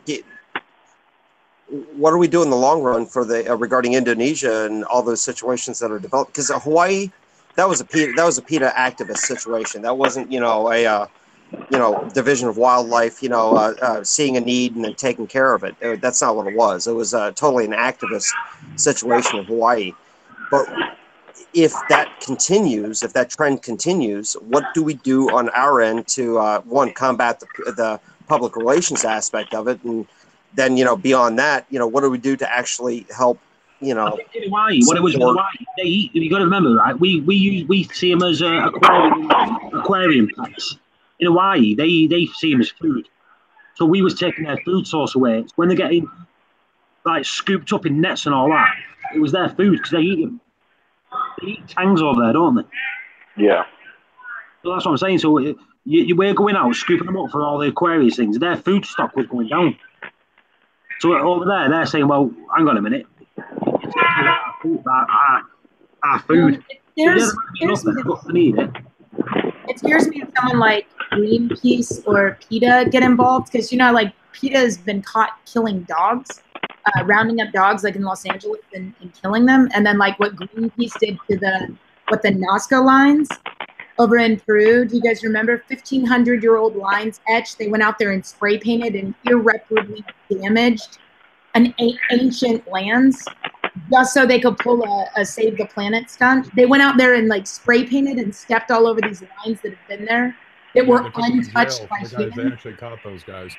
What do we do in the long run for the regarding Indonesia and all those situations that are developed? Because Hawaii, that was a PETA activist situation. That wasn't, you know, a Division of Wildlife, seeing a need and then taking care of it. That's not what it was. It was totally an activist situation in Hawaii. But if that continues, if that trend continues, what do we do on our end to one, combat the public relations aspect of it, and then beyond that, what do we do to actually help? In Hawaii, what it was in Hawaii, they eat. You got to remember, right? We see them as aquarium pets. In Hawaii, they see them as food. So we was taking their food source away. When they're getting like scooped up in nets and all that, it was their food because they eat them. They eat tangs over there, don't they? Yeah. So that's what I'm saying. So we're going out scooping them up for all the Aquarius things. Their food stock was going down. So over there, they're saying, "Well, hang on a minute, our food." It scares me if someone like Greenpeace or PETA get involved, because like PETA has been caught killing dogs, rounding up dogs like in Los Angeles and killing them, and then like what Greenpeace did to the Nazca lines over in Peru. Do you guys remember 1,500-year-old lines etched? They went out there and spray painted and irreparably damaged ancient lands just so they could pull a Save the Planet stunt. They went out there and like spray painted and stepped all over these lines that have been there that were untouched by humans. They actually caught those guys.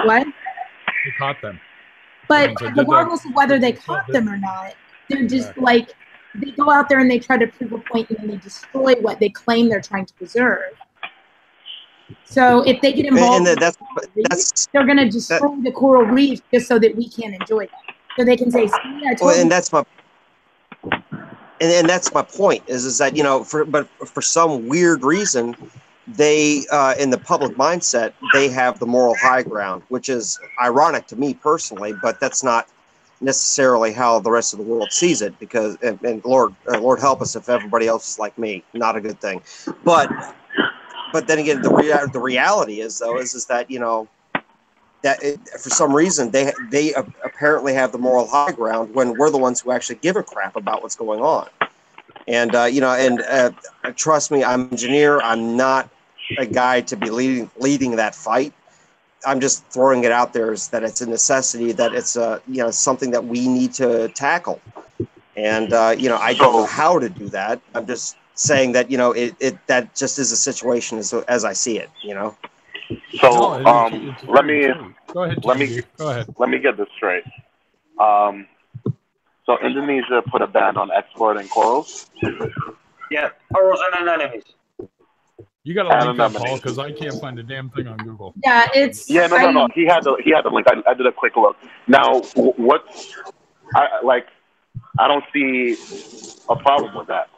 What? They caught them. But regardless of whether they caught them or not, they're just like, they go out there and they try to prove a point and then they destroy what they claim they're trying to preserve. So if they get involved, they're going to destroy the coral reef just so that we can't enjoy them. So they can say, "See, I told you." And that's my that's my point. Is that for some weird reason, they in the public mindset they have the moral high ground, which is ironic to me personally, but that's not necessarily how the rest of the world sees it. Because and Lord help us if everybody else is like me, not a good thing. But then again, the reality is that that for some reason they apparently have the moral high ground when we're the ones who actually give a crap about what's going on. And trust me, I'm an engineer. I'm not a guy to be leading that fight. I'm just throwing it out there is that it's a necessity, that it's something that we need to tackle. And I don't know how to do that. I'm just saying that that just is a situation as I see it. So let me go ahead. Let me get this straight. So Indonesia put a ban on exporting corals. Yeah, corals and anemones. You got to link that, Paul, because I can't find a damn thing on Google. Yeah, it's. Yeah, no. He had the link. I did a quick look. Now, I don't see a problem with that.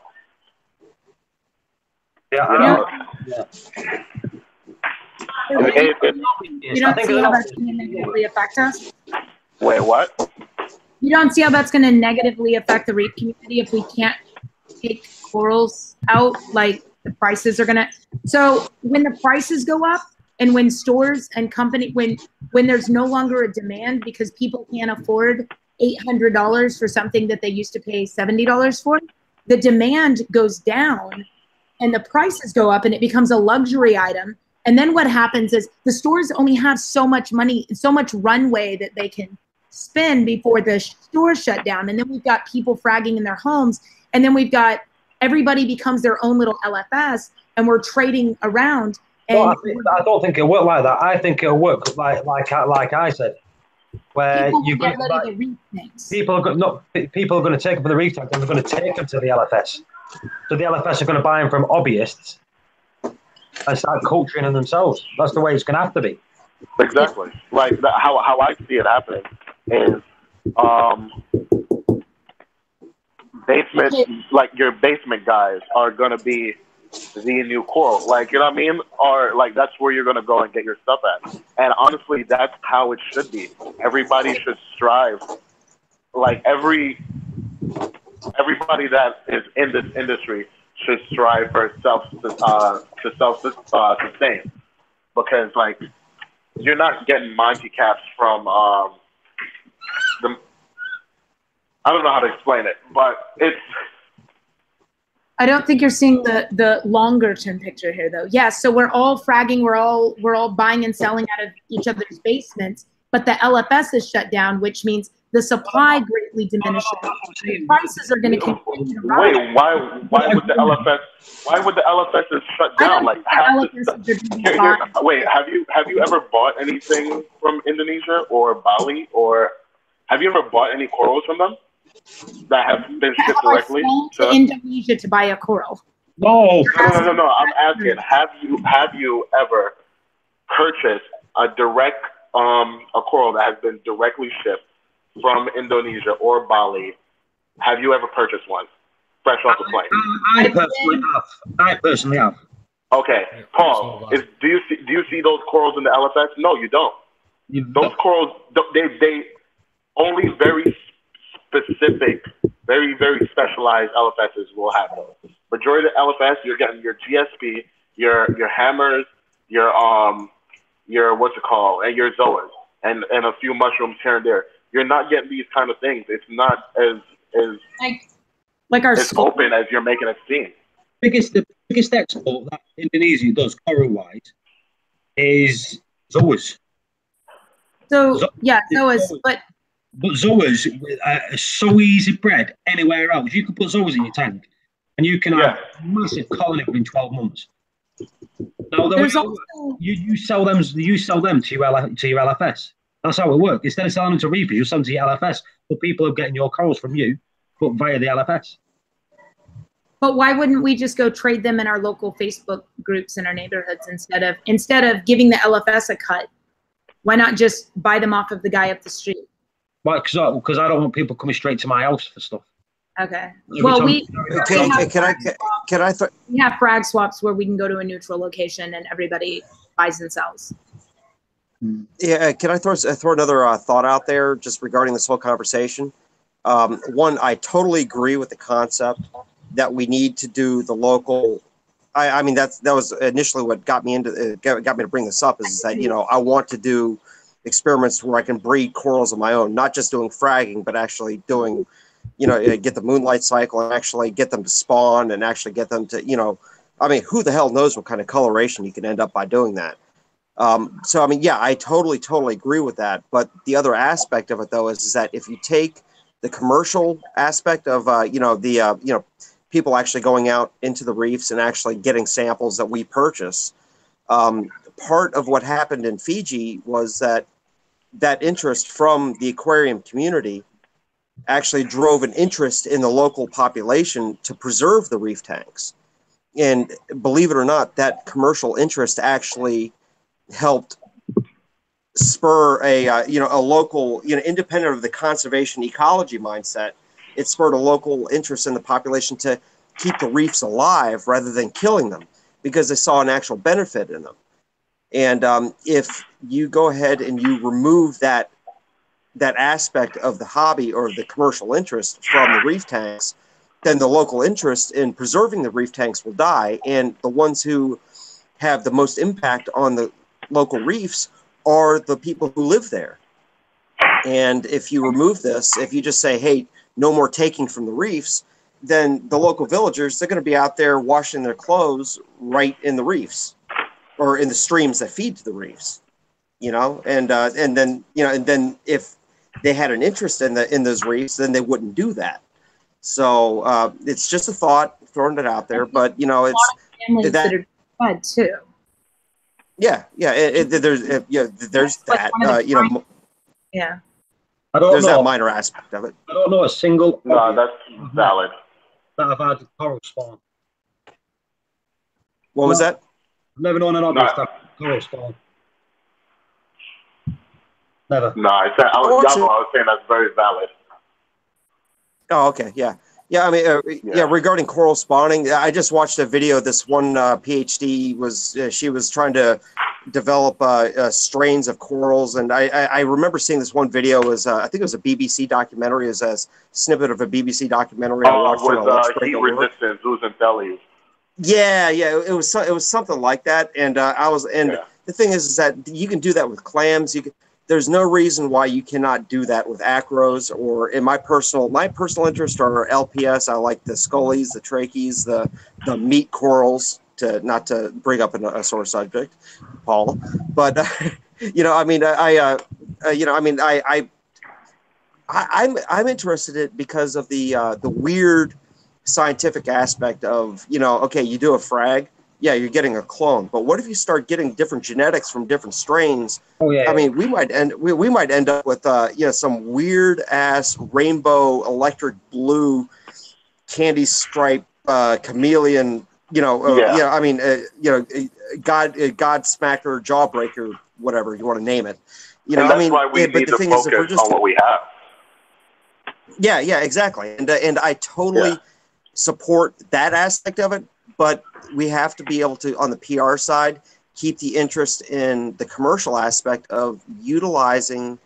Yeah, you know. You don't see how that's going to negatively affect us? Wait, what? You don't see how that's going to negatively affect the reef community if we can't take corals out? Like the prices are going to. So when the prices go up, and when stores and when there's no longer a demand because people can't afford $800 for something that they used to pay $70 for, the demand goes down and the prices go up and it becomes a luxury item. And then what happens is the stores only have so much money, so much runway that they can spend before the stores shut down. And then we've got people fragging in their homes. And then we've got everybody becomes their own little LFS and we're trading around. And well, I don't think it'll work like that. I think it'll work like I said, where you get rid of the reef tanks. People are going to take them from the reef tank and they're going to take them to the LFS. So the LFS are going to buy them from hobbyists and start culturing them themselves. That's the way it's going to have to be. Exactly. Like how I see it happening is like your basement guys are going to be the new coral, like, you know what I mean? Or like that's where you're gonna go and get your stuff at. And honestly, that's how it should be. Everybody should strive. Like everybody that is in this industry should strive for self-sustain. Because like you're not getting Monty caps from I don't know how to explain it, but it's. I don't think you're seeing the longer term picture here, though. Yes, so we're all fragging, we're all buying and selling out of each other's basements, but the LFS is shut down, which means the supply greatly diminishes. The prices are going to continue to rise. Wait, why would the LFS shut down? Like, wait, have you ever bought anything from Indonesia or Bali, or have you ever bought any corals from them? That have been shipped directly to Indonesia to buy a coral. No. I'm asking, have you ever purchased a direct a coral that has been directly shipped from Indonesia or Bali? Have you ever purchased one fresh off the plane? I personally have. Okay, Paul, do you see those corals in the LFS? No, you don't. Those corals, they only very specific, very, very specialized LFSs will have those. Majority of the LFS, you're getting your GSP, your hammers, your what's it called, and your zoas, and a few mushrooms here and there. You're not getting these kind of things. It's not as like our as open as you're making it seem. The biggest export that Indonesia does coral wise is zoas. So yeah, zoas, but zoas are so easy bred anywhere else. You can put zoas in your tank, and you can have a massive colony within 12 months. Now, you sell them to your LFS. That's how it works. Instead of selling them to reefers, you sell them to your LFS. But people are getting your corals from you, but via the LFS. But why wouldn't we just go trade them in our local Facebook groups in our neighborhoods instead of giving the LFS a cut? Why not just buy them off of the guy up the street? Why? Because I don't want people coming straight to my house for stuff. Okay. Well, we have frag swaps where we can go to a neutral location and everybody buys and sells. Yeah, can I throw another thought out there just regarding this whole conversation? One, I totally agree with the concept that we need to do the local. I mean that was initially what got me to bring this up is that I want to do experiments where I can breed corals of my own, not just doing fragging, but actually doing, get the moonlight cycle and actually get them to spawn and actually get them to, I mean, who the hell knows what kind of coloration you can end up by doing that. So, I mean, yeah, I totally agree with that. But the other aspect of it, though, is that if you take the commercial aspect of, people actually going out into the reefs and actually getting samples that we purchase, part of what happened in Fiji was that interest from the aquarium community actually drove an interest in the local population to preserve the reef tanks. And believe it or not, that commercial interest actually helped spur a local, independent of the conservation ecology mindset. It spurred a local interest in the population to keep the reefs alive rather than killing them, because they saw an actual benefit in them. And if you go ahead and you remove that aspect of the hobby or the commercial interest from the reef tanks, then the local interest in preserving the reef tanks will die. And the ones who have the most impact on the local reefs are the people who live there. And if you remove this, if you just say, hey, no more taking from the reefs, then the local villagers, they're going to be out there washing their clothes right in the reefs or in the streams that feed to the reefs, and then if they had an interest in those reefs, then they wouldn't do that. So it's just a thought, throwing it out there, but it's families that are fed too. Yeah, there's that. Yeah. There's that minor aspect of it. I don't know a single. No, that's valid. That I've had coral spawn. What was that? I've never known an object that coral spawn. Never. No, I was saying that's very valid. Oh, okay, yeah. I mean, regarding coral spawning, I just watched a video. This one PhD she was trying to develop strains of corals, and I remember seeing this one video. I think it was a BBC documentary. It was a snippet of a BBC documentary I watched. With heat resistant zooxanthellae. Yeah, it was something like that, and the thing is that you can do that with clams. There's no reason why you cannot do that with acros, or in my personal interest are LPS. I like the scullies, the trachees, the meat corals, not to bring up a sore subject, Paul, but I'm interested in it because of the weird scientific aspect of, okay, you do a frag, yeah, you're getting a clone, but what if you start getting different genetics from different strains? Oh yeah. I mean, we might end up with some weird ass rainbow electric blue candy stripe chameleon, God smacker, jawbreaker, whatever you want to name it. That's why we need to focus on what we have. Yeah, exactly. And I totally support that aspect of it, but we have to be able to, on the PR side, keep the interest in the commercial aspect of utilizing,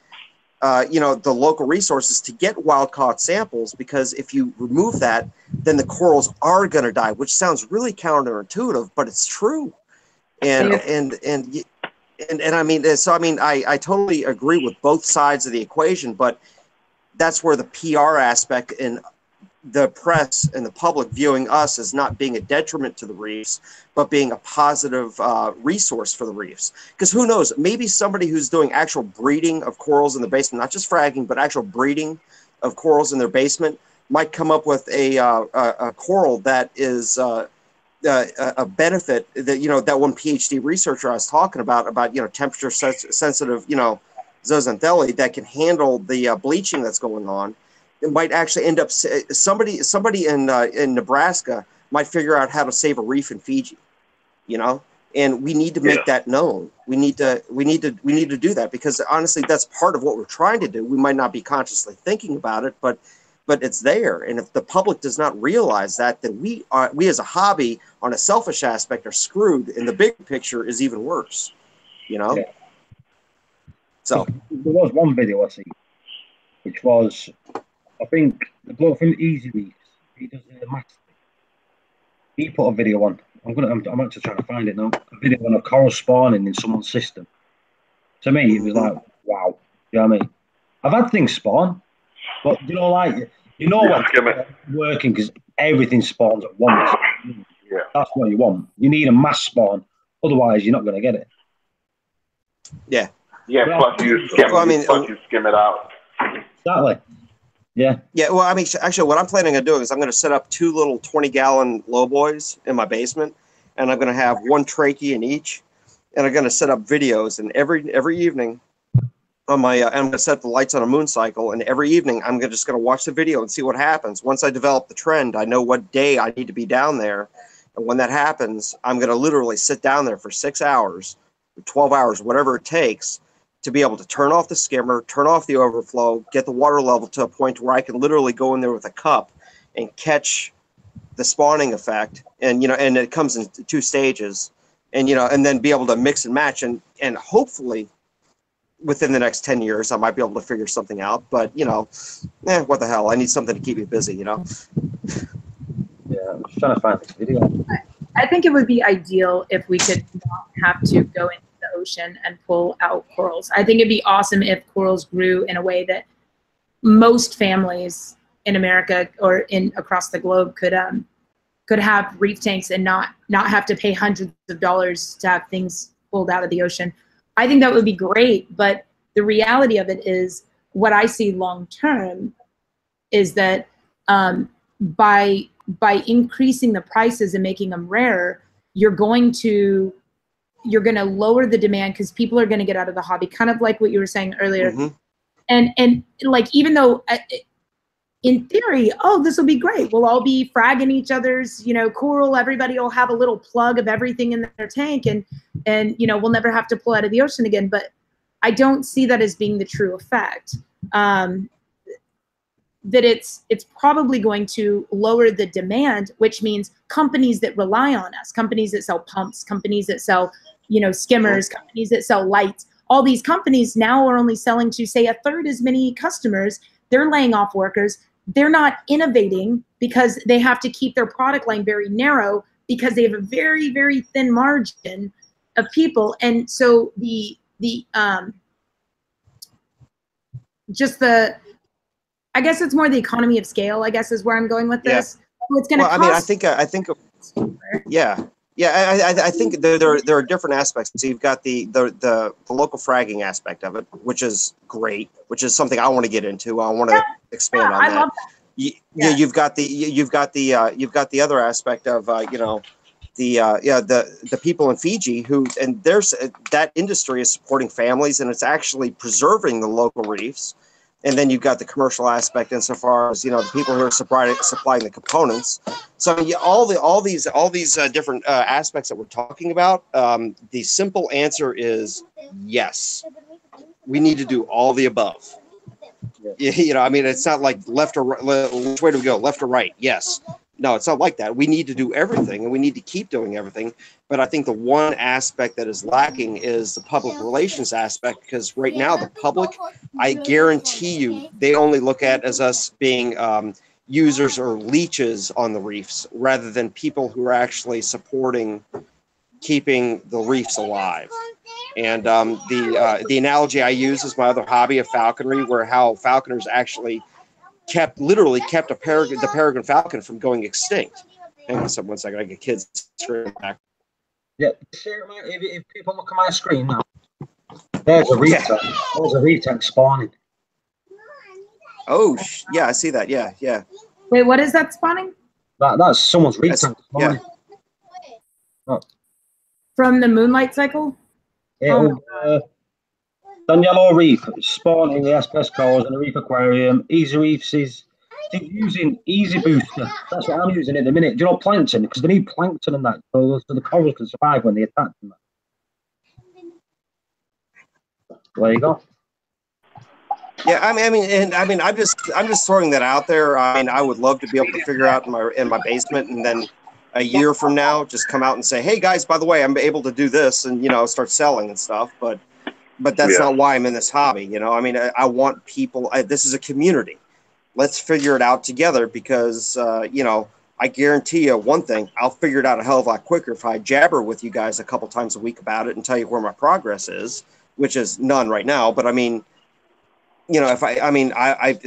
the local resources to get wild-caught samples, because if you remove that, then the corals are going to die, which sounds really counterintuitive, but it's true. And I mean, I totally agree with both sides of the equation, but that's where the PR aspect and the press and the public viewing us as not being a detriment to the reefs, but being a positive resource for the reefs. Because who knows, maybe somebody who's doing actual breeding of corals in the basement, not just fragging, but actual breeding of corals in their basement, might come up with a coral that is a benefit that, that one PhD researcher I was talking about temperature sensitive, zooxanthellae that can handle the bleaching that's going on. It might actually end up somebody in Nebraska might figure out how to save a reef in Fiji, and we need to make that known. We need to do that, because honestly, that's part of what we're trying to do. We might not be consciously thinking about it, but it's there. And if the public does not realize that, then we as a hobby on a selfish aspect are screwed, and the big picture is even worse, Yeah. So there was one video I seen, which was, I think the bloke from Easy Reefs, he does the maths. He put a video on. I'm actually trying to find it now. A video on a coral spawning in someone's system. To me, it was like, wow. You know what I mean? I've had things spawn, but when it's working, because everything spawns at once. Yeah. That's what you want. You need a mass spawn, otherwise you're not going to get it. Yeah. Yeah. Plus you skim it out. Exactly. Yeah. Well, I mean, actually, what I'm planning on doing is I'm going to set up 2 little 20-gallon lowboys in my basement, and I'm going to have one trachea in each, and I'm going to set up videos, and every evening on my, I'm going to set the lights on a moon cycle, and every evening I'm just going to watch the video and see what happens. Once I develop the trend, I know what day I need to be down there. And when that happens, I'm going to literally sit down there for 6 hours, 12 hours, whatever it takes, to be able to turn off the skimmer, turn off the overflow, get the water level to a point where I can literally go in there with a cup and catch the spawning effect. And, and it comes in 2 stages, and, and then be able to mix and match, and hopefully within the next 10 years, I might be able to figure something out. But, what the hell? I need something to keep me busy, Yeah, I'm just trying to find this video. I think it would be ideal if we could not have to go into the ocean and pull out corals. I think it'd be awesome if corals grew in a way that most families in America or across the globe could have reef tanks and not have to pay hundreds of dollars to have things pulled out of the ocean. I think that would be great, but the reality of it is, what I see long term is that by increasing the prices and making them rarer, you're going to lower the demand, because people are going to get out of the hobby, kind of like what you were saying earlier. Mm-hmm. And like, even though in theory, oh, this will be great, we'll all be fragging each other's, coral, everybody will have a little plug of everything in their tank, and we'll never have to pull out of the ocean again. But I don't see that as being the true effect. That it's probably going to lower the demand, which means companies that rely on us, companies that sell pumps, companies that sell, skimmers, companies that sell lights, all these companies now are only selling to, say, 1/3 as many customers. They're laying off workers. They're not innovating because they have to keep their product line very narrow, because they have a very, very thin margin of people. And so I guess it's more the economy of scale, I guess, is where I'm going with this. Yeah. It's going to cost. I think, yeah. I think there are different aspects. So you've got the local fragging aspect of it, which is great, which is something I want to get into. I want to expand on that. I love that. You've got the other aspect of the people in Fiji and there's that industry is supporting families, and it's actually preserving the local reefs. And then you've got the commercial aspect insofar as, the people who are supplying the components. So all these different aspects that we're talking about, the simple answer is yes. We need to do all the above. It's not like left or right, which way do we go, left or right? Yes. No, it's not like that. We need to do everything, and we need to keep doing everything. But I think the one aspect that is lacking is the public relations aspect, because right now the public, I guarantee you, they only look at as us being users or leeches on the reefs, rather than people who are actually supporting keeping the reefs alive. And the analogy I use is my other hobby of falconry, where how falconers actually literally kept the peregrine falcon from going extinct. Hang on one second, I get kids screaming back. Yeah, if people look at my screen now, there's a reef tank. There's a reef tank spawning. Oh, yeah, I see that. Yeah. Wait, what is that spawning? That's someone's reef tank spawning. Yeah. Oh. From the moonlight cycle? Daniello Reef spawned in the SPS cores and the Reef Aquarium. Easy Reefs is using Easy Booster. That's what I'm using at the minute. Do you know plankton? Because they need plankton and that, so the corals can survive when they attack them. There you go. Yeah, I'm just throwing that out there. I would love to be able to figure out in my basement, and then a year from now, just come out and say, hey guys, by the way, I'm able to do this, and start selling and stuff. But that's not why I'm in this hobby. I want people. This is a community. Let's figure it out together, because I guarantee you one thing: I'll figure it out a hell of a lot quicker if I jabber with you guys a couple times a week about it and tell you where my progress is, which is none right now. But if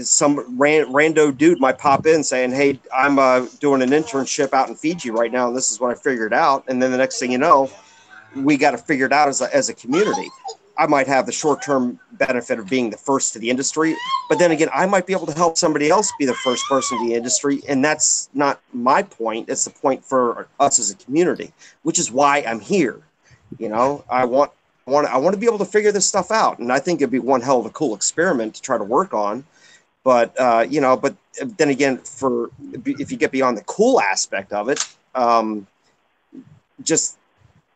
some rando dude might pop in saying, hey, I'm doing an internship out in Fiji right now, and this is what I figured out. And then the next thing you know, we got to figure it out as a community. I might have the short-term benefit of being the first to the industry, but then again, I might be able to help somebody else be the first person to the industry, and that's not my point. It's the point for us as a community, which is why I'm here. I want want to be able to figure this stuff out, and I think it'd be one hell of a cool experiment to try to work on. But but then again, if you get beyond the cool aspect of it, just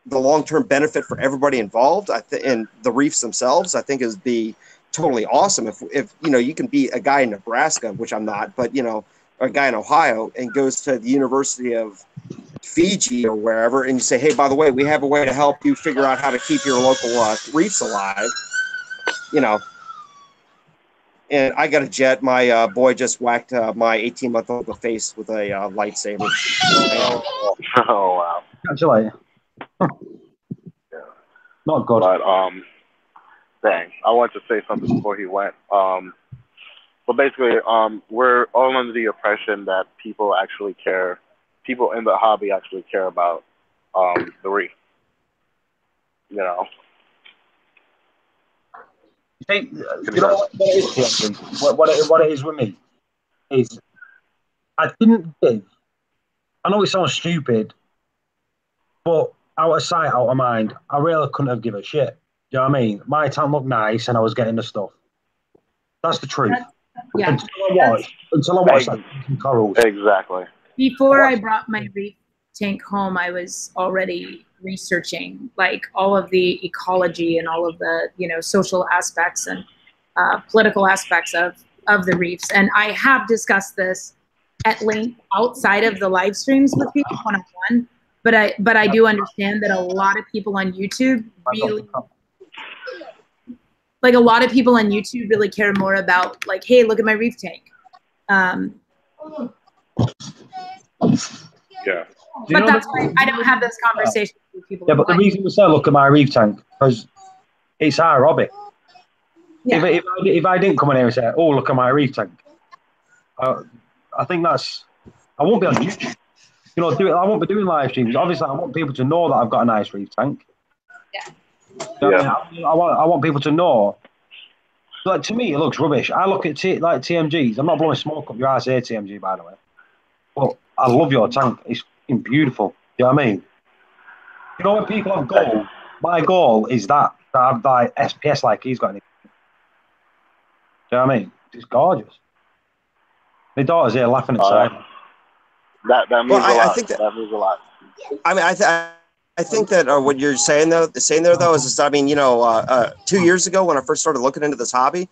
the long-term benefit for everybody involved, and the reefs themselves, I think is be totally awesome. If you can be a guy in Nebraska, which I'm not, but a guy in Ohio, and goes to the University of Fiji or wherever, and you say, hey, by the way, we have a way to help you figure out how to keep your local reefs alive, And I got a jet. My boy just whacked my 18-month-old in the face with a lightsaber. Oh wow! Congratulations. Yeah. Not good. But dang, I wanted to say something before he went. But basically, we're all under the impression that people in the hobby actually care about the reef. You think, what it is, what it is with me is I know it sounds stupid, but out of sight, out of mind, I really couldn't have given a shit. Do you know what I mean? My tank looked nice and I was getting the stuff. That's the truth. Yeah. Until I watched that corals. Exactly. Before I brought my reef tank home, I was already researching like all of the ecology and all of the social aspects and political aspects of the reefs. And I have discussed this at length outside of the live streams with people one-on-one. But I do understand that a lot of people on YouTube really care more about like, hey, look at my reef tank. Yeah. But that's why I don't have this conversation with people. Yeah, but the reason we say look at my reef tank because it's aerobic. Yeah. If I didn't come in here and say, oh, look at my reef tank, I think I won't be on YouTube. I won't be doing live streams. Obviously, I want people to know that I've got a nice reef tank. Yeah. I want people to know. Like, to me, it looks rubbish. I look at TMGs. I'm not blowing smoke up your ass here, TMG, by the way. But I love your tank. It's beautiful. You know what I mean? When people have goals, my goal is to have like SPS like he's got. Do you know what I mean? It's gorgeous. My daughter's here laughing inside. That means a lot. That means a lot. I mean, I think that what you're saying though is just, I mean, 2 years ago when I first started looking into this hobby,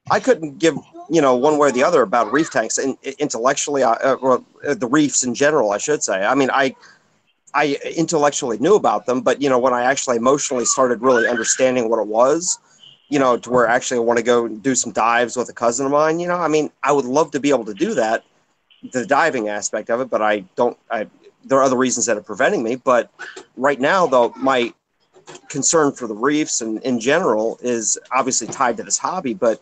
I couldn't give one way or the other about reef tanks and intellectually, or the reefs in general, I should say. I mean, I intellectually knew about them, but when I actually emotionally started really understanding what it was, to where actually I want to go and do some dives with a cousin of mine, I mean, I would love to be able to do that, the diving aspect of it, but there are other reasons that are preventing me. But right now, though, my concern for the reefs and in general is obviously tied to this hobby, but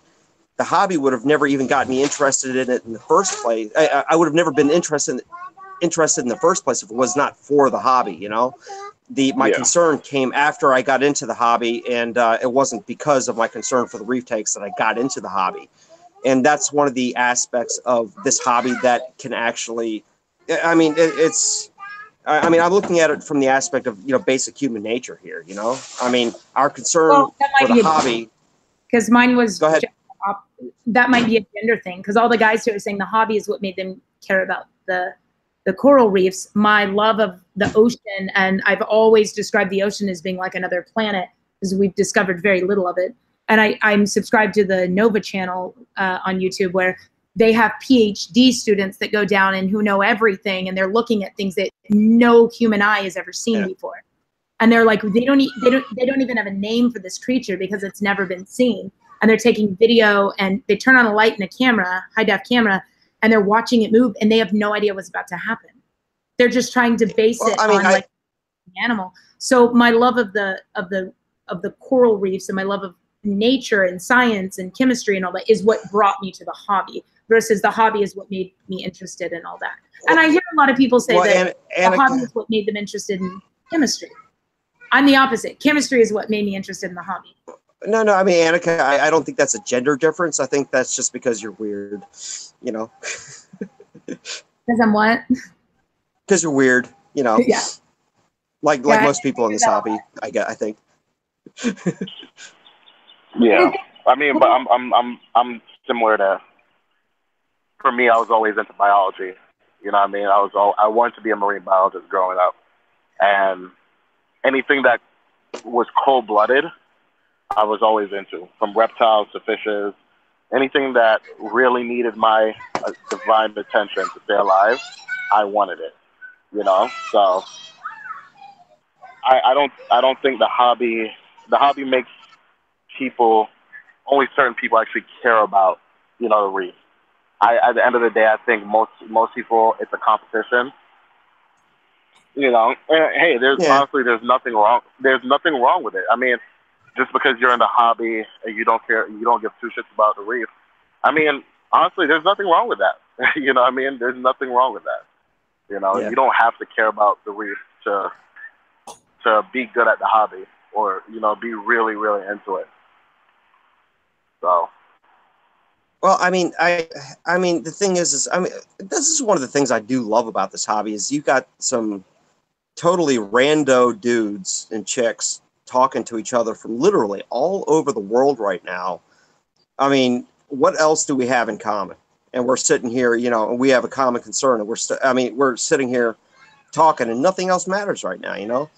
the hobby would have never even got me interested in it in the first place. I would have never been interested in the first place if it was not for the hobby, My concern came after I got into the hobby, and it wasn't because of my concern for the reef tanks that I got into the hobby. And that's one of the aspects of this hobby that can actually, I mean, I'm looking at it from the aspect of, basic human nature here, I mean, our concern for the hobby. Because mine was, go ahead. That might be a gender thing, because all the guys who are saying the hobby is what made them care about the coral reefs. My love of the ocean, and I've always described the ocean as being like another planet, because we've discovered very little of it. And I'm subscribed to the Nova channel on YouTube, where they have PhD students that go down and who know everything, and they're looking at things that no human eye has ever seen before. And they're like, they don't even have a name for this creature because it's never been seen. And they're taking video, and they turn on a light and a camera, high def camera, and they're watching it move, and they have no idea what's about to happen. They're just trying to base it on like an animal. So my love of the coral reefs and my love of nature and science and chemistry and all that is what brought me to the hobby, versus the hobby is what made me interested in all that. And I hear a lot of people say that the hobby is what made them interested in chemistry. I'm the opposite. Chemistry is what made me interested in the hobby. No, I mean, Annika, I don't think that's a gender difference. I think that's just because you're weird, Because I'm what? Because you're weird, Yeah. Like most people in this hobby, I think. Yeah, I mean, but I'm similar to. For me, I was always into biology. You know what I mean? I wanted to be a marine biologist growing up, and anything that was cold blooded, I was always into, from reptiles to fishes. Anything that really needed my divine attention to stay alive, I wanted it. You know, so I don't think the hobby makes people, only certain people actually care about, the reef. At the end of the day, I think most people, it's a competition. You know, and, hey, honestly, there's nothing wrong. There's nothing wrong with it. I mean, just because you're in the hobby and you don't care, you don't give two shits about the reef. I mean, honestly, there's nothing wrong with that. You know what I mean? There's nothing wrong with that. You know, you don't have to care about the reef to be good at the hobby, or be really, really into it. So. Well, I mean, the thing is, this is one of the things I do love about this hobby is you got some totally rando dudes and chicks talking to each other from literally all over the world right now. I mean, what else do we have in common? And we're sitting here, and we have a common concern, and we're sitting here talking, and nothing else matters right now,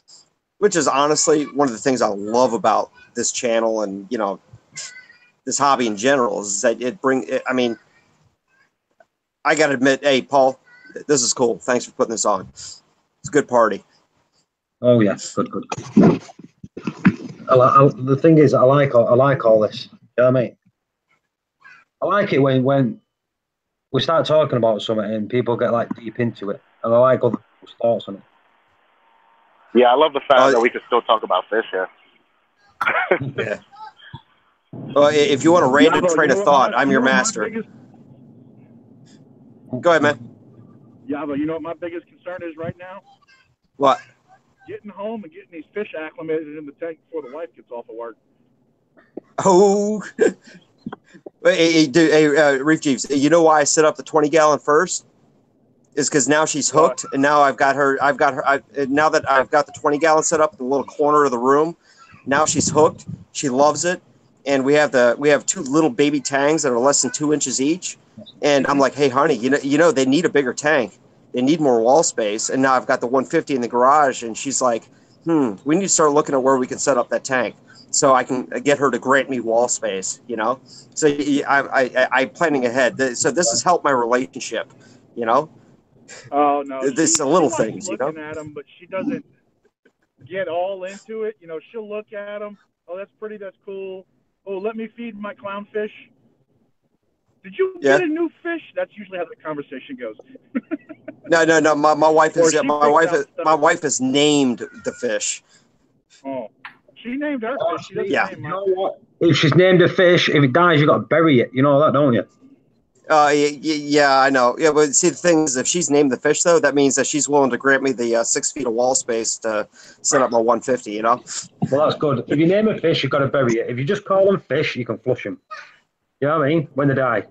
which is honestly one of the things I love about this channel and this hobby in general is that I mean, I got to admit, hey, Paul, this is cool. Thanks for putting this on. It's a good party. Oh yeah, good. The thing is, I like all this. You know what I mean? I like it when we start talking about something and people get like deep into it, and I like other people's thoughts on it. Yeah, I love the fact that we can still talk about fish here. Yeah. Well, if you want a random train of thought, I'm your master. Go ahead, man. Yeah, but you know what my biggest concern is right now? What? Getting home and getting these fish acclimated in the tank before the wife gets off of work. Oh. Hey, Reef Jeeves, you know why I set up the 20-gallon first? Is because now she's hooked, and now now that I've got the 20-gallon set up in the little corner of the room, now she's hooked. She loves it. And we have two little baby tangs that are less than 2 inches each. And I'm like, hey, honey, they need a bigger tank. They need more wall space. And now I've got the 150 in the garage. And she's like, we need to start looking at where we can set up that tank so I can get her to grant me wall space, So I'm planning ahead. So this has helped my relationship, Oh, no. This are little things, looking at them, but she doesn't get all into it. She'll look at them. Oh, that's pretty. That's cool. Oh, let me feed my clownfish. Did you get a new fish? That's usually how the conversation goes. No. My wife has named the fish. Oh, she named her fish. She doesn't name you know what? If she's named a fish, if it dies, you got to bury it. You know that, don't you? Yeah, I know. Yeah, but see, the thing is, if she's named the fish, though, that means that she's willing to grant me the 6 feet of wall space to set up my 150. Well, that's good. If you name a fish, you've got to bury it. If you just call them fish, you can flush them. You know what I mean? When they die.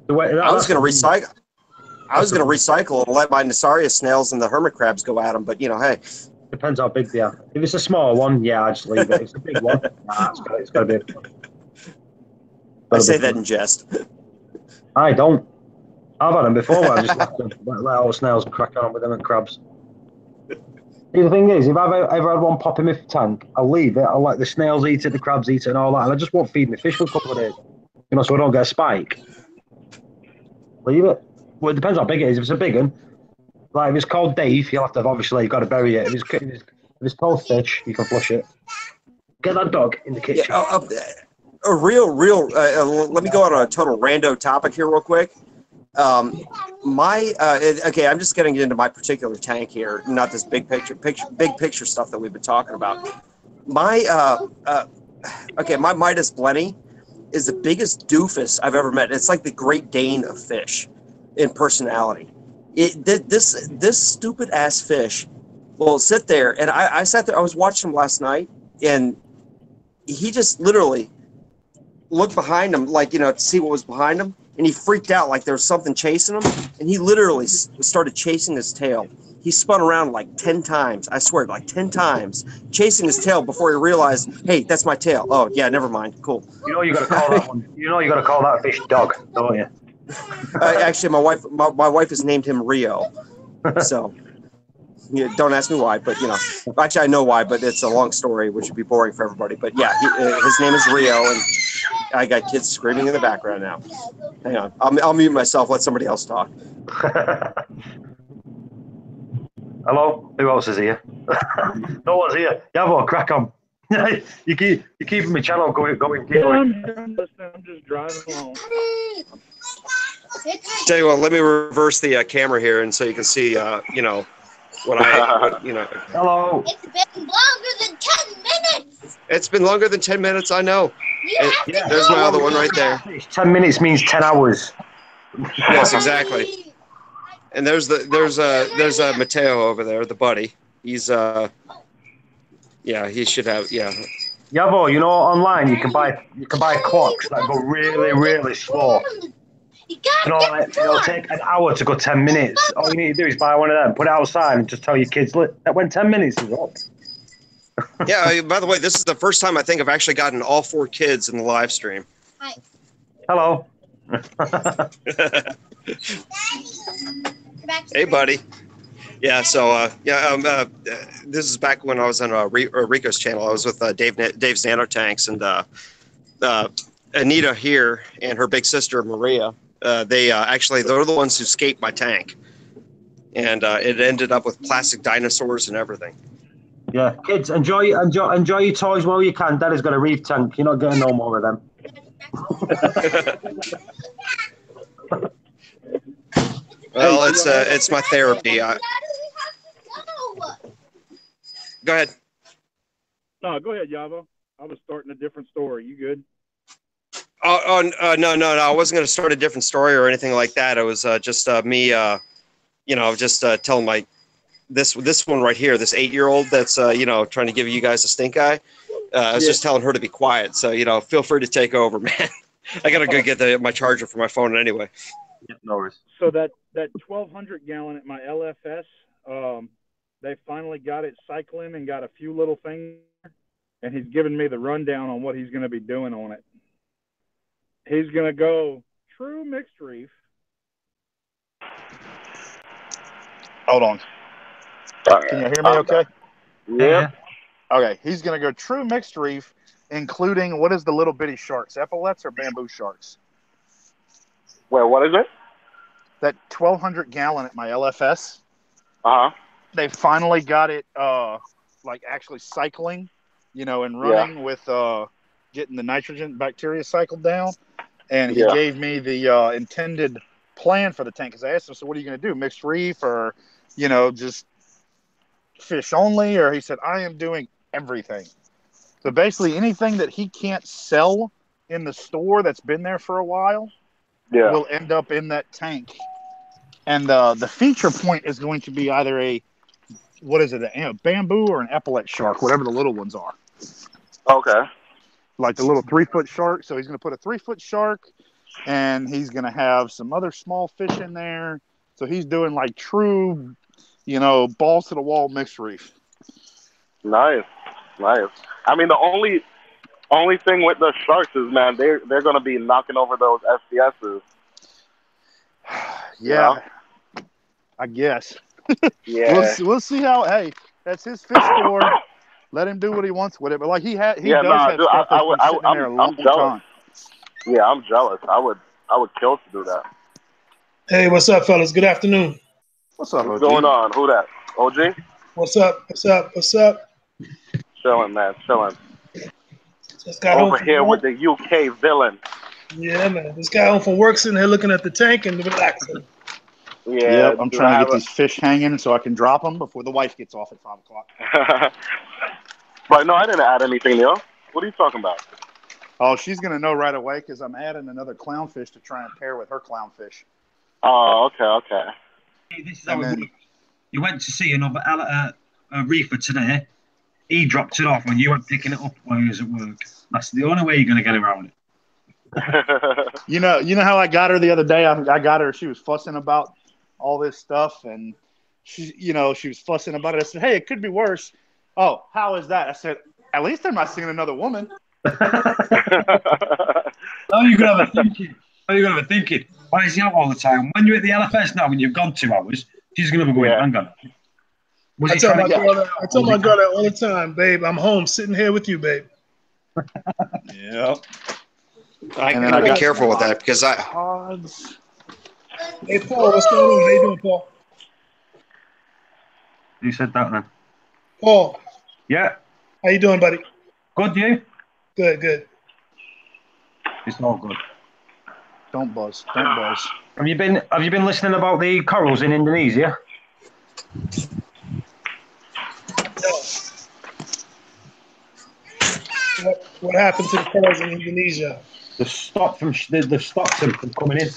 I was going to recycle. I was going to recycle and let my Nasaria snails and the hermit crabs go at them, but hey. Depends how big they are. If it's a small one, yeah, I just leave it. If it's a big one, it's got to be. I say that in jest. I don't. I've had them before where I just let all the snails crack on with them and crabs. The thing is, if I've ever had one pop in my tank, I'll leave it. I'll let the snails eat it, the crabs eat it, and all that, and I just won't feed my fish for a couple of days. So I don't get a spike. Leave it. Well, it depends how big it is. If it's a big one, like if it's called Dave, you'll have to you've got to bury it. If it's called fish, you can flush it. Get that dog in the kitchen. Yeah, let me go on a total rando topic here real quick. Okay, I'm just getting into my particular tank here, not this big picture stuff that we've been talking about. My Midas Blenny is the biggest doofus I've ever met. It's like the Great Dane of fish in personality. This stupid ass fish will sit there, and I sat there. I was watching him last night, and he just literally looked behind him, to see what was behind him, and he freaked out like there was something chasing him, and he literally started chasing his tail. he spun around like 10 times. I swear, like 10 times, chasing his tail before he realized, hey, that's my tail. Oh, yeah, never mind. Cool. You know you got to call that one. You know you got to call that fish dog, don't you? Actually, my wife has named him Rio. So, yeah, don't ask me why, but, you know. Actually, I know why, but it's a long story, which would be boring for everybody. But, yeah, his name is Rio, and I got kids screaming in the background now. Hang on. I'll mute myself, let somebody else talk. Hello? Who else is here? No one's here. Yavo, crack on. You're keeping my channel going. Yeah, I'm listening. I'm just driving along. Tell you what, let me reverse the camera here, and so you can see, you know, you know. Hello. It's been longer than 10 minutes. It's been longer than 10 minutes, I know. There's my other one right there. 10 minutes means 10 hours. Yes, exactly. And there's Mateo over there, the buddy. He's yeah, he should have Yavo, you know, online you can buy clocks that go really, really slow. You know, like, it'll take an hour to go 10 minutes. All you need to do is buy one of them, put it outside, and just tell your kids that when 10 minutes is up. Yeah, by the way, this is the first time I think I've actually gotten all 4 kids in the live stream. Hi. Hello. Hey, buddy. Yeah, so this is back when I was on Rico's channel. I was with Dave's Nanotanks, and Anita here and her big sister Maria. They're the ones who escaped my tank, and it ended up with plastic dinosaurs and everything. Yeah, kids, enjoy your toys while you can. Daddy's got a reef tank. You're not getting no more of them. Well, it's my therapy. Go ahead. No, go ahead, Yavo. I was starting a different story. You good? No. I wasn't going to start a different story or anything like that. It was just me, telling this one right here, this 8-year-old that's trying to give you guys a stink eye. I was just telling her to be quiet. So feel free to take over, man. I gotta go get my charger for my phone anyway. Yep, no worries. So that 1,200 gallon at my LFS, they finally got it cycling and got a few little things, and he's giving me the rundown on what he's going to be doing on it. He's going to go true mixed reef. Hold on. Can you hear me okay? Yeah. Okay, he's going to go true mixed reef, including, what is the little bitty sharks? Epaulets or bamboo sharks? Well, what is it? That 1,200 gallon at my LFS. Uh-huh. They finally got it, actually cycling, and running with getting the nitrogen bacteria cycled down. And he gave me the intended plan for the tank. Because I asked him, so what are you going to do? Mixed reef or, just fish only? Or he said, I am doing everything. So basically anything that he can't sell in the store that's been there for a while will end up in that tank. And the feature point is going to be either a bamboo or an epaulet shark, whatever the little ones are. Okay. Like the little 3-foot shark. So he's going to put a 3-foot shark, and he's going to have some other small fish in there. So he's doing like true, balls to the wall mixed reef. Nice. I mean, the only thing with the sharks is, man, they're going to be knocking over those SPSs. Yeah, I guess. Yeah. We'll see how. Hey, that's his fish store. Let him do what he wants with it. But like he does have stuff that's been sitting there a long time. Yeah, I'm jealous. I would kill to do that. Hey, what's up, fellas? Good afternoon. What's up, What's going on? Who that? OG? What's up? Chilling, man. Chilling. Just got over here with the UK villain. Yeah, man. This guy home from work sitting here looking at the tank and relaxing. Yeah, I'm trying to get these fish hanging so I can drop them before the wife gets off at 5 o'clock. But no, I didn't add anything, Neil. What are you talking about? Oh, she's going to know right away because I'm adding another clownfish to try and pair with her clownfish. Oh, okay. Hey, this is how it works. You went to see another reefer today. He dropped it off when you went picking it up while he was at work. That's the only way you're going to get around it. You know how I got her the other day? I got her. She was fussing about all this stuff, and she was fussing about it. I said, hey, it could be worse. Oh, how is that? I said, at least I'm not seeing another woman. Oh, you're gonna have a thinking. Why is he out all the time? When you're at the LFS now, when you've gone 2 hours, she's gonna be going, hang on. Was I he tell trying my to girl that all the time, babe. I'm home, sitting here with you, babe. Yep. I gotta be careful with that because I. Hey, Paul, what's going on? How you doing, Paul? Who said that then? Paul. Yeah. How you doing, buddy? Good, you? Good. It's all good. Don't buzz. Don't buzz. Have you been listening about the corals in Indonesia? What happened to the corals in Indonesia? They've stopped them from coming in,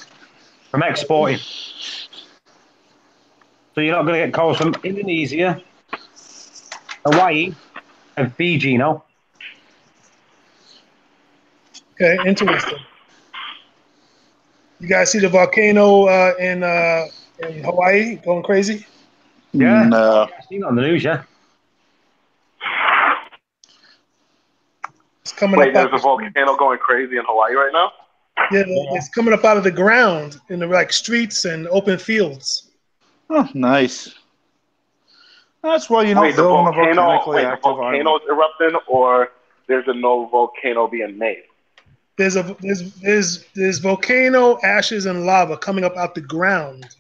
from exporting. So you're not going to get corals from Indonesia, Hawaii, and Fiji now. Okay, interesting. You guys see the volcano in Hawaii going crazy? Yeah, No. I've seen it on the news. Yeah. It's coming Wait, up. there's a volcano going crazy in Hawaii right now? Yeah, it's coming up out of the ground in the streets and open fields. Oh, nice. That's why you don't Wait, the build on a volcano, volcanically the active volcano's erupting, or there's a no volcano being made? There's volcano ashes and lava coming up out the ground.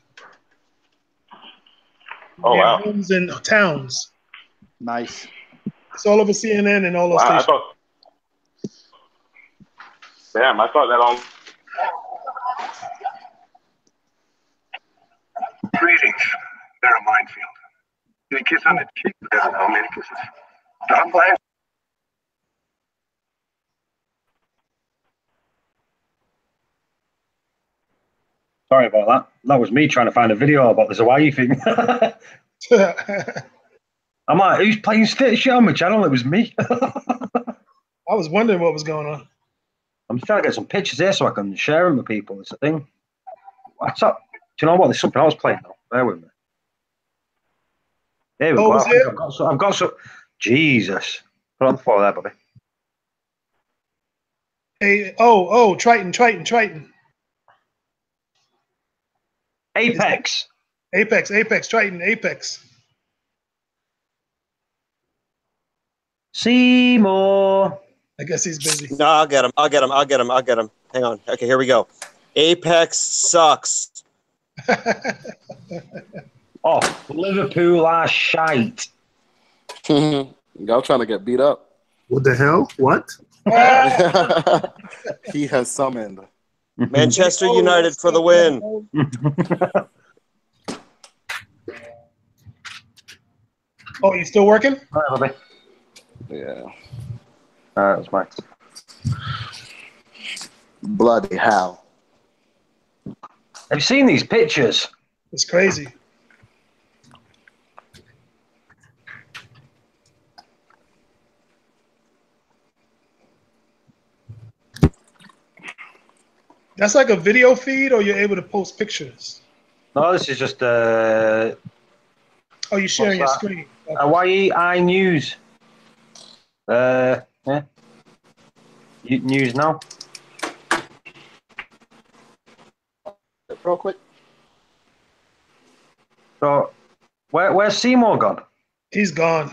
Oh, near wow. homes and towns. Nice. It's all over CNN and all those Wow, stations. I thought that on. Greetings. They're a minefield. The kiss on the cheek doesn't know many kisses. Stop playing. Sorry about that. That was me trying to find a video about this Hawaii thing. I'm like, who's playing shit on my channel? It was me. I was wondering what was going on. I'm just trying to get some pictures here so I can share them with people. It's a thing. What's up? Do you know what? There's something else playing now. Bear with me. There we go. I've got some. Jesus. Put on the floor there, buddy. Hey, Triton. Apex, Triton, Apex. Seymour. I guess he's busy. No, I'll get him. Hang on. Okay, here we go. Apex sucks. Oh, Liverpool are shite. Y'all trying to get beat up. What the hell? What? He has summoned. Manchester United for the win. Oh, you still working? All right, buddy. Yeah. That was mine. Bloody hell. Have you seen these pictures? It's crazy. That's like a video feed, or you're able to post pictures? No, this is just Oh, you're sharing your that? screen. Okay. Hawaii iNews. Yeah. News now. Real quick. So, where's Seymour gone? He's gone.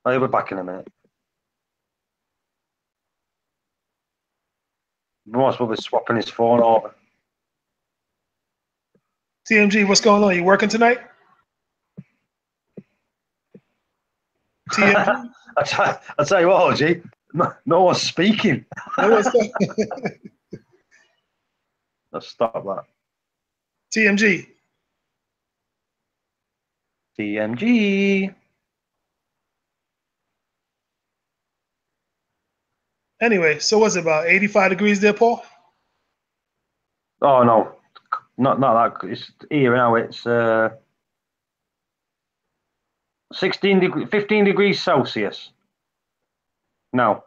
Oh, he'll be back in a minute. Most will be swapping his phone over. TMG, what's going on? You working tonight? TMG? I'll tell you what, OG. No one's speaking. Let's stop that. TMG. TMG. Anyway, so what's it about 85 degrees there, Paul? Oh no, not that. It's here now. It's 15 degrees Celsius. Now,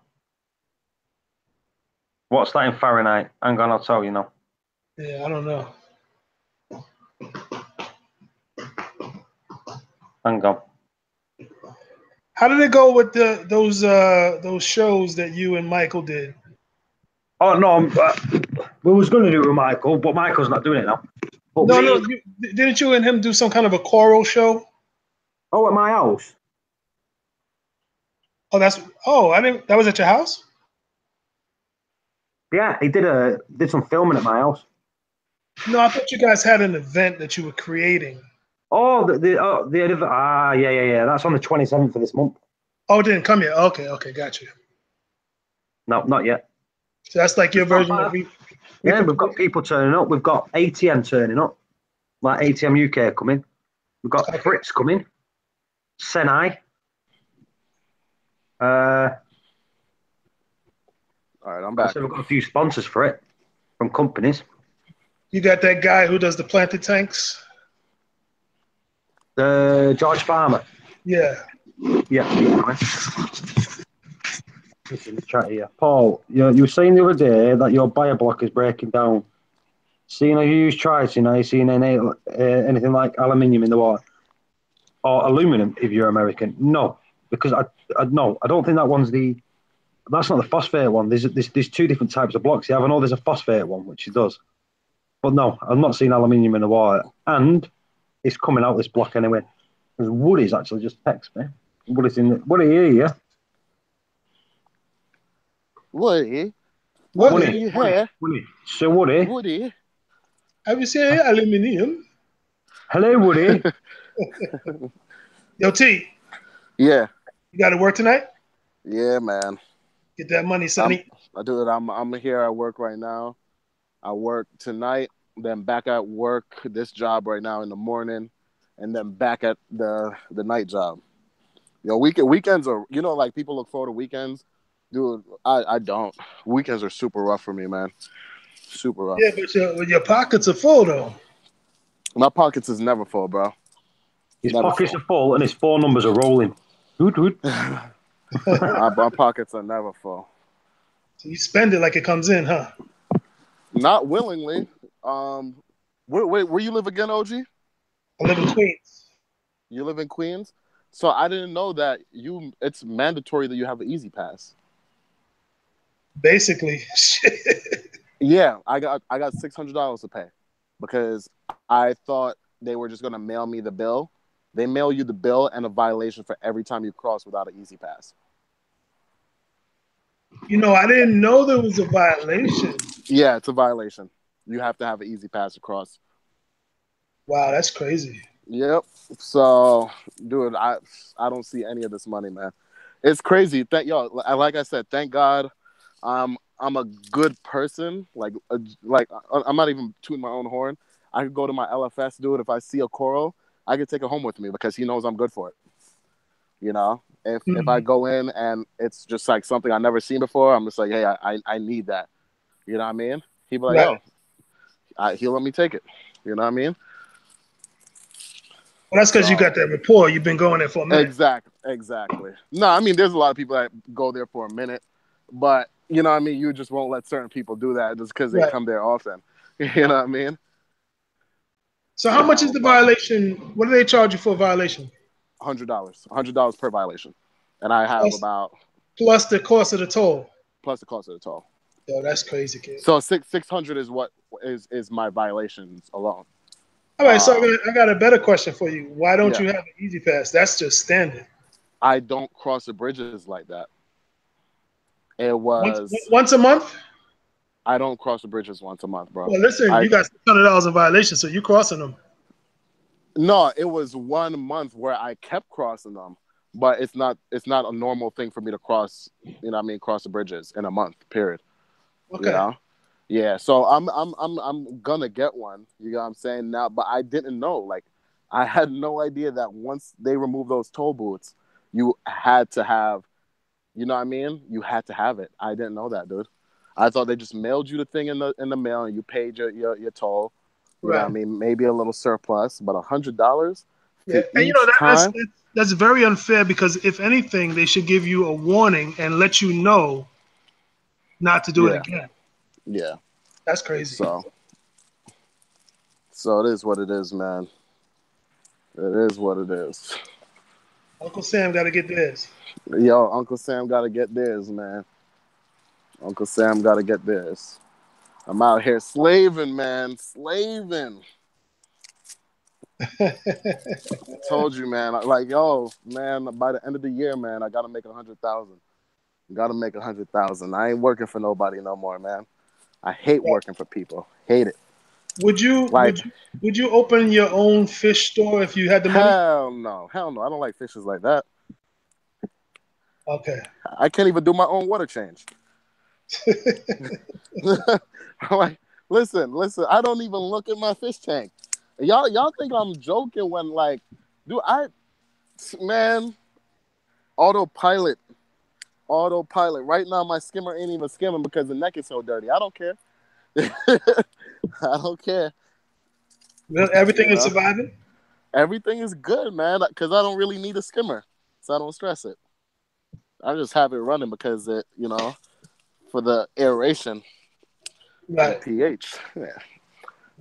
what's that in Fahrenheit? Hang on, I'll tell you now. Yeah, I don't know. Hang on. How did it go with those shows that you and Michael did? Oh no, we was going to do it with Michael, but Michael's not doing it now. But No. Didn't you and him do some kind of a choral show? Oh, at my house. Oh, I didn't. That was at your house? Yeah, he did some filming at my house. No, I thought you guys had an event that you were creating. Oh, yeah. That's on the 27th of this month. Oh, it didn't come yet. Okay, got you. No, not yet. So that's like your version of Reef. Yeah, we've got people turning up. We've got ATM turning up, like ATM UK coming. We've got Fritz coming. Senai. All right, I'm back. So we've got a few sponsors for it from companies. You got that guy who does the planted tanks? George Farmer. Yeah. Yeah. Listen, chat here. Paul, you were saying the other day that your bio block is breaking down. Seeing how you use triton, are you seeing anything like aluminium in the water? Or aluminum if you're American? No, because I don't think that's not the phosphate one. There's two different types of blocks. Yeah, I know there's a phosphate one, which it does. But no, I'm not seeing aluminium in the water. And it's coming out this block anyway. Because Woody's actually just texted me. Woody here, yeah? Woody? Woody. You here? Woody. So Woody. Woody? Have you seen aluminium? Hello, Woody. Yo, T. Yeah. You got to work tonight? Yeah, man. Get that money, Sonny. I do it. I'm here at work right now. I work tonight, then back at work, this job right now in the morning, and then back at the night job. Weekends are, like people look forward to weekends. Dude, I don't. Weekends are super rough for me, man. Super rough. Yeah, but your pockets are full, though. My pockets is never full, bro. His pockets are full and his phone numbers are rolling. Dude. My pockets are never full. So you spend it like it comes in, huh? Not willingly. Where you live again, OG? I live in Queens. You live in Queens? So I didn't know that it's mandatory that you have an Easy Pass. Basically. Yeah, I got $600 to pay because I thought they were just gonna mail me the bill. They mail you the bill and a violation for every time you cross without an Easy Pass. I didn't know there was a violation. Yeah, it's a violation. You have to have an Easy Pass to cross. Wow, that's crazy. Yep. So, dude, I don't see any of this money, man. It's crazy. Like I said, thank God, I'm a good person. Like I'm not even tooting my own horn. I could go to my LFS, dude. If I see a coral, I could take it home with me because he knows I'm good for it. If I go in and it's just like something I've never seen before, I'm just like, hey, I need that. You know what I mean? He'd be like, yo, he'll let me take it. You know what I mean? Well, that's because you got that rapport. You've been going there for a minute. Exactly. No, I mean, there's a lot of people that go there for a minute, but you know what I mean? You just won't let certain people do that just because they come there often. You know what I mean? So how much is the violation? What do they charge you for a violation? $100. $100 per violation. And I have plus the cost of the toll. Plus the cost of the toll. Yo, that's crazy, kid. So 600 is what is my violations alone. All right, so I got a better question for you. Why don't you have an Easy Pass? That's just standard. I don't cross the bridges like that. It was once a month? I don't cross the bridges once a month, bro. Well, listen, you got $600 in violation, so you crossing them. No, it was 1 month where I kept crossing them, but it's not a normal thing for me to cross, cross the bridges in a month, period. Okay. Yeah, so I'm gonna get one, you know what I'm saying now, but I didn't know. Like I had no idea that once they remove those toll booths, you had to have, you know what I mean? You had to have it. I didn't know that, dude. I thought they just mailed you the thing in the mail and you paid your toll. You know what I mean? Maybe a little surplus, but $100. Yeah, and that's very unfair because if anything, they should give you a warning and let you know not to do it again. Yeah, that's crazy. So it is what it is, man. It is what it is. Uncle Sam got to get theirs. Yo, Uncle Sam got to get theirs, man. Uncle Sam got to get theirs. I'm out here slaving, man. Slaving. I told you, man. Like, yo, man, by the end of the year, man, I got to make 100,000. Got to make 100,000. I ain't working for nobody no more, man. I hate working for people. Hate it. Would you would you open your own fish store if you had the money? Hell no. Hell no. I don't like fishes like that. Okay. I can't even do my own water change. Like, listen. I don't even look at my fish tank. Y'all think I'm joking when, like, man, autopilot. Right now, my skimmer ain't even skimming because the neck is so dirty. I don't care. I don't care. Well, everything is surviving? Everything is good, man, because I don't really need a skimmer, so I don't stress it. I just have it running because it, for the aeration, right? The pH. Yeah.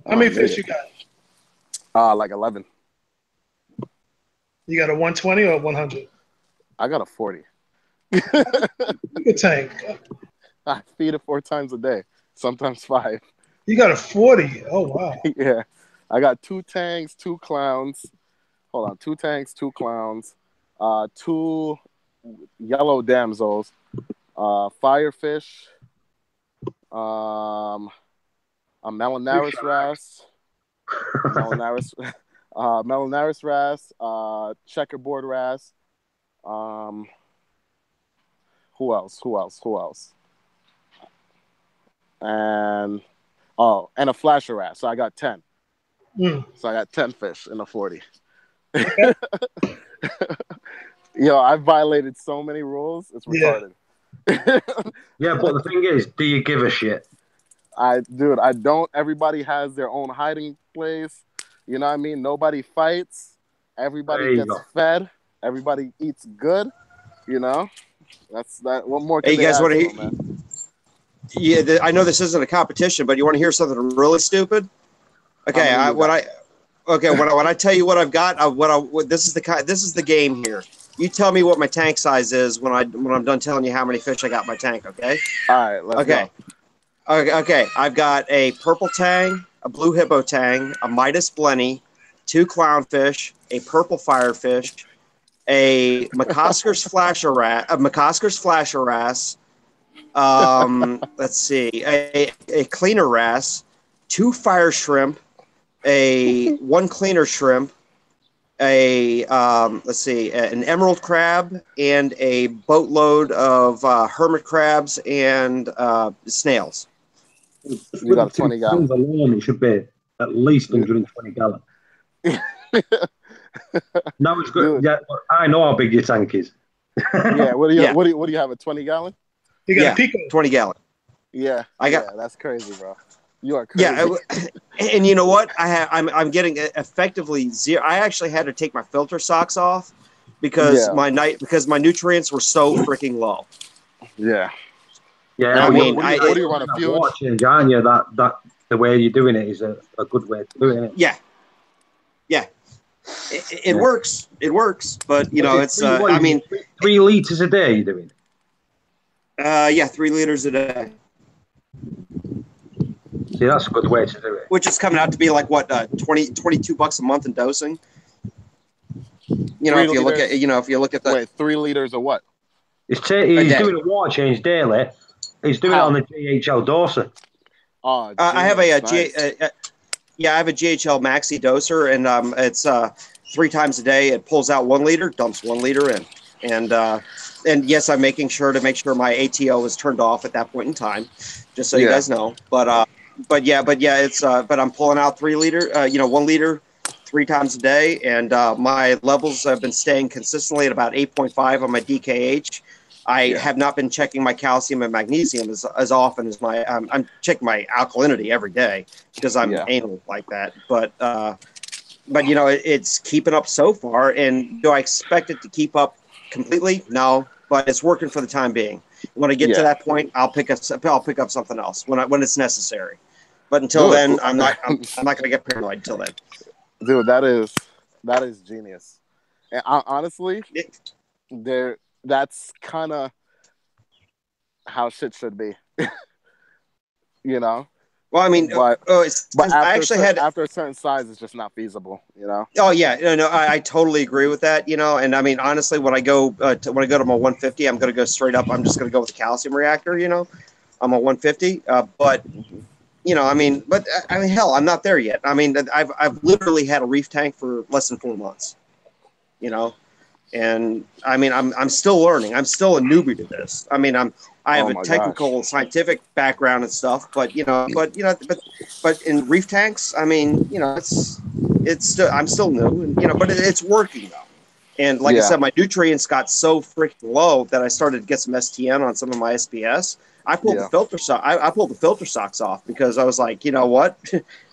How many fish you got? Like 11. You got a 120 or a 100? I got a 40. Good tank. I feed it 4 times a day, sometimes 5. You got a 40. Oh wow. Yeah, I got 2 tanks, 2 clowns. Hold on, 2 tanks, 2 clowns, 2 yellow damsels, firefish, a melanaris wrasse, melanaris wrasse, checkerboard wrasse. Who else? And a flasher wrasse. So I got 10. So I got 10 fish in a 40. Yo, I violated so many rules. It's retarded. Yeah, but the thing is, do you give a shit? I don't. Everybody has their own hiding place. You know what I mean? Nobody fights. Everybody gets fed. Everybody eats good. That's that. What more? Hey, you guys want to hear? Man? Yeah, I know this isn't a competition, but you want to hear something really stupid? Okay, when I tell you what I've got, this is the game here. You tell me what my tank size is when I'm done telling you how many fish I got in my tank. Okay. All right. Let's go. Okay. I've got a purple tang, a blue hippo tang, a Midas blenny, 2 clownfish, a purple firefish, a McCosker's flasher wrasse. Let's see, a cleaner wrasse, 2 fire shrimp, 1 cleaner shrimp, an emerald crab, and a boatload of hermit crabs and snails. You got 20 gallons. Alone, it should be at least 120 gallons. No, it's good. Dude. Yeah, I know how big your tank is. Yeah. What do you have? A 20 gallon? You got a Pico. 20 gallon. Yeah. That's crazy, bro. You are crazy. Yeah, and you know what? I'm getting effectively 0. I actually had to take my filter socks off because my nutrients were so freaking low. Yeah. Yeah. I mean, what do you run a few? Watching, aren't you? That the way you're doing it is a good way to do it. Yeah. It works. It works, but it's. 3 liters a day you're doing. 3 liters a day. See, that's a good way to do it. Which is coming out to be like what, $22 a month in dosing. If you look at that. Wait, 3 liters of what? He's doing a water change daily. He's doing it on the GHL doser. Oh, I have I have a GHL Maxi doser, and it's 3 times a day. It pulls out 1 liter, dumps 1 liter in, and yes, I'm making sure my ATO is turned off at that point in time, just so you guys know. But I'm pulling out 3 liter, 1 liter, 3 times a day, and my levels have been staying consistently at about 8.5 on my DKH. I have not been checking my calcium and magnesium as often as I'm checking my alkalinity every day because I'm anal like that. But it's keeping up so far. And do I expect it to keep up completely? No, but it's working for the time being. When I get to that point, I'll pick up something else when it's necessary. But until then, I'm not going to get paranoid until then. Dude, that is genius. And honestly, that's kind of how shit should be. You know. Well, I mean, but after a certain size, it's just not feasible. You know. Oh yeah, no, I totally agree with that. You know, and I mean, honestly, when I go to my 150, I'm going to go straight up. I'm just going to go with the calcium reactor. You know, I'm a 150, but you know, I mean, hell, I'm not there yet. I mean, I've literally had a reef tank for less than 4 months. You know, and I mean, I'm still learning. I'm still a newbie to this. I mean, I have a technical, scientific background and stuff, but in reef tanks, I mean, you know, it's still, I'm still new, and you know, but it's working though. And like I said, my nutrients got so freaking low that I started to get some STN on some of my SPS. I pulled the filter I pulled the filter socks off because I was like, you know what,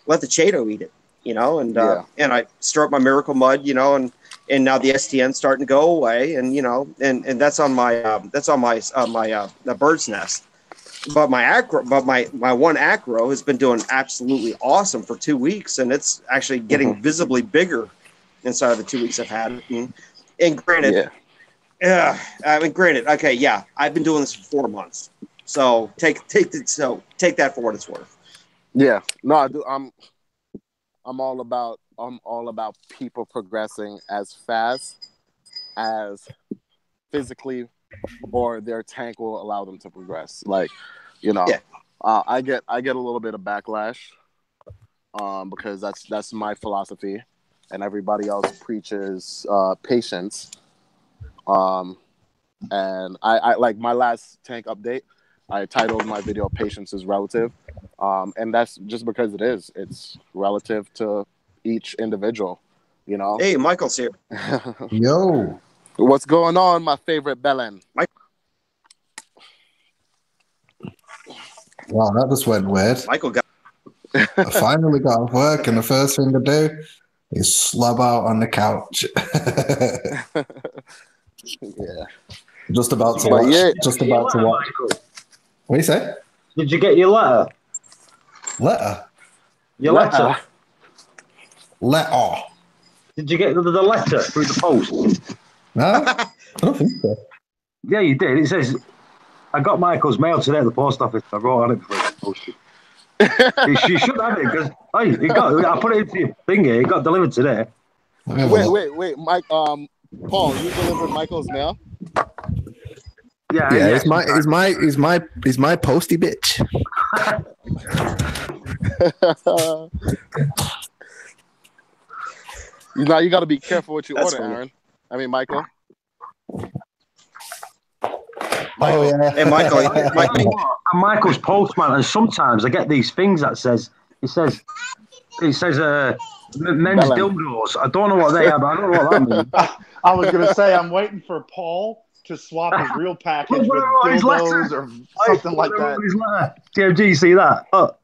let the Chato eat it, you know, and I stir up my Miracle Mud, you know, and now the STN's starting to go away, and you know, and that's on my the bird's nest. But my one acro has been doing absolutely awesome for 2 weeks, and it's actually getting visibly bigger inside of the 2 weeks I've had it. And granted, okay, yeah, I've been doing this for 4 months, so take that for what it's worth. Yeah, no, I do. I'm all about people progressing as fast as physically or their tank will allow them to progress. Like, you know, I get a little bit of backlash because that's my philosophy, and everybody else preaches patience. And I like my last tank update, I titled my video "Patience is Relative," and that's just because it's relative to each individual, you know. Hey, Michael's here. Yo, what's going on, my favorite Belen? Wow, that just went weird. Michael got. I finally got off work, and the first thing to do is slob out on the couch. Yeah, just about to watch. Yeah. Just about to watch. What do you say? Did you get your letter? Letter. Your letter. Letter. Did you get the letter through the post? No, I don't think so. Yeah, you did. It says, I got Michael's mail today at the post office. I wrote on it before it posted. You should have it because I put it into your finger. It got delivered today. Wait, Mike. Paul, you delivered Michael's mail? Yeah, he's my posty bitch. Now you got to be careful what you That's order, funny. Aaron. I mean, Michael. Oh yeah. Hey, Michael. I'm Michael's postman, and sometimes I get these things that says men's dildos. I don't know what they are, but I don't know what that means. I was going to say, I'm waiting for Paul to swap his real package with dildos or something like that. TMG, you see that? Oh.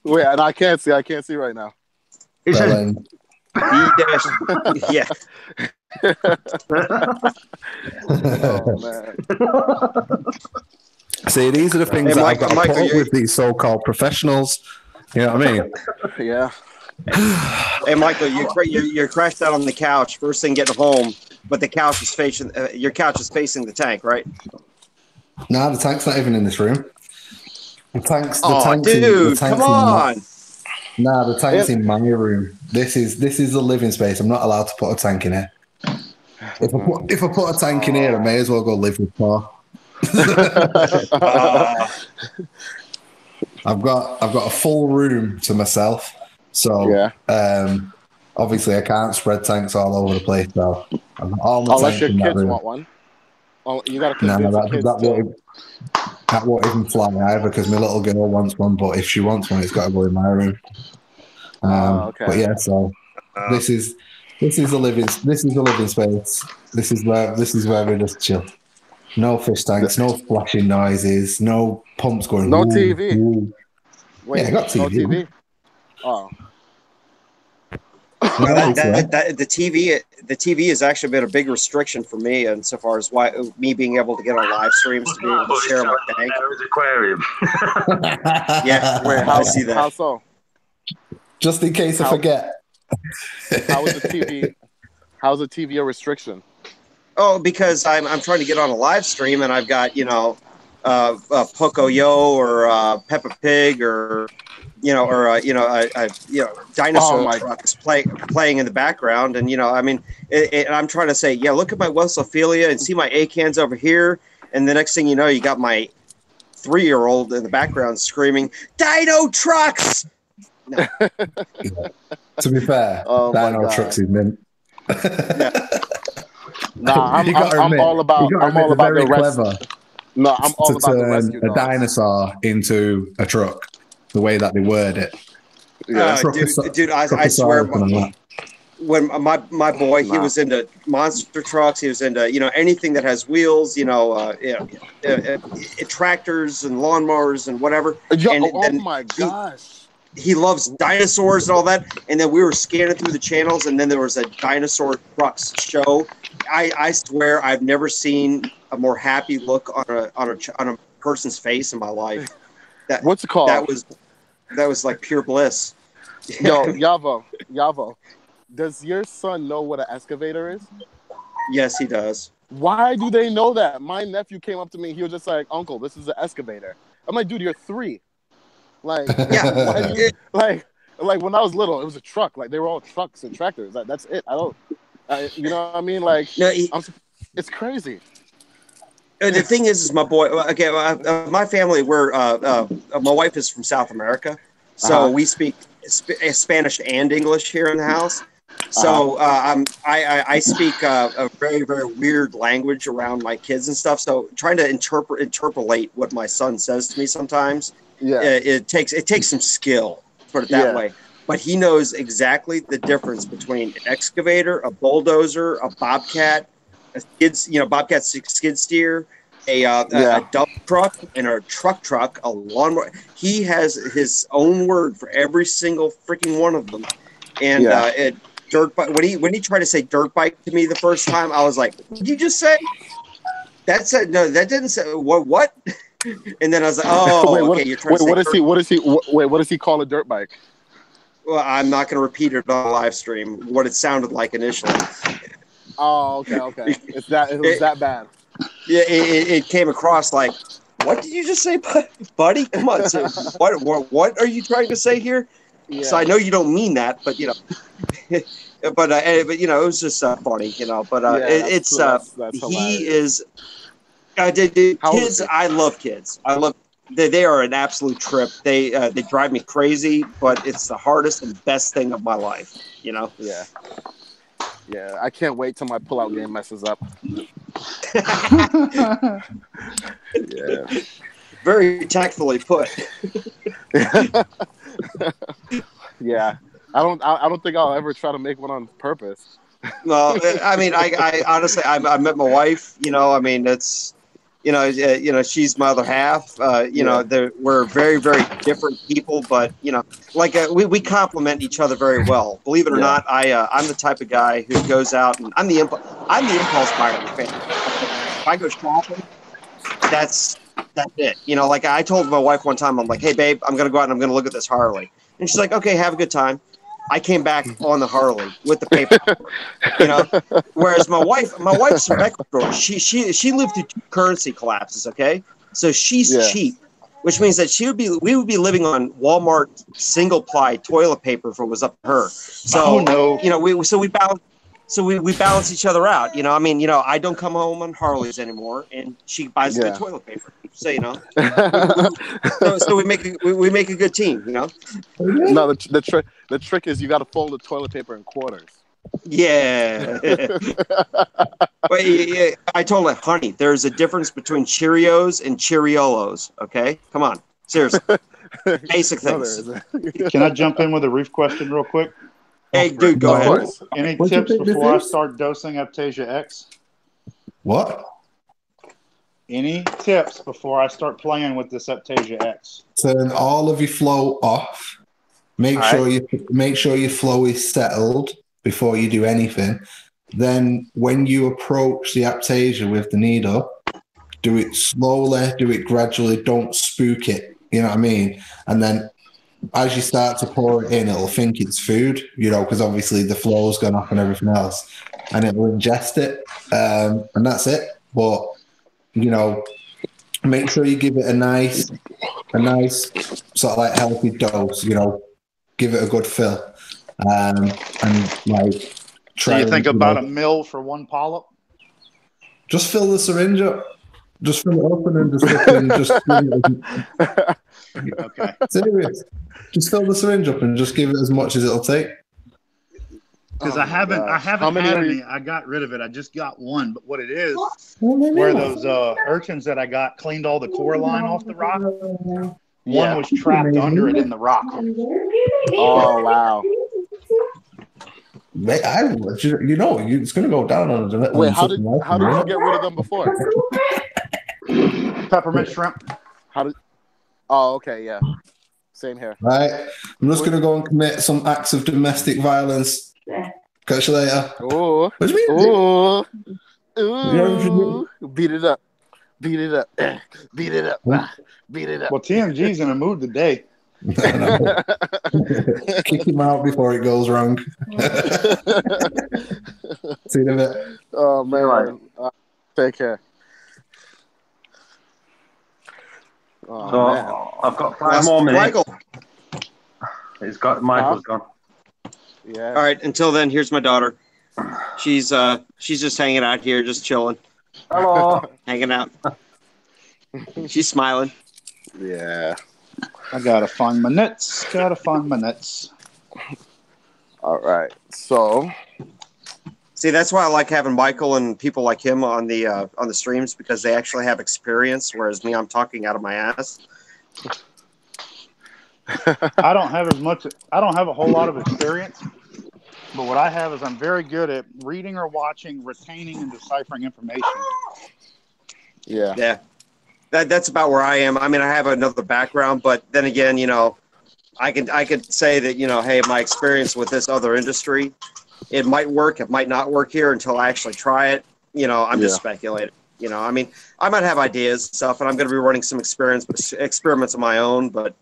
Wait, and I can't see right now. It says yeah. Oh man. See, these are the things that I've got to put up with these so-called professionals. You know what I mean? Yeah. Hey, Michael, you're crashed out on the couch. First thing getting home, but the couch is facing your couch is facing the tank, right? No, the tank's not even in this room. The tank's come on. Nah, the tank's in my room. This is a living space. I'm not allowed to put a tank in here. If I put a tank in here, I may as well go live with Paul. I've got a full room to myself, so obviously I can't spread tanks all over the place. So all the unless your tanks in kids that room. want one. Oh, you got to convince the kids that won't even fly either because my little girl wants one. But if she wants one, it's got to go in my room. Okay. But yeah, so this is a living space. This is where we just chill. No fish tanks, no splashing noises, no pumps going. No woo, TV. Woo. Wait, yeah, I got TV. No TV. Oh. The TV has actually been a big restriction for me, insofar as me being able to get on live streams to be able to share my tank. Aquarium. Yeah, wait, I see that. How so? Just in case I forget, How is the TV? How's the TV a restriction? Oh, because I'm trying to get on a live stream, and I've got Pocoyo or Peppa Pig or dinosaur Oh my! trucks playing in the background, and and I'm trying to say, yeah, look at my Wessophilia and see my acans over here, and the next thing you know, you got my 3-year-old in the background screaming, "Dino trucks!" No. To be fair, Oh my Dino God. Trucks is mint. Nah, I'm admit, all about they're very the rest. clever No, I'm all to about the turn rescue a dogs. dinosaur into a truck. The way that they word it. Dude, I swear, when my boy, he was into monster trucks. He was into anything that has wheels. Tractors and lawnmowers and whatever. My gosh. He loves dinosaurs and all that. And then we were scanning through the channels, and then there was a dinosaur trucks show. I swear I've never seen a more happy look on a person's face in my life. What's it called? That was like pure bliss. Yo, Yavo, does your son know what an excavator is? Yes, he does. Why do they know that? My nephew came up to me. He was just like, "Uncle, this is an excavator." I'm like, "Dude, you're 3." Like, yeah, why do you, like when I was little, it was a truck. Like they were all trucks and tractors. That's it. You know what I mean? Like, no, it's crazy. The thing is my boy. Okay, my family. My wife is from South America, so we speak Spanish and English here in the house. So I speak a very, very weird language around my kids and stuff. So trying to interpolate what my son says to me sometimes, it takes some skill, put it that way. But he knows exactly the difference between an excavator, a bulldozer, a bobcat, bobcat skid steer, a dump truck, and a truck, a lawnmower. He has his own word for every single freaking one of them. And dirt bike. When he tried to say dirt bike to me the first time, I was like, "What did you just say?" That didn't say what? And then I was like, "Oh, wait, okay, you're trying to say." What does he call a dirt bike? Well, I'm not going to repeat it on live stream. What it sounded like initially. Oh, okay. It was that bad. Yeah, it came across like, "What did you just say, buddy? Come on, so what are you trying to say here?" Yeah. So I know you don't mean that, but but it was just funny, But he is. Kids, I love kids. They are an absolute trip. They drive me crazy, but it's the hardest and best thing of my life. Yeah. Yeah, I can't wait till my pull-out game messes up. Yeah. Very tactfully put. Yeah, I don't think I'll ever try to make one on purpose. Well, I mean, I honestly, I met my wife. It's, she's my other half. We're very, very different people, but we complement each other very well. Believe it or not, I'm the type of guy who goes out and I'm the impulse buyer in the family. If I go shopping, that's it. I told my wife one time, I'm like, "Hey, babe, I'm gonna go out and I'm gonna look at this Harley." And she's like, "Okay, have a good time." I came back on the Harley with the paper, Whereas my wife's from Ecuador. She lived through 2 currency collapses. Okay, so she's cheap, which means that we would be living on Walmart single ply toilet paper if it was up to her. So we balance each other out. I don't come home on Harleys anymore, and she buys good toilet paper. So so we make a good team. No, the trick is you got to fold the toilet paper in quarters. Yeah. I told her, honey, there's a difference between Cheerios and Cheeriolos. Okay, come on, seriously, basic things. Can I jump in with a Reef question real quick? Hey, dude, go ahead. Any tips before I start dosing Aptasia X? What? Any tips before I start playing with this Aptasia X? Turn all of your flow off. Make sure your flow is settled before you do anything. Then when you approach the Aptasia with the needle, do it slowly, do it gradually, don't spook it. You know what I mean? And then as you start to pour it in, it'll think it's food, because obviously the flow's gone off and everything else, and it'll ingest it, and that's it. But make sure you give it a nice sort of like healthy dose. Give it a good fill, and like So try. you think about a mil for one polyp? Just fill the syringe up. Just fill it up and then just fucking just. Okay. Serious. Just fill the syringe up and just give it as much as it'll take. Because I haven't had any. I got rid of it. I just got one. But what it is, many where are those urchins that I got cleaned all the core line off the rock. Yeah. One was trapped under it in the rock. Oh wow! Mate, it's going to go down on the. Wait, how did you get rid of them before? Peppermint shrimp. How did? Oh, okay, yeah. Same here. Right, I'm just going to go and commit some acts of domestic violence. Catch you later. Oh, what do you mean? ooh, beat it up, beat it up, beat it up, beat it up. Well, TMG's in a mood today. Kick him out before it goes wrong. See you in a bit. Oh man, take care. Oh, So man. I've got 5 more minutes. Michael. Michael's gone. Yeah. All right. Until then, here's my daughter. She's just hanging out here, just chilling. Hello. Hanging out. She's smiling. Yeah. I gotta find my nuts. All right. So, see, that's why I like having Michael and people like him on the streams, because they actually have experience, whereas me, I'm talking out of my ass. I don't have a whole lot of experience, but what I have is I'm very good at reading or watching, retaining, and deciphering information. Yeah. Yeah. That's about where I am. I mean, I have another background, but then again, I could say that, hey, my experience with this other industry, it might work, it might not work here until I actually try it. I'm just speculating. I mean, I might have ideas and stuff, and I'm going to be running some experiments of my own, but,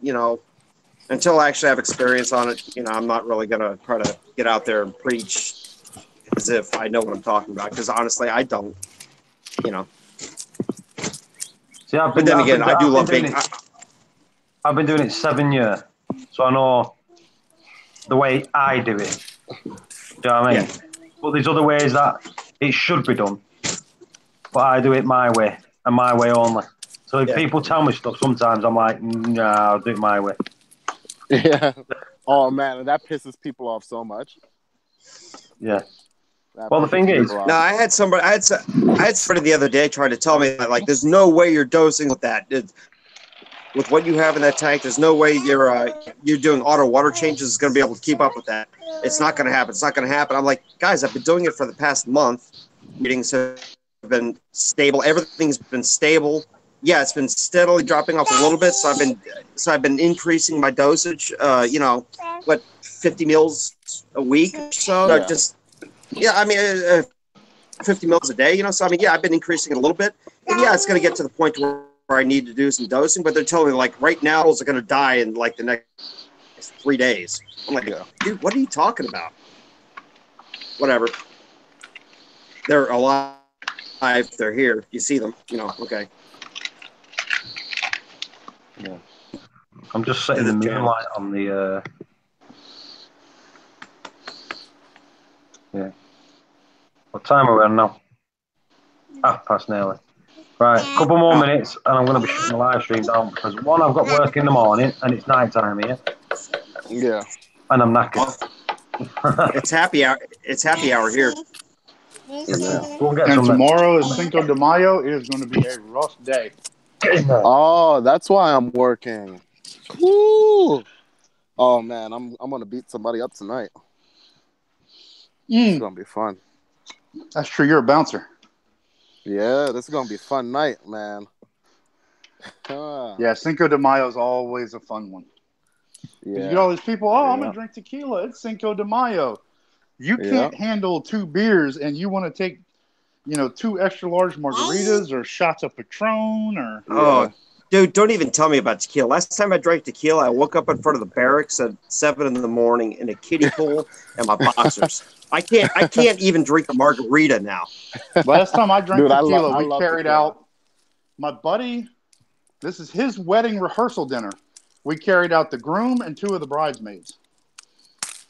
until I actually have experience on it, I'm not really going to try to get out there and preach as if I know what I'm talking about, because honestly, I don't, See, But then again, I do love being. I've been doing it 7 years, so I know the way I do it. Do you know what I mean? Yeah. But there's other ways that it should be done, but I do it my way and my way only. So if people tell me stuff, sometimes I'm like, no, I'll do it my way. Yeah. Oh man, that pisses people off so much. Yeah. Well, the thing is, no, I had somebody the other day trying to tell me that, like, there's no way you're dosing with that. With what you have in that tank, there's no way you're doing auto water changes is going to be able to keep up with that. It's not going to happen. It's not going to happen. I'm like, guys, I've been doing it for the past month. Meetings have been stable. Everything's been stable. Yeah, it's been steadily dropping off a little bit. So I've been increasing my dosage. 50 mils a week or so. Yeah. 50 mils a day. So I mean, yeah, I've been increasing it a little bit. And yeah, it's going to get to the point where I need to do some dosing. But they're telling me, like, right now, are going to die in like the next 3 days. I'm like, dude, what are you talking about? Whatever. They're alive. They're here. You see them. Okay. Yeah. I'm just setting the moonlight on the. Yeah. What time are we on now? Past nearly. Right, a couple more minutes, and I'm going to be shutting the live stream down because one, I've got work in the morning, and it's night time here. Yeah. And I'm knackered. It's happy hour. It's happy hour here. Yeah. We'll get And some tomorrow is Cinco de Mayo. It is going to be a rough day. Oh, that's why I'm working. Woo! Oh man, I'm gonna beat somebody up tonight. It's gonna be fun. That's true. You're a bouncer. Yeah, this is gonna be a fun night, man. Yeah, Cinco de Mayo is always a fun one. Yeah. You get all these people. Oh, I'm gonna drink tequila. It's Cinco de Mayo. You can't handle 2 beers, and you want to take, 2 extra large margaritas or shots of Patron or. Dude, don't even tell me about tequila. Last time I drank tequila, I woke up in front of the barracks at 7 in the morning in a kiddie pool and my boxers. I can't even drink a margarita now. Last time I drank Dude, tequila, I we love carried tequila. out my buddy. This is his wedding rehearsal dinner. We carried out the groom and 2 of the bridesmaids.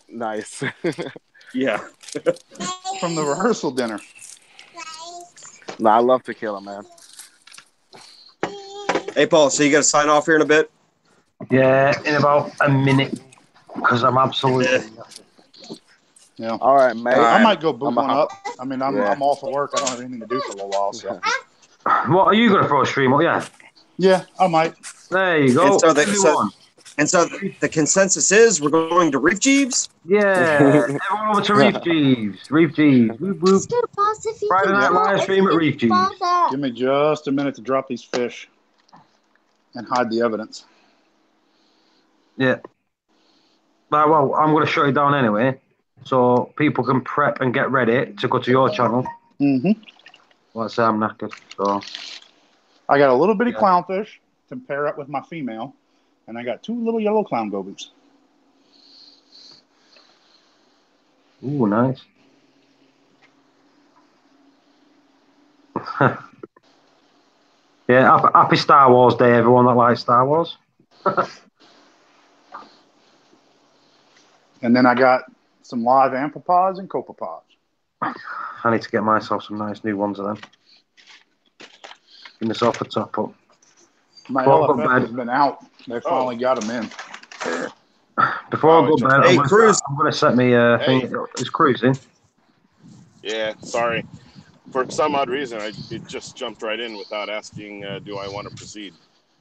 Nice. Yeah. From the rehearsal dinner. No, I love tequila, man. Hey, Paul, so you got to sign off here in a bit? Yeah, in about a minute, because I'm absolutely... Yeah. All right, mate. I might go boot I'm one out. up. I mean, I'm off of work. I don't have anything to do for a little while, so. What, are you going to throw a stream up? Yeah. Yeah, I might. There you go. And so the consensus is we're going to Reef Jeeves? Yeah. Everyone over to Reef Jeeves. Reef Jeeves. Whoop, whoop. Friday night live stream at Reef Jeeves. Give me just a minute to drop these fish and hide the evidence. Yeah. Right, well, I'm going to shut it down anyway, so people can prep and get ready to go to your channel. Mm-hmm. Let's say I'm knackered, so... I got a little bitty clownfish to pair up with my female, and I got 2 little yellow clown gobies. Ooh, nice. Yeah, happy Star Wars Day, everyone that likes Star Wars. And then I got some live amphipods and copepods. I need to get myself some nice new ones of them. Give myself a top up. My LFF has been out. They finally got them in. Before I go to bed, Hey, Cruz. I'm going to set me thing. It's cruising. Yeah, sorry. For some odd reason, it just jumped right in without asking, do I want to proceed?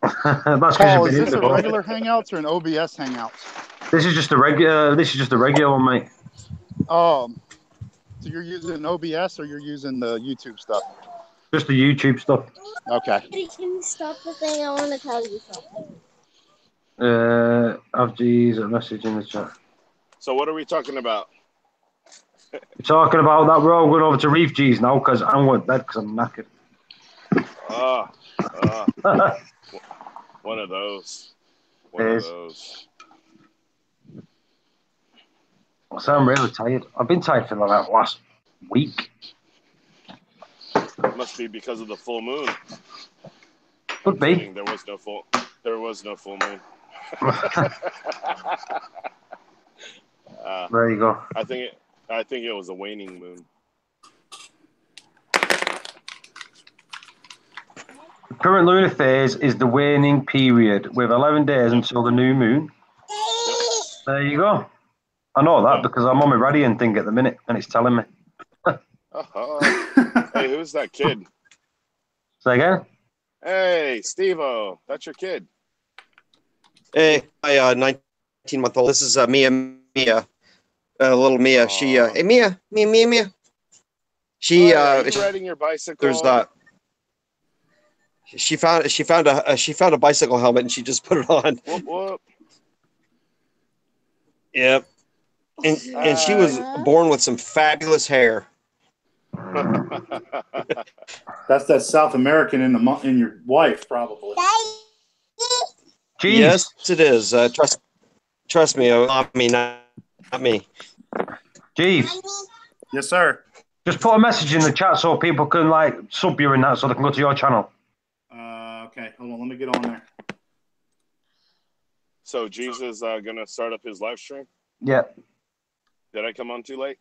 That's Paul, is this a regular Hangouts or an OBS Hangouts? This is just a regular. This is just a regular one, mate. So you're using OBS or you're using the YouTube stuff? Just the YouTube stuff. Okay. Can you stop the thing? I want to tell you something. I've used a message in the chat. So what are we talking about? We're talking about that. We're all going over to Reef G's now because I'm going to bed because I'm knackered. One of those. One of those. So I'm really tired. I've been tired for the last week. Must be because of the full moon. Could be. There was no full moon. There you go. I think it was a waning moon. The current lunar phase is the waning period with 11 days until the new moon. There you go. I know that because I'm on my radiant thing at the minute and it's telling me. Hey, who's that kid? Say again? Hey, Steve-O, that's your kid. Hey, my 19-month-old. This is Mia, little Mia. She, hey, Mia. She, are you riding your bicycle? There's that. She found a bicycle helmet and she just put it on. Whoop, whoop. Yep. And she was born with some fabulous hair. That's that South American in your wife, probably. Jeez. Yes, it is. Trust me. Not me. Jeeves. Yes, sir. Just put a message in the chat so people can like sub you in that so they can go to your channel. Okay, hold on. Let me get on there. So Jeeves is going to start up his live stream? Yeah. Did I come on too late?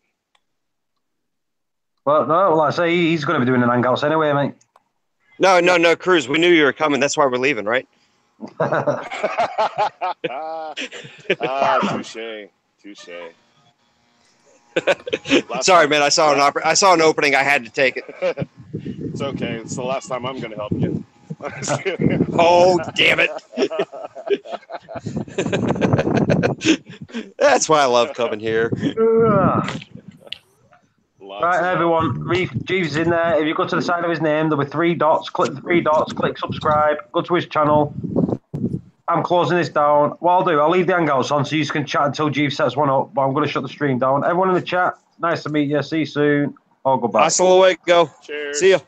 Well, no, like I say, he's going to be doing an hangouts anyway, mate. No, Cruz. We knew you were coming. That's why we're leaving, right? Touche. Sorry, man. I saw an opening. I had to take it. It's okay. It's the last time I'm going to help you. Oh, damn it. That's why I love coming here. Right, everyone. Reef Jeeves is in there. If you go to the side of his name, there'll be 3 dots. Click the 3 dots. Click subscribe. Go to his channel. I'm closing this down. What I'll do, I'll leave the hangouts on so you can chat until Jeeves sets one up. But I'm going to shut the stream down. Everyone in the chat, nice to meet you. See you soon. Or goodbye. Hasta luego. Cheers. See ya.